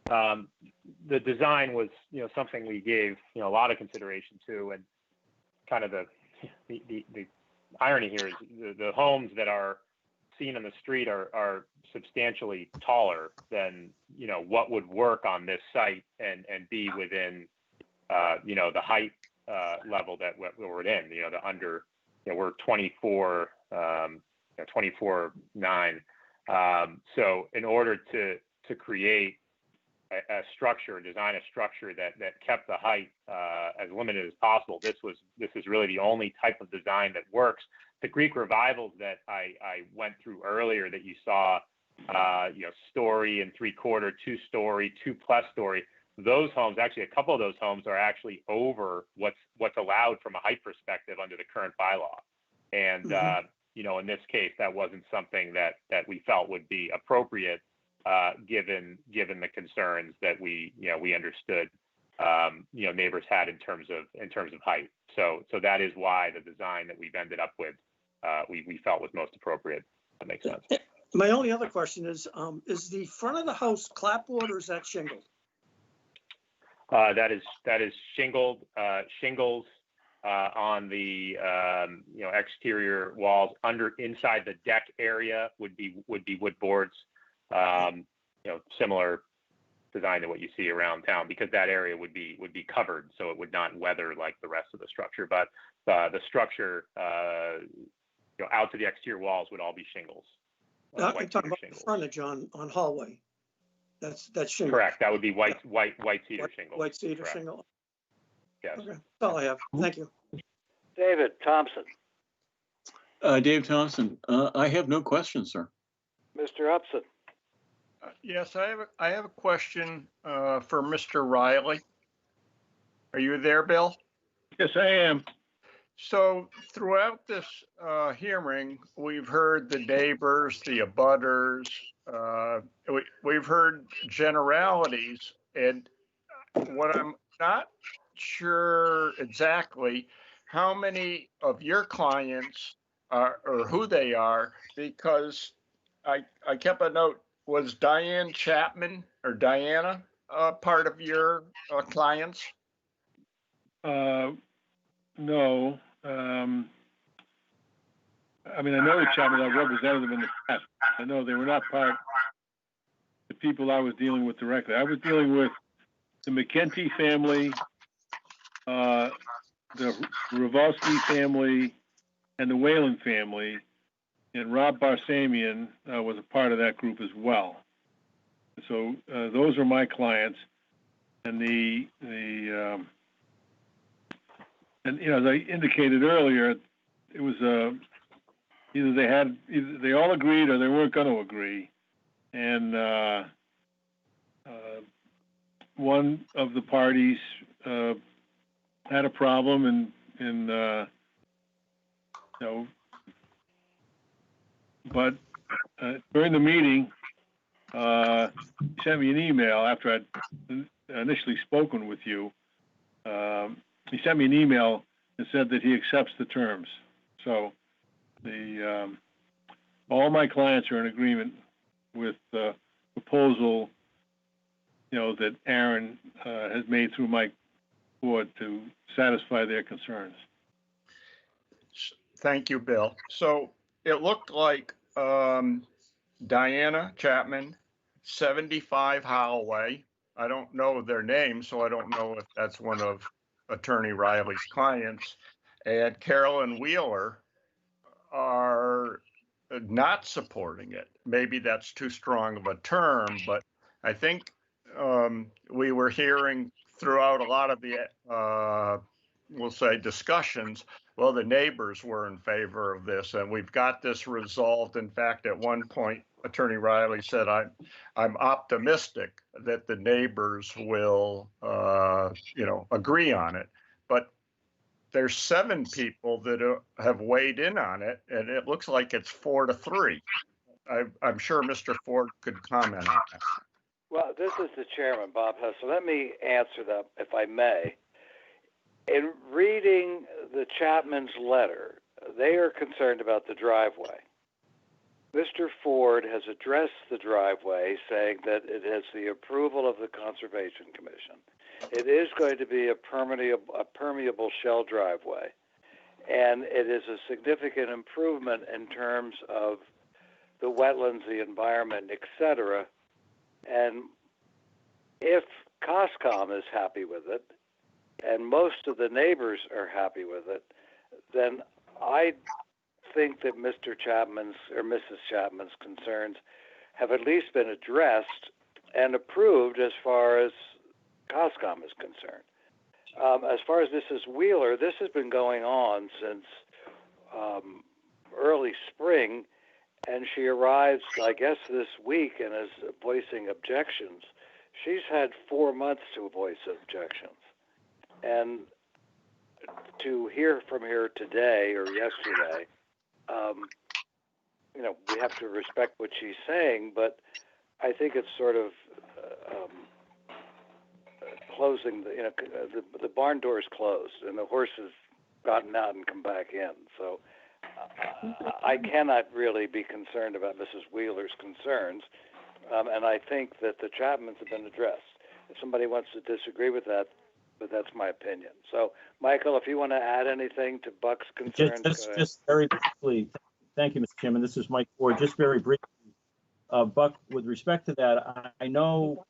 the design was, something we gave, a lot of consideration to, and kind of the irony here is the homes that are seen on the street are substantially taller than, what would work on this site and be within, the height level that we're in, the under, we're 24.9. So in order to create a structure, design a structure that kept the height as limited as possible, this is really the only type of design that works. The Greek revivals that I went through earlier that you saw, story and 3/4, 2-story, 2+ story. Those homes, actually, a couple of those homes are actually over what's allowed from a height perspective under the current bylaw. And in this case, that wasn't something that we felt would be appropriate, given the concerns that we understood, neighbors had in terms of height. So that is why the design that we've ended up with, we felt was most appropriate. That makes sense. My only other question is the front of the house clapboard or is that shingled? That is shingled, shingles on the exterior walls. Inside the deck area would be wood boards. Similar design to what you see around town, because that area would be covered, so it would not weather like the rest of the structure. But the structure, out to the exterior walls would all be shingles. I'm talking about shingles. The frontage on hallway. That's shingle. Correct. That would be white cedar shingle. White cedar shingle. Yes. Okay. That's all I have. Thank you. David Thompson. Dave Thompson, I have no questions, sir. Mr. Upson. Yes, I have a question for Mr. Riley. Are you there, Bill? Yes, I am. So throughout this hearing, we've heard the neighbors, the abutters. We've heard generalities, and what I'm not sure exactly how many of your clients are or who they are, because I kept a note. Was Diane Chapman or Diana part of your clients? No. I mean, I know the Chapman, I've represented them in the past. I know they were not part of the people I was dealing with directly. I was dealing with the McKenty family, the Ravosky family, and the Whalen family. And Rob Barsamian was a part of that group as well. So those are my clients. And and you know, as I indicated earlier, it was either they all agreed or they weren't going to agree, and one of the parties had a problem, and you know, but during the meeting, he sent me an email after I'd initially spoken with you. He sent me an email and said that he accepts the terms. So all my clients are in agreement with the proposal, you know, that Aaron has made through my board to satisfy their concerns. Thank you, Bill. So it looked like Diana Chapman, 75 Holloway. I don't know their names, so I don't know if that's one of Attorney Riley's clients. And Carolyn Wheeler are not supporting it. Maybe that's too strong of a term, but I think we were hearing throughout a lot of the, we'll say, discussions, well, the neighbors were in favor of this, and we've got this resolved. In fact, at one point, Attorney Riley said, I'm optimistic that the neighbors will, you know, agree on it. But there's 7 people that have weighed in on it, and it looks like it's 4-3. I'm sure Mr. Ford could comment on that. Well, this is the chairman, Bob Hess. So let me answer that, if I may. In reading the Chapman's letter, they are concerned about the driveway. Mr. Ford has addressed the driveway, saying that it has the approval of the Conservation Commission. It is going to be a permeable shell driveway, and it is a significant improvement in terms of the wetlands, the environment, etc. And if COSCOM is happy with it, and most of the neighbors are happy with it, then I think that Mr. Chapman's or Mrs. Chapman's concerns have at least been addressed and approved as far as COSCOM is concerned. As far as Mrs. Wheeler, this has been going on since early spring, and she arrives, I guess, this week and is voicing objections. She's had 4 months to voice objections. And to hear from her today or yesterday, you know, we have to respect what she's saying, but I think it's sort of closing the, you know, the barn door is closed and the horses gotten out and come back in. So I cannot really be concerned about Mrs. Wheeler's concerns, and I think that the Chapmans have been addressed. If somebody wants to disagree with that, but that's my opinion. So, Michael, if you want to add anything to Buck's concerns, just very briefly. Thank you, Mr. Chairman. This is Mike Ford. Just very briefly, Buck, with respect to that, I know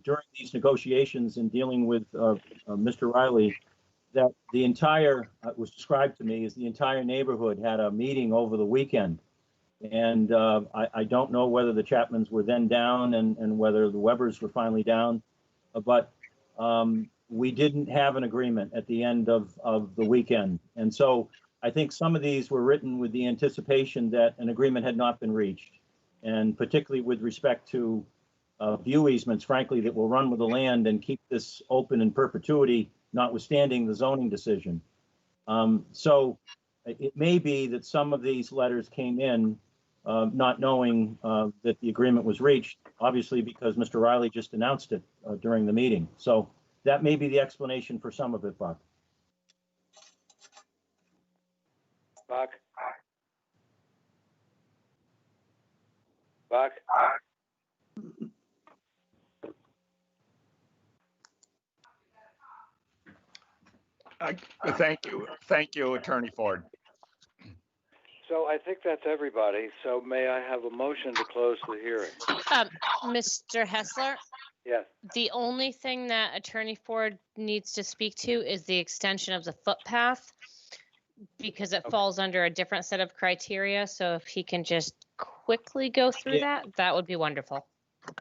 during these negotiations and dealing with Mr. Riley, that the entire, was described to me as the entire neighborhood had a meeting over the weekend. And I don't know whether the Chapmans were then down and whether the Webbers were finally down, but we didn't have an agreement at the end of the weekend. And so I think some of these were written with the anticipation that an agreement had not been reached. And particularly with respect to view easements, frankly, that will run with the land and keep this open in perpetuity, notwithstanding the zoning decision. So it may be that some of these letters came in not knowing that the agreement was reached, obviously because Mr. Riley just announced it during the meeting. So that may be the explanation for some of it, Buck. Buck? Buck? Thank you, Attorney Ford. So I think that's everybody. So may I have a motion to close the hearing? Mr. Hessler, Yes. the only thing that Attorney Ford needs to speak to is the extension of the footpath because it falls under a different set of criteria. So if he can just quickly go through that would be wonderful.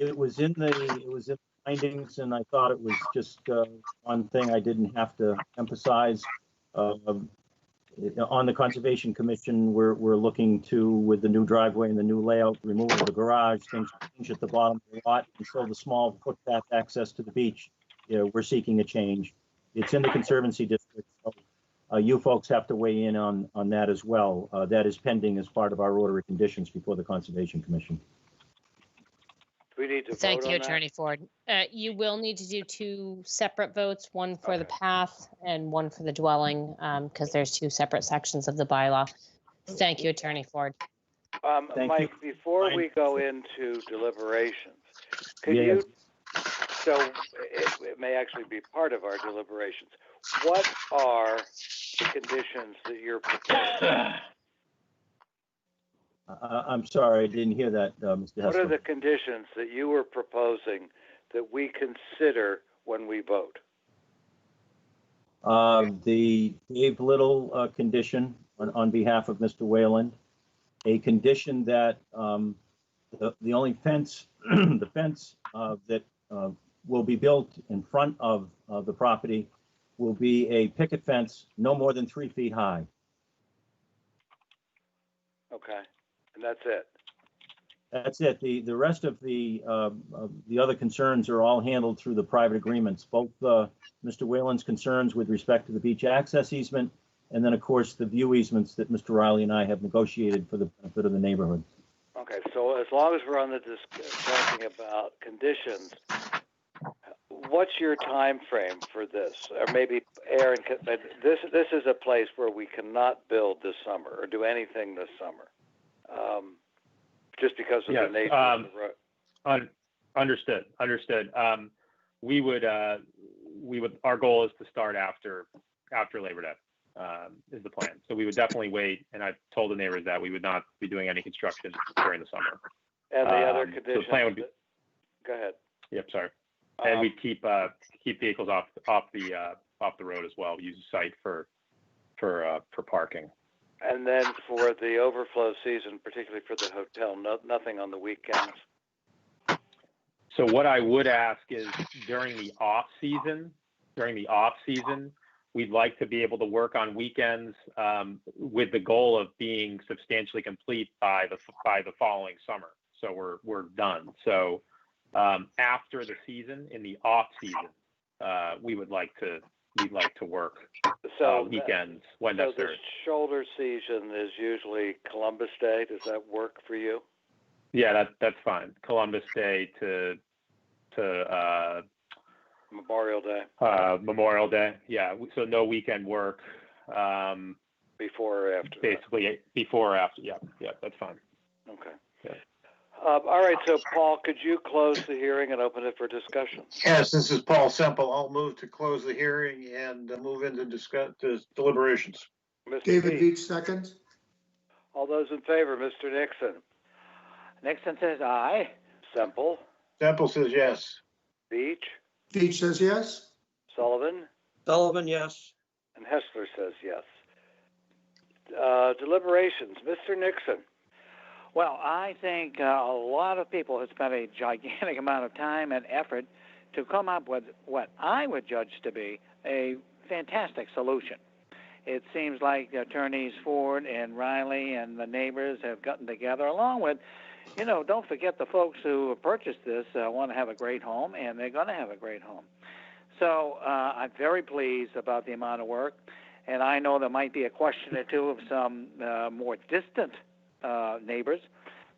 It was in the findings, and I thought it was just one thing I didn't have to emphasize. On the Conservation Commission, we're looking to, with the new driveway and the new layout, remove the garage, things change at the bottom of the lot, and so the small footpath access to the beach, we're seeking a change. It's in the Conservancy District, so you folks have to weigh in on that as well. That is pending as part of our order of conditions before the Conservation Commission. We need to Thank vote you, on Attorney Ford. You will need to do two separate votes, one for the path and one for the dwelling, because there's two separate sections of the bylaw. Thank you, Attorney Ford. Mike, before we go into deliberations, could you, so it may actually be part of our deliberations, what are the conditions that you're proposing? I'm sorry, I didn't hear that, Mr. Hessler. What are the conditions that you were proposing that we consider when we vote? The Dave Little condition on behalf of Mr. Wayland, a condition that the only fence, the fence that will be built in front of the property will be a picket fence no more than 3 feet high. Okay, and that's it. That's it. The rest of the other concerns are all handled through the private agreements, both Mr. Whalen's concerns with respect to the beach access easement, and then, of course, the view easements that Mr. Riley and I have negotiated for the benefit of the neighborhood. Okay, so as long as we're on the talking about conditions, what's your time frame for this? Or maybe Aaron, this is a place where we cannot build this summer or do anything this summer. Just because of the nature of the road. Understood. We would, our goal is to start after Labor Day, is the plan. So we would definitely wait, and I've told the neighbors that we would not be doing any construction during the summer. And the other conditions. So the plan would be. Go ahead. Yep, sorry. And we keep vehicles off the road as well. Use the site for parking. And then for the overflow season, particularly for the hotel, nothing on the weekends. So what I would ask is during the off season, we'd like to be able to work on weekends with the goal of being substantially complete by the following summer. So we're done. So after the season, in the off season, we'd like to work weekends when necessary. So the shoulder season is usually Columbus Day. Does that work for you? Yeah, that's fine. Columbus Day to Memorial Day. Memorial Day. Yeah. So no weekend work. Before or after? Basically, before or after. Yeah. That's fine. Okay. Yeah. All right. So, Paul, could you close the hearing and open it for discussion? Yes, this is Paul Semple. I'll move to close the hearing and move into deliberations. Mr. David Veach, second. All those in favor, Mr. Nixon. Nixon says aye. Semple. Semple says yes. Veach. Veach says yes. Sullivan. Sullivan, yes. And Hessler says yes. Deliberations, Mr. Nixon. Well, I think a lot of people have spent a gigantic amount of time and effort to come up with what I would judge to be a fantastic solution. it seems like attorneys Ford and Riley and the neighbors have gotten together, along with, don't forget the folks who purchased this want to have a great home, and they're going to have a great home. So I'm very pleased about the amount of work, and I know there might be a question or two of some more distant neighbors,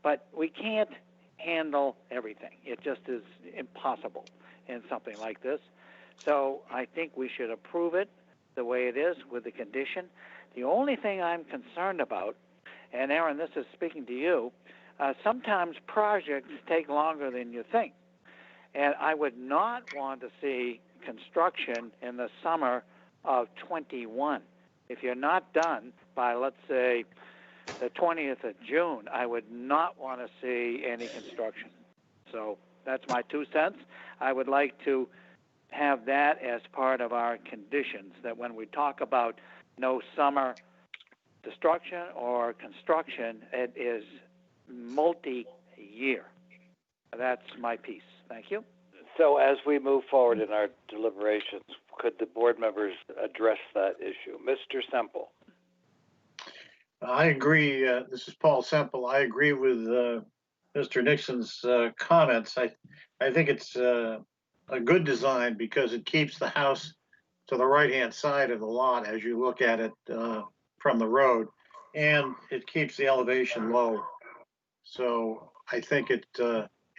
but we can't handle everything. It just is impossible in something like this. So I think we should approve it the way it is with the condition. The only thing I'm concerned about, and Aaron, this is speaking to you, sometimes projects take longer than you think. And I would not want to see construction in the summer of 21. If you're not done by, let's say, the 20th of June, I would not want to see any construction. So that's my 2 cents. I would like to have that as part of our conditions, that when we talk about no summer destruction or construction, it is multi-year. That's my piece. Thank you. So as we move forward in our deliberations, could the board members address that issue? Mr. Semple. I agree. This is Paul Semple. I agree with Mr. Nixon's comments. I think it's a good design because it keeps the house to the right-hand side of the lot as you look at it from the road, and it keeps the elevation low. So I think it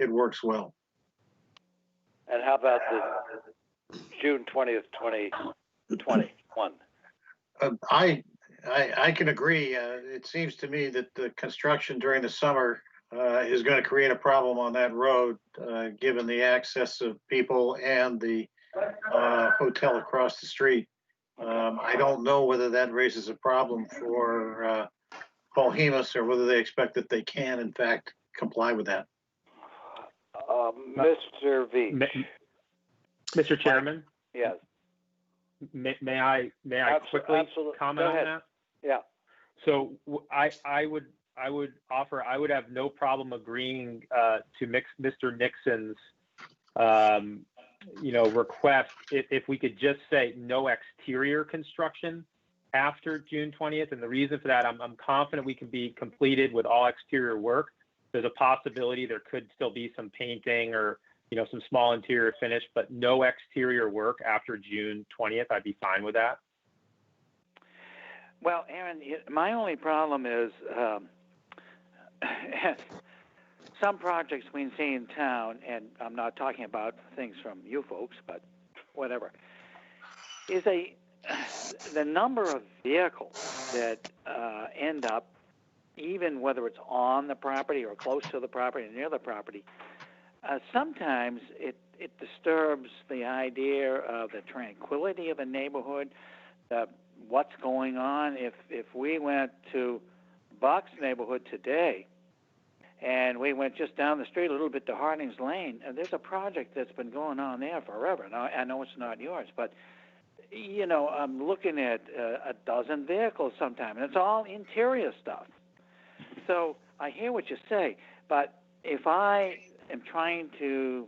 works well. And how about the June 20th, 2021? I can agree. It seems to me that the construction during the summer is going to create a problem on that road, given the access of people and the hotel across the street. I don't know whether that raises a problem for Paul Hemus or whether they expect that they can, in fact, comply with that. Mr. Veach. Mr. Chairman? Yes. May I quickly comment on that? Yeah. So I would offer, I would have no problem agreeing to Mr. Nixon's request if we could just say no exterior construction after June 20th. And the reason for that, I'm confident we can be completed with all exterior work. There's a possibility there could still be some painting or some small interior finish, but no exterior work after June 20th. I'd be fine with that. Well, Aaron, my only problem is some projects we see in town, and I'm not talking about things from you folks, but whatever, is the number of vehicles that end up, even whether it's on the property or close to the property, near the property, sometimes it disturbs the idea of the tranquility of a neighborhood, what's going on. If we went to Buck's neighborhood today and we went just down the street a little bit to Harding's Lane, there's a project that's been going on there forever. Now, I know it's not yours, but, I'm looking at a dozen vehicles sometime, and it's all interior stuff. So I hear what you say, but if I am trying to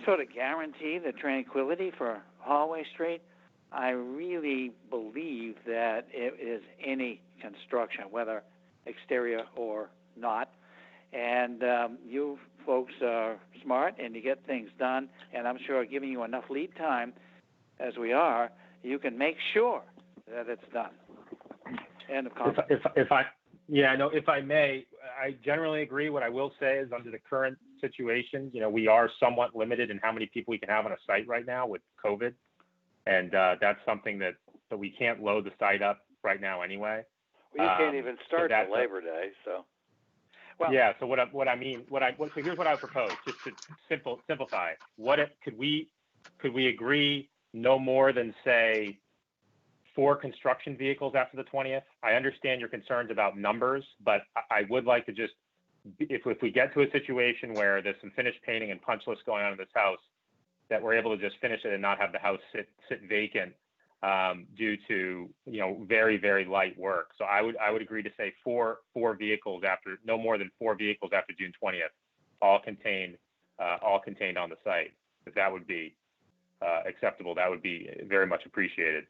sort of guarantee the tranquility for Hallway Street, I really believe that it is any construction, whether exterior or not. And you folks are smart and you get things done, and I'm sure giving you enough lead time as we are, you can make sure that it's done. End of comment. If I may, I generally agree. What I will say is under the current situation, we are somewhat limited in how many people we can have on a site right now with COVID. And that's something that we can't load the site up right now anyway. Well, you can't even start till Labor Day, so. Well, yeah. So so here's what I propose, just to simplify. Could we agree no more than say 4 construction vehicles after the 20th? I understand your concerns about numbers, but I would like to just, if we get to a situation where there's some finished painting and punch lists going on in this house, that we're able to just finish it and not have the house sit vacant due to very, very light work. So I would agree to say four vehicles no more than 4 vehicles after June 20th, all contained on the site. If that would be acceptable, that would be very much appreciated.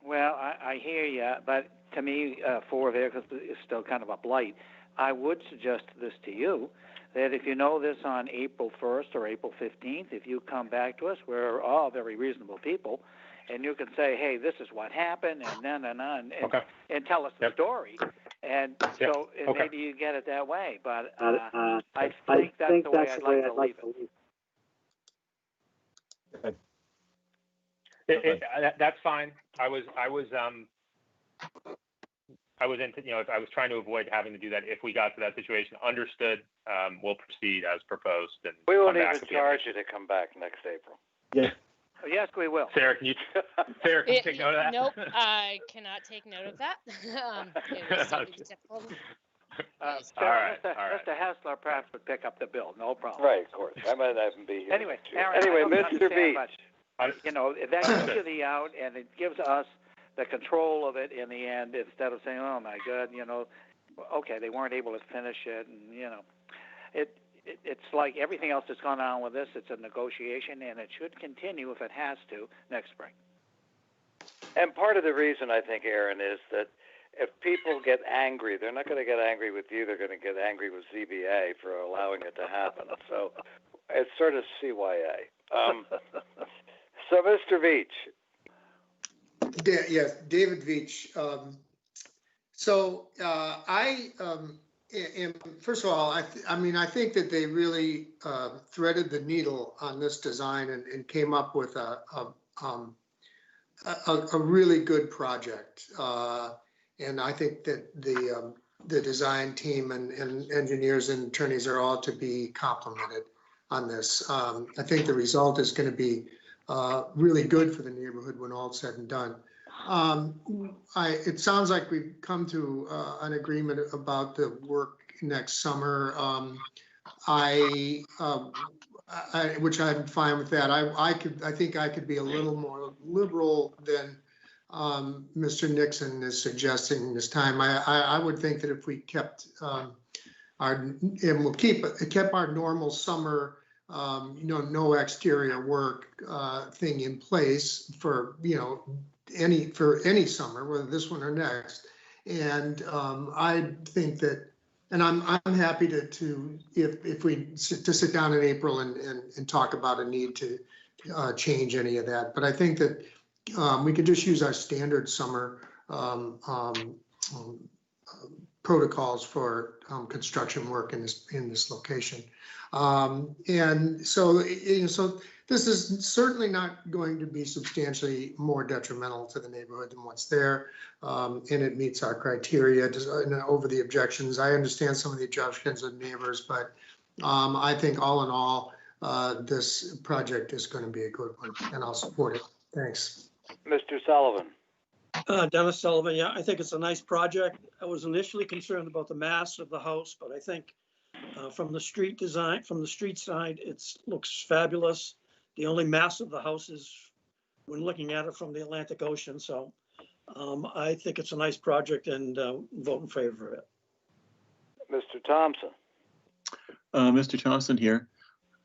Well, I hear you, but to me, 4 vehicles is still kind of a blight. I would suggest this to you, that if you know this on April 1st or April 15th, if you come back to us, we're all very reasonable people, and you can say, hey, this is what happened, and then, and tell us the story. And so maybe you get it that way, but I think that's the way I'd like to leave it. That's fine. I was into, I was trying to avoid having to do that if we got to that situation. Understood. We'll proceed as proposed. And we won't even charge you to come back next April. Yeah. Yes, we will. Sarah, can you take note of that? Nope, I cannot take note of that. It would still be difficult. Sarah, Mr. Hessler perhaps would pick up the bill. No problem. Right, of course. I might not even be here. Anyway, Aaron, Mr. Beach. That gives you the out, and it gives us the control of it in the end, instead of saying, "Oh my God, okay, they weren't able to finish it," and it's like everything else that's gone on with this. It's a negotiation, and it should continue if it has to next spring. And part of the reason, I think, Aaron, is that if people get angry, they're not going to get angry with you. They're going to get angry with ZBA for allowing it to happen. So it's sort of CYA. So, Mr. Veach. Yes, David Veach. First of all, I think that they really threaded the needle on this design and came up with a really good project. And I think that the design team and engineers and attorneys are all to be complimented on this. I think the result is going to be really good for the neighborhood when all's said and done. It sounds like we've come to an agreement about the work next summer. Which I'm fine with that. I think I could be a little more liberal than Mr. Nixon is suggesting this time. I would think that if we kept kept our normal summer, no exterior work thing in place for any summer, whether this one or next. And I think that, and I'm happy to if we sit down in April and talk about a need to change any of that. But I think that we could just use our standard summer protocols for construction work in this location. And so this is certainly not going to be substantially more detrimental to the neighborhood than what's there. And it meets our criteria over the objections. I understand some of the objections of neighbors, but I think all in all, this project is going to be a good one, and I'll support it. Thanks. Mr. Sullivan. Dennis Sullivan, yeah, I think it's a nice project. I was initially concerned about the mass of the house, but I think from the street design, from the street side, it looks fabulous. The only mass of the house is when looking at it from the Atlantic Ocean. So I think it's a nice project and vote in favor of it. Mr. Thompson. Mr. Thompson here.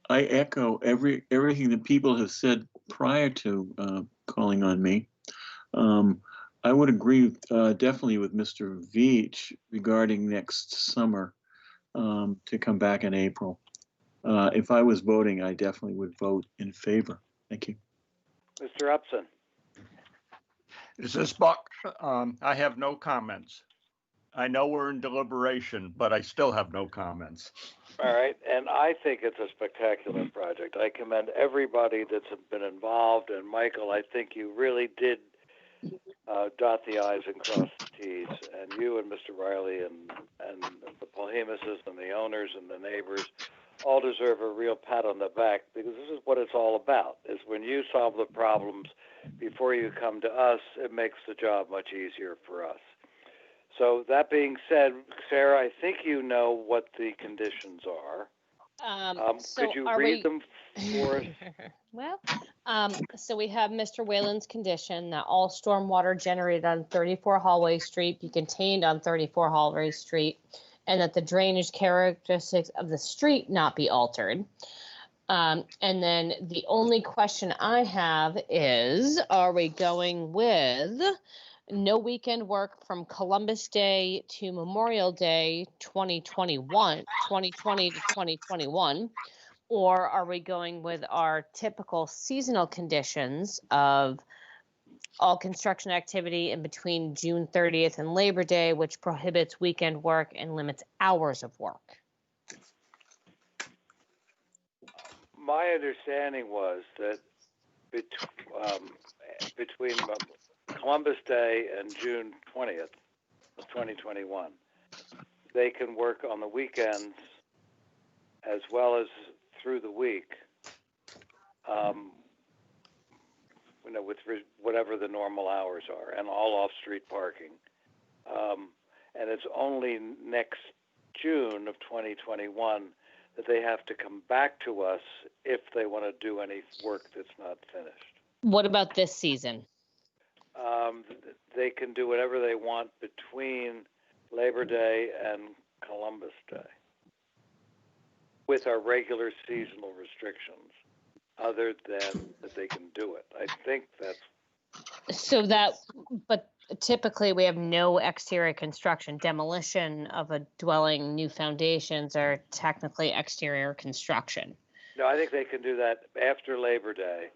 I echo everything that people have said prior to calling on me. I would agree definitely with Mr. Veach regarding next summer to come back in April. If I was voting, I definitely would vote in favor. Thank you. Mr. Upson. Is this Buck? I have no comments. I know we're in deliberation, but I still have no comments. All right, and I think it's a spectacular project. I commend everybody that's been involved, and Michael, I think you really did dot the I's and cross the T's, and you and Mr. Riley and the Polhemuses and the owners and the neighbors all deserve a real pat on the back, because this is what it's all about, is when you solve the problems before you come to us, it makes the job much easier for us. So that being said, Sarah, I think you know what the conditions are. Could you read them for us? Well, so we have Mr. Whalen's condition that all stormwater generated on 34 Hallway Street be contained on 34 Hallway Street, and that the drainage characteristics of the street not be altered. And then the only question I have is, are we going with no weekend work from Columbus Day to Memorial Day 2020 to 2021? Or are we going with our typical seasonal conditions of all construction activity in between June 30th and Labor Day, which prohibits weekend work and limits hours of work? My understanding was that between Columbus Day and June 20th of 2021, they can work on the weekends as well as through the week, with whatever the normal hours are, and all off-street parking. And it's only next June of 2021 that they have to come back to us if they want to do any work that's not finished. What about this season? They can do whatever they want between Labor Day and Columbus Day with our regular seasonal restrictions, other than that they can do it. I think that's... So that, but typically we have no exterior construction. Demolition of a dwelling, new foundations are technically exterior construction. No, I think they can do that after Labor Day.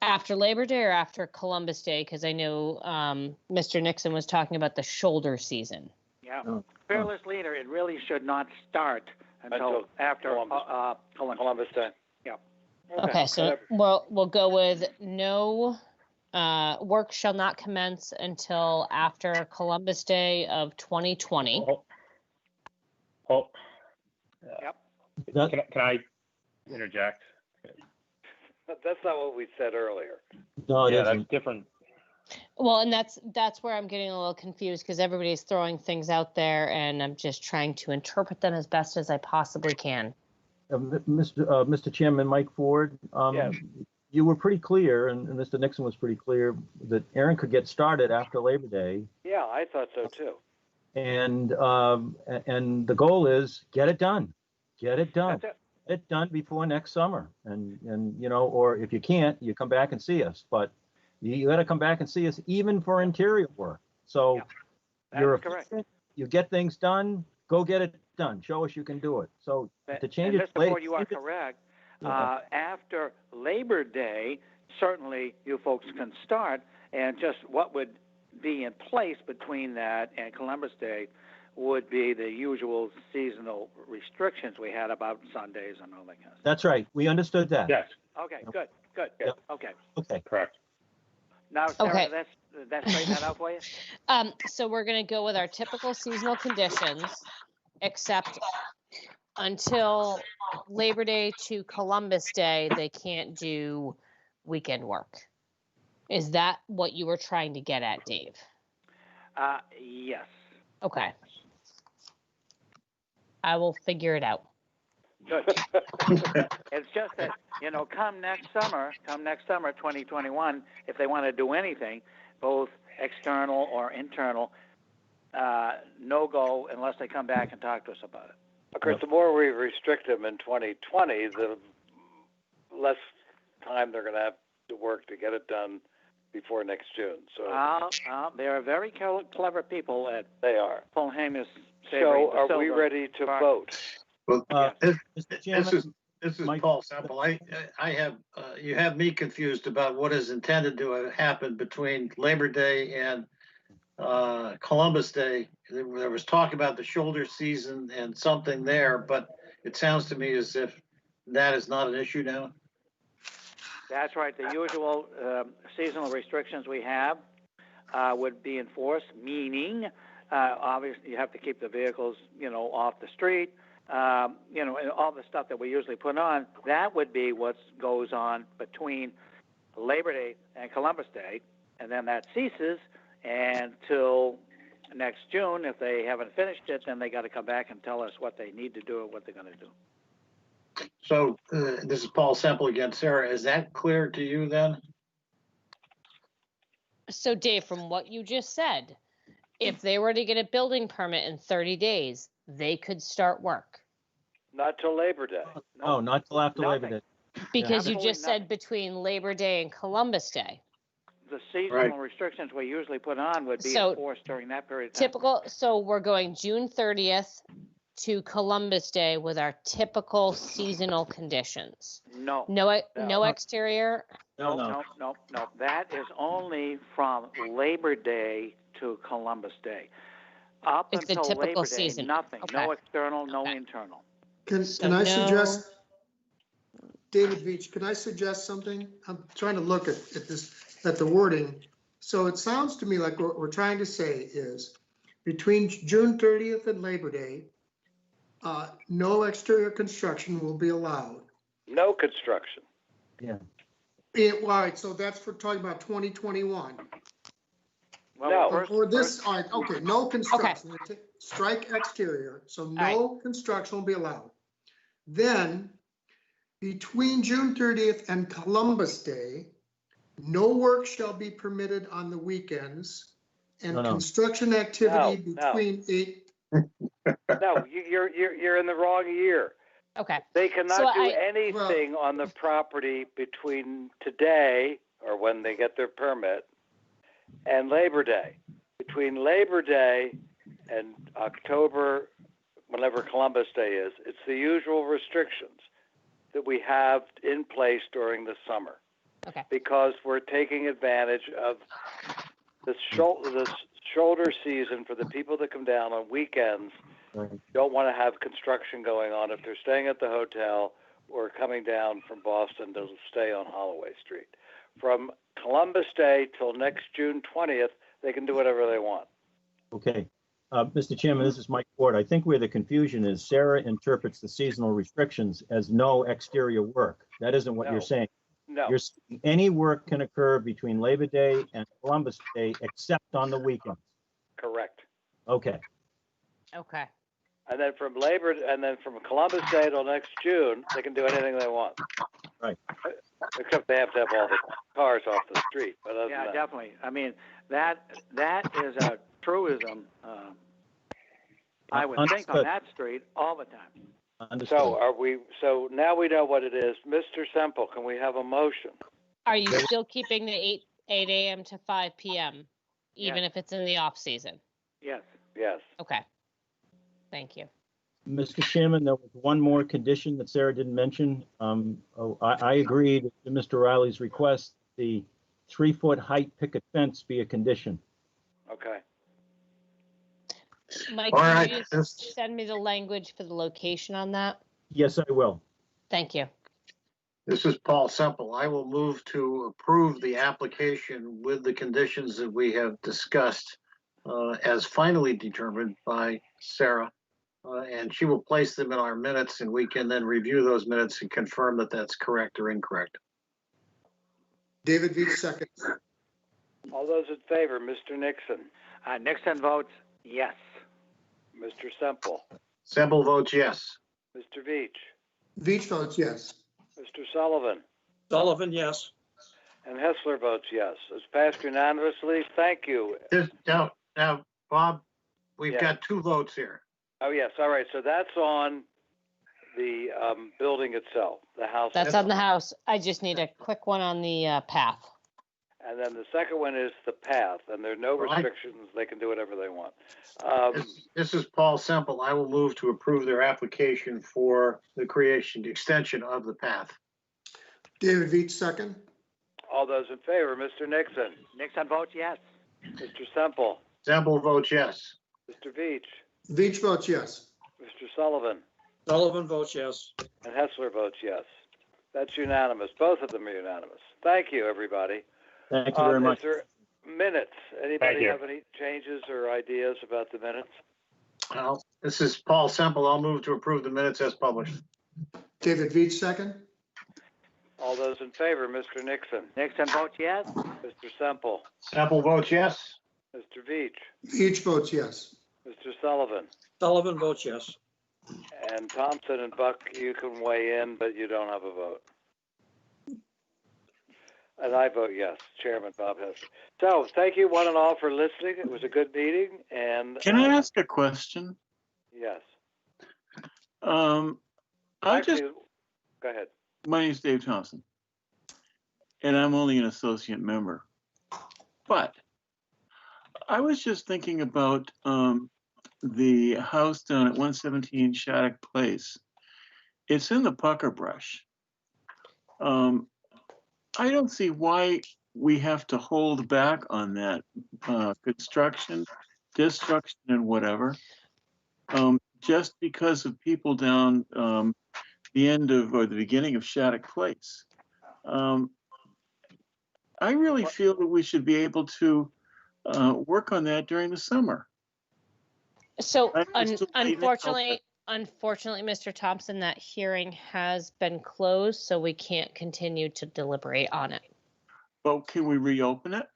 After Labor Day or after Columbus Day? Because I know Mr. Nixon was talking about the shoulder season. Yeah. Fearless leader, it really should not start until after Columbus Day. Yeah. Okay, so we'll go with no work shall not commence until after Columbus Day of 2020. Yep. Can I interject? That's not what we said earlier. No, yeah, that's different. Well, and that's where I'm getting a little confused because everybody's throwing things out there, and I'm just trying to interpret them as best as I possibly can. Mr. Chairman, Mike Ford, Yes. You were pretty clear, and Mr. Nixon was pretty clear, that Aaron could get started after Labor Day. Yeah, I thought so too. And the goal is get it done. Get it done. That's it. Get it done before next summer. And or if you can't, you come back and see us. But you got to come back and see us even for interior work. So you're correct. You get things done, go get it done. Show us you can do it. So to change it. Mr. Ford, you are correct. After Labor Day, certainly you folks can start, and just what would be in place between that and Columbus Day would be the usual seasonal restrictions we had about Sundays and all that kind of stuff. That's right. We understood that. Yes. Okay, good. Yep. Okay. Okay. Correct. Now, Sarah, Okay. that's straighten that out for you? So we're going to go with our typical seasonal conditions, except until Labor Day to Columbus Day, they can't do weekend work. Is that what you were trying to get at, Dave? Yes. Okay. I will figure it out. Good. It's just that, come next summer, 2021, if they want to do anything, both external or internal, no go unless they come back and talk to us about it. Of course, the more we restrict them in 2020, the less time they're going to have to work to get it done before next June. So they are very clever people at they are. Polhemus. So are we ready to vote? Well, Mr. this Chairman, is Mike- Paul Semple. I have you have me confused about what is intended to happen between Labor Day and Columbus Day. There was talk about the shoulder season and something there, but it sounds to me as if that is not an issue now. That's right. The usual seasonal restrictions we have would be enforced, meaning obviously you have to keep the vehicles, off the street, and all the stuff that we usually put on. That would be what goes on between Labor Day and Columbus Day, and then that ceases until next June. If they haven't finished it, then they got to come back and tell us what they need to do and what they're going to do. So this is Paul Semple again. Sarah, is that clear to you then? So Dave, from what you just said, if they were to get a building permit in 30 days, they could start work. Not till Labor Day. No, not till after Nothing. Labor Day. Because you Absolutely just said between Labor Day and Columbus Day. The seasonal restrictions we usually put on would be So, enforced during that period of time. Typical, so we're going June 30th to Columbus Day with our typical seasonal conditions. No. No exterior. No. That is only from Labor Day to Columbus Day. Up It's the until typical Labor Day, season. nothing. Okay. No external, no internal. Can I suggest, David Veach, can I suggest something? I'm trying to look at the wording. So it sounds to me like what we're trying to say is between June 30th and Labor Day, no exterior construction will be allowed. No construction. Yeah. All right, so that's for talking about 2021. Well, No. Or this, all right, okay, no construction. Strike exterior, so no construction will be allowed. Then, between June 30th and Columbus Day, no work shall be permitted on the weekends, and construction activity between 8. No, you're in the wrong year. Okay. They cannot do anything on the property between today, or when they get their permit, and Labor Day. Between Labor Day and October, whenever Columbus Day is, it's the usual restrictions that we have in place during the summer. Okay. Because we're taking advantage of the shoulder season for the people that come down on weekends. Don't want to have construction going on if they're staying at the hotel or coming down from Boston to stay on Holloway Street. From Columbus Day till next June 20th, they can do whatever they want. Okay. Mr. Chairman, this is Mike Ford. I think where the confusion is, Sarah interprets the seasonal restrictions as no exterior work. That isn't what you're saying. No. You're saying any work can occur between Labor Day and Columbus Day except on the weekends. Correct. Okay. Okay. And then from Columbus Day till next June, they can do anything they want. Right. Except they have to have all the cars off the street. But other than that, Definitely. I mean, that is a truism. I would think on that street all the time. Understood. So now we know what it is. Mr. Semple, can we have a motion? Are you still keeping the 8 a.m. to 5 p.m. even if it's in the off season? Yes. Yes. Okay. Thank you. Mr. Chairman, there was one more condition that Sarah didn't mention. I agreed to Mr. Riley's request, the 3-foot height picket fence be a condition. Okay. Mike, All can right, you just send me the language for the location on that? Yes, I will. Thank you. This is Paul Semple. I will move to approve the application with the conditions that we have discussed as finally determined by Sarah. And she will place them in our minutes, and we can then review those minutes and confirm that that's correct or incorrect. David Veach, second. All those in favor, Mr. Nixon. Nixon votes yes. Mr. Semple. Semple votes yes. Mr. Veach. Veach votes yes. Mr. Sullivan. Sullivan, yes. And Hessler votes yes. It's passed unanimously. Thank you. Now, Bob, we've got 2 votes here. Oh, yes. All right. So that's on the building itself, the house. That's on the house. I just need a quick one on the path. And then the second one is the path, and there are no restrictions. They can do whatever they want. This is Paul Semple. I will move to approve their application for the extension of the path. David Veach, second. All those in favor, Mr. Nixon. Nixon votes yes. Mr. Semple. Semple votes yes. Mr. Veach. Veach votes yes. Mr. Sullivan. Sullivan votes yes. And Hessler votes yes. That's unanimous. Both of them are unanimous. Thank you, everybody. Thank you very much. Is there minutes? Anybody have any changes or ideas about the minutes? Well, this is Paul Semple. I'll move to approve the minutes as published. David Veach, second. All those in favor, Mr. Nixon. Nixon votes yes. Mr. Semple. Semple votes yes. Mr. Veach. Veach votes yes. Mr. Sullivan. Sullivan votes yes. And Thompson and Buck, you can weigh in, but you don't have a vote. And I vote yes, Chairman Bob Hessler. So thank you one and all for listening. It was a good meeting. And can I ask a question? Yes. Go ahead. My name's Dave Thompson, and I'm only an associate member. But I was just thinking about the house down at 117 Shattuck Place. It's in the pucker brush. I don't see why we have to hold back on that construction, destruction, and whatever, just because of people down the end of or the beginning of Shattuck Place. I really feel that we should be able to work on that during the summer. So I still need help. unfortunately, Mr. Thompson, that hearing has been closed, so we can't continue to deliberate on it. But can we reopen it?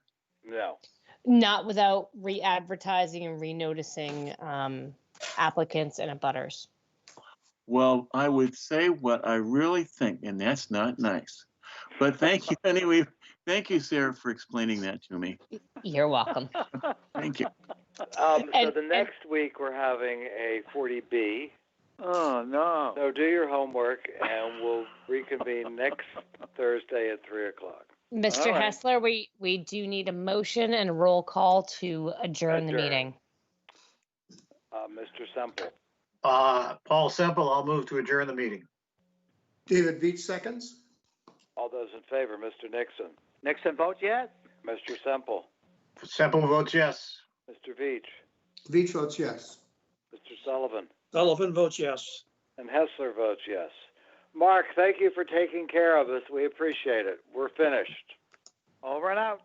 No. Not without re-advertising and re-noticing applicants and abutters. Well, I would say what I really think, and that's not nice. But thank you anyway. Thank you, Sarah, for explaining that to me. You're welcome. Thank you. So the next week we're having a 40B. Oh, no. So do your homework, and we'll reconvene next Thursday at 3 o'clock. Mr. All right. Hessler, we do need a motion and roll call to adjourn the meeting. Mr. Semple. Paul Semple, I'll move to adjourn the meeting. David Veach seconds. All those in favor, Mr. Nixon. Nixon votes yes? Mr. Semple. Semple votes yes. Mr. Veach. Veach votes yes. Mr. Sullivan. Sullivan votes yes. And Hessler votes yes. Mark, thank you for taking care of us. We appreciate it. We're finished. Over and out.